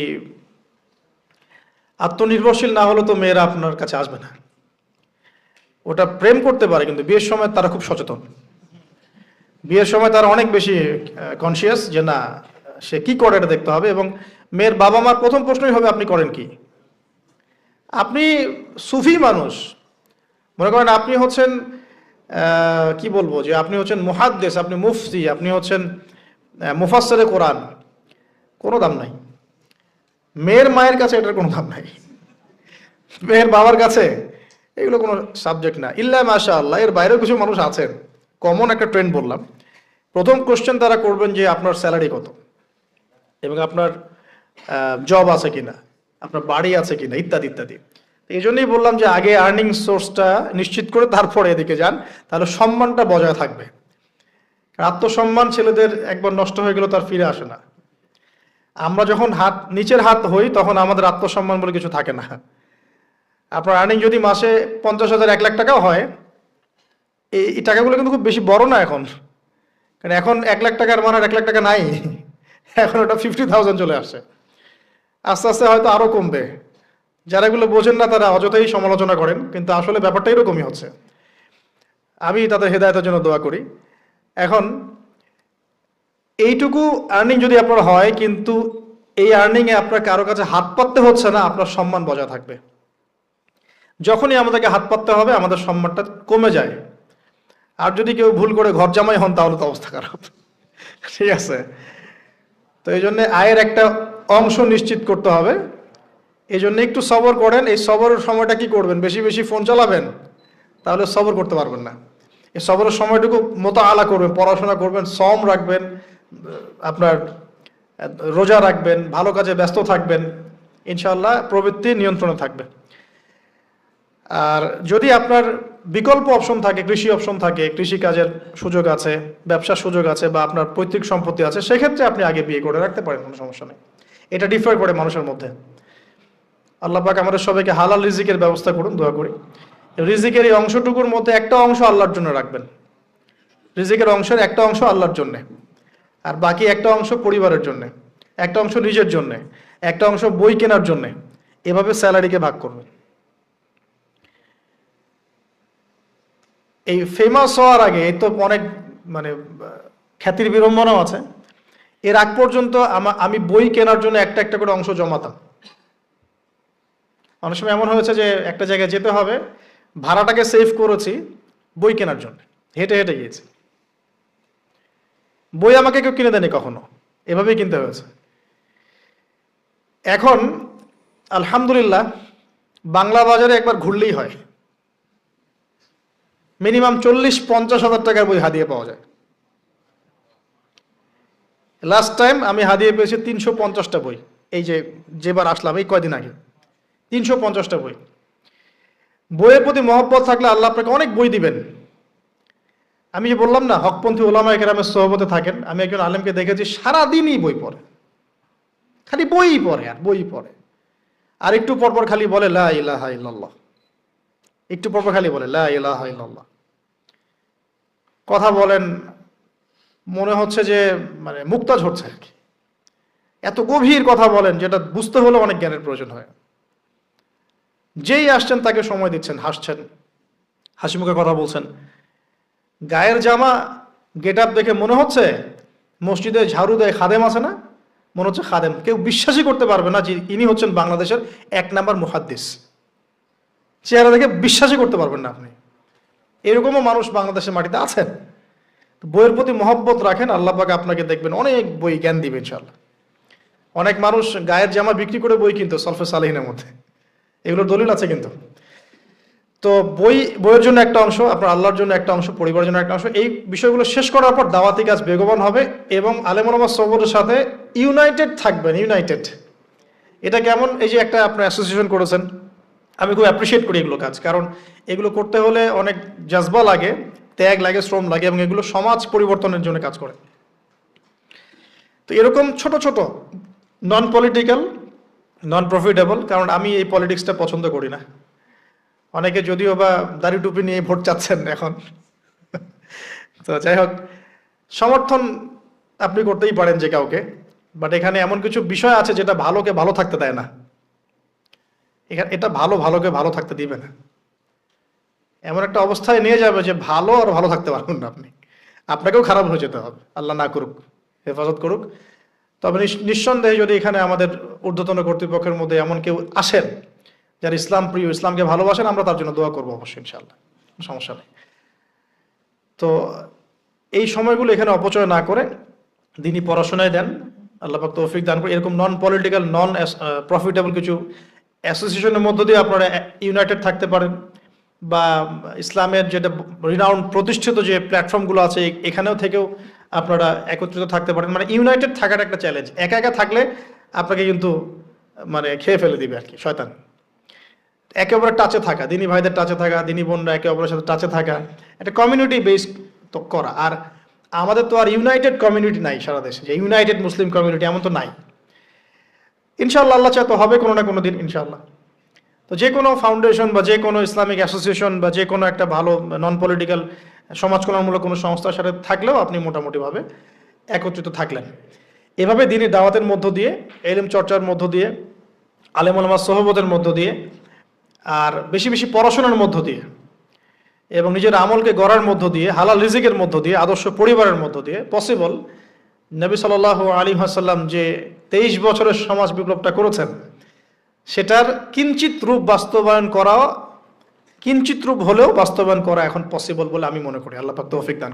আত্মনির্ভরশীল না হলে তো মেয়েরা আপনার কাছে আসবে না। ওটা প্রেম করতে পারে, কিন্তু বিয়ের সময় তারা খুব সচেতন। বিয়ের সময় তারা অনেক বেশি কনসিয়াস যে না, সে কি করে এটা দেখতে হবে। এবং মেয়ের বাবা মার প্রথম প্রশ্নই হবে আপনি করেন কি। আপনি সুফি মানুষ, মনে করেন আপনি হচ্ছেন কি বলবো, যে আপনি হচ্ছেন মুহাদ্দিস, আপনি মুফতি, আপনি হচ্ছেন মুফাসসিরে কোরআন, কোনো দাম নাই। মেয়ের মায়ের কাছে এটার কোনো দাম নাই, মেয়ের বাবার কাছে এগুলো কোনো সাবজেক্ট না। ইল্লা মাশাআল্লাহ, এর বাইরেও কিছু মানুষ আছেন, কমন একটা ট্রেন্ড বললাম। প্রথম কোশ্চেন তারা করবেন যে আপনার স্যালারি কত, এবং আপনার জব আছে কিনা, আপনার বাড়ি আছে কিনা, ইত্যাদি ইত্যাদি। এই জন্যই বললাম যে আগে আর্নিং সোর্সটা নিশ্চিত করে তারপরে এদিকে যান, তাহলে সম্মানটা বজায় থাকবে। আত্মসম্মান ছেলেদের একবার নষ্ট হয়ে গেল তার ফিরে আসে না। আমরা যখন নিচের হাত হই তখন আমাদের আত্মসম্মান বলে কিছু থাকে না। আপনার আর্নিং যদি মাসে 50,000 1 লাখ টাকাও হয়, এই টাকাগুলো কিন্তু খুব বেশি বড় না এখন, কারণ এখন 1 লাখ টাকার মানে 1 লাখ টাকা নাই, এখন ওটা 50,000 চলে আসে। আস্তে আস্তে হয়তো আরো কমবে, যারা এগুলো বোঝেন না তারা অযথাই সমালোচনা করেন, কিন্তু আসলে ব্যাপারটা এরকমই হচ্ছে। আমি তাদের হেদায়েতের জন্য দোয়া করি। এখন এইটুকু আর্নিং যদি আপনার হয়, কিন্তু এই আর্নিংয়ে আপনার কারো কাছে হাত পাততে হচ্ছে না, আপনার সম্মান বজায় থাকবে। যখনই আমাদেরকে হাত পাততে হবে আমাদের সম্মানটা কমে যায়। আর যদি কেউ ভুল করে ঘর জামাই হন তাহলে তো অবস্থা খারাপ। ঠিক আছে? তো এই জন্য আয়ের একটা অংশ নিশ্চিত করতে হবে। এই জন্য একটু সবর করেন। এই সবরের সময়টা কি করবেন? বেশি বেশি ফোন চালাবেন, তাহলে সবর করতে পারবেন না। এই সবরের সময়টুকু মোতাআলা করবেন, পড়াশোনা করবেন, সম রাখবেন, আপনার রোজা রাখবেন, ভালো কাজে ব্যস্ত থাকবেন, ইনশাআল্লাহ প্রবৃত্তি নিয়ন্ত্রণে থাকবে। আর যদি আপনার বিকল্প অপশন থাকে, কৃষি অপশন থাকে, কৃষি কাজের সুযোগ আছে, ব্যবসার সুযোগ আছে, বা আপনার পৈতৃক সম্পত্তি আছে, সেক্ষেত্রে আপনি আগে বিয়ে করে রাখতে পারেন, কোনো সমস্যা নেই। এটা ডিফার করে মানুষের মধ্যে। আল্লাহ পাক আমাদের সবাইকে হালাল রিজিকের ব্যবস্থা করুন, দোয়া করি। রিজিকের এই অংশটুকুর মধ্যে একটা অংশ আল্লাহর জন্য রাখবেন। রিজিকের অংশের একটা অংশ আল্লাহর জন্য, আর বাকি একটা অংশ পরিবারের জন্য, একটা অংশ নিজের জন্য, একটা অংশ বই কেনার জন্য। এভাবে স্যালারিকে ভাগ করবেন। এই ফেমাস হওয়ার আগে তো অনেক মানে খ্যাতির বিড়ম্বনাও আছে। এর আগ পর্যন্ত আমি বই কেনার জন্য একটা একটা করে অংশ জমাতাম। অনেক সময় এমন হয়েছে যে একটা জায়গায় যেতে হবে, ভাড়াটাকে সেভ করেছি বই কেনার জন্য, হেঁটে হেঁটে গিয়েছি। বই আমাকে কেউ কিনে দেয়নি কখনো, এভাবেই কিনতে হয়েছে। এখন আলহামদুলিল্লাহ বাংলা বাজারে একবার ঘুরলেই হয়, মিনিমাম 40-50 হাজার টাকার বই হাদিয়ে পাওয়া যায়। লাস্ট টাইম আমি হাদিয়ে পেয়েছি 350টা বই। এই যেবার আসলাম এই কয়দিন আগে 350টা বই। বইয়ের প্রতি মহব্বত থাকলে আল্লাহ আপনাকে অনেক বই দিবেন। আমি যে বললাম না, হকপন্থী ওলামা কেরামের সোহবতে থাকেন, আমি একজন আলেমকে দেখেছি সারাদিনই বই পড়ে, খালি বই পড়ে আর বই পড়ে। আর একটু পরপর খালি বলে লা ইলাহা ইল্লাল্লাহ, একটু পরপর খালি বলে লা ইলাহা ইল্লাল্লাহ। কথা বলেন মনে হচ্ছে যে মানে মুক্তা ঝরছে আর কি। এত গভীর কথা বলেন যেটা বুঝতে হলে অনেক জ্ঞানের প্রয়োজন হয়। যেই আসছেন তাকে সময় দিচ্ছেন, হাসছেন, হাসি মুখে কথা বলছেন। গায়ের জামা গেট আপ দেখে মনে হচ্ছে মসজিদে ঝাড়ু দেয় খাদেম আছে না, মনে হচ্ছে খাদেম। কেউ বিশ্বাসই করতে পারবে না যে ইনি হচ্ছেন বাংলাদেশের 1 নাম্বার মুহাদ্দিস। চেহারা দেখে বিশ্বাসই করতে পারবেন না আপনি। এরকমও মানুষ বাংলাদেশের মাটিতে আছেন। বইয়ের প্রতি মহব্বত রাখেন, আল্লাহ পাক আপনাকে দেখবেন অনেক বই জ্ঞান দিবে ইনশাআল্লাহ। অনেক মানুষ গায়ের জামা বিক্রি করে বই কিনতো সলফে সালেহিনের মধ্যে, এগুলোর দলিল আছে কিন্তু। তো বইয়ের জন্য একটা অংশ, আপনার আল্লাহর জন্য একটা অংশ, পরিবারের জন্য একটা অংশ। এই বিষয়গুলো শেষ করার পর দাওয়াতি কাজ বেগবান হবে এবং আলেম ওলামা সহবতের সাথে ইউনাইটেড থাকবেন। ইউনাইটেড এটা কেমন? এই যে একটা আপনার অ্যাসোসিয়েশন করেছেন, আমি খুব অ্যাপ্রিসিয়েট করি এগুলো কাজ, কারণ এগুলো করতে হলে অনেক জাজবা লাগে, ত্যাগ লাগে, শ্রম লাগে, এবং এগুলো সমাজ পরিবর্তনের জন্য কাজ করে। তো এরকম ছোট ছোট নন পলিটিক্যাল, নন প্রফিটেবল, কারণ আমি এই পলিটিক্সটা পছন্দ করি না। অনেকে যদিও বা দাড়ি টুপি নিয়ে ভোট চাচ্ছেন এখন, তো যাই হোক, সমর্থন আপনি করতেই পারেন যে কাউকে, বাট এখানে এমন কিছু বিষয় আছে যেটা ভালোকে ভালো থাকতে দেয় না। এটা ভালোকে ভালো থাকতে দিবে না, এমন একটা অবস্থায় নিয়ে যাবে যে ভালো আর ভালো থাকতে পারবেন না আপনি, আপনাকেও খারাপ হয়ে যেতে হবে। আল্লাহ না করুক, হেফাজত করুক। তবে নিঃসন্দেহে যদি এখানে আমাদের ঊর্ধ্বতন কর্তৃপক্ষের মধ্যে এমন কেউ আসেন যারা ইসলাম প্রিয়, ইসলামকে ভালোবাসেন, আমরা তার জন্য দোয়া করবো অবশ্যই ইনশাআল্লাহ, সমস্যা নেই। তো এই সময়গুলো এখানে অপচয় না করে দিনই পড়াশোনায় দেন, আল্লাহ পাক তৌফিক দান করে। এরকম নন পলিটিক্যাল, নন প্রফিটেবল কিছু অ্যাসোসিয়েশনের মধ্য দিয়ে আপনারা ইউনাইটেড থাকতে পারেন, বা ইসলামের যেটা রিনাউন্ড প্রতিষ্ঠিত যে প্ল্যাটফর্মগুলো আছে এখানেও থেকেও আপনারা একত্রিত থাকতে পারেন। মানে ইউনাইটেড থাকাটা একটা চ্যালেঞ্জ। একা একা থাকলে আপনাকে কিন্তু মানে খেয়ে ফেলে দিবে আর কি শয়তান। একে অপরের টাচে থাকা, দিনী ভাইদের টাচে থাকা, দিনী বোনরা একে অপরের সাথে টাচে থাকা, একটা কমিউনিটি বেস করা। আর আমাদের তো আর ইউনাইটেড কমিউনিটি নাই সারা দেশে, যে ইউনাইটেড মুসলিম কমিউনিটি এমন তো নাই। ইনশাআল্লাহ আল্লাহ চায় তো হবে কোনো না কোনো দিন ইনশাআল্লাহ। তো যে কোনো ফাউন্ডেশন বা যে কোনো ইসলামিক অ্যাসোসিয়েশন বা যে কোনো একটা ভালো নন পলিটিক্যাল সমাজ কল্যাণমূলক কোনো সংস্থার সাথে থাকলেও আপনি মোটামুটিভাবে একত্রিত থাকলেন। এভাবে দিনের দাওয়াতের মধ্য দিয়ে, ইলম চর্চার মধ্য দিয়ে আলেম ওলামার সোহবতের মধ্য দিয়ে, আর বেশি বেশি পড়াশোনার মধ্য দিয়ে, এবং নিজের আমলকে গড়ার মধ্য দিয়ে, হালাল রিজিকের মধ্য দিয়ে, আদর্শ পরিবারের মধ্য দিয়ে পসিবল নবী সাল্লাল্লাহু আলাইহি ওয়াসাল্লাম যে 23 বছরের সমাজ বিপ্লবটা করেছেন সেটার কিঞ্চিত রূপ বাস্তবায়ন করা, কিঞ্চিত রূপ হলেও বাস্তবায়ন করা এখন পসিবল বলে আমি মনে করি। আল্লাহ পাক তৌফিক দান।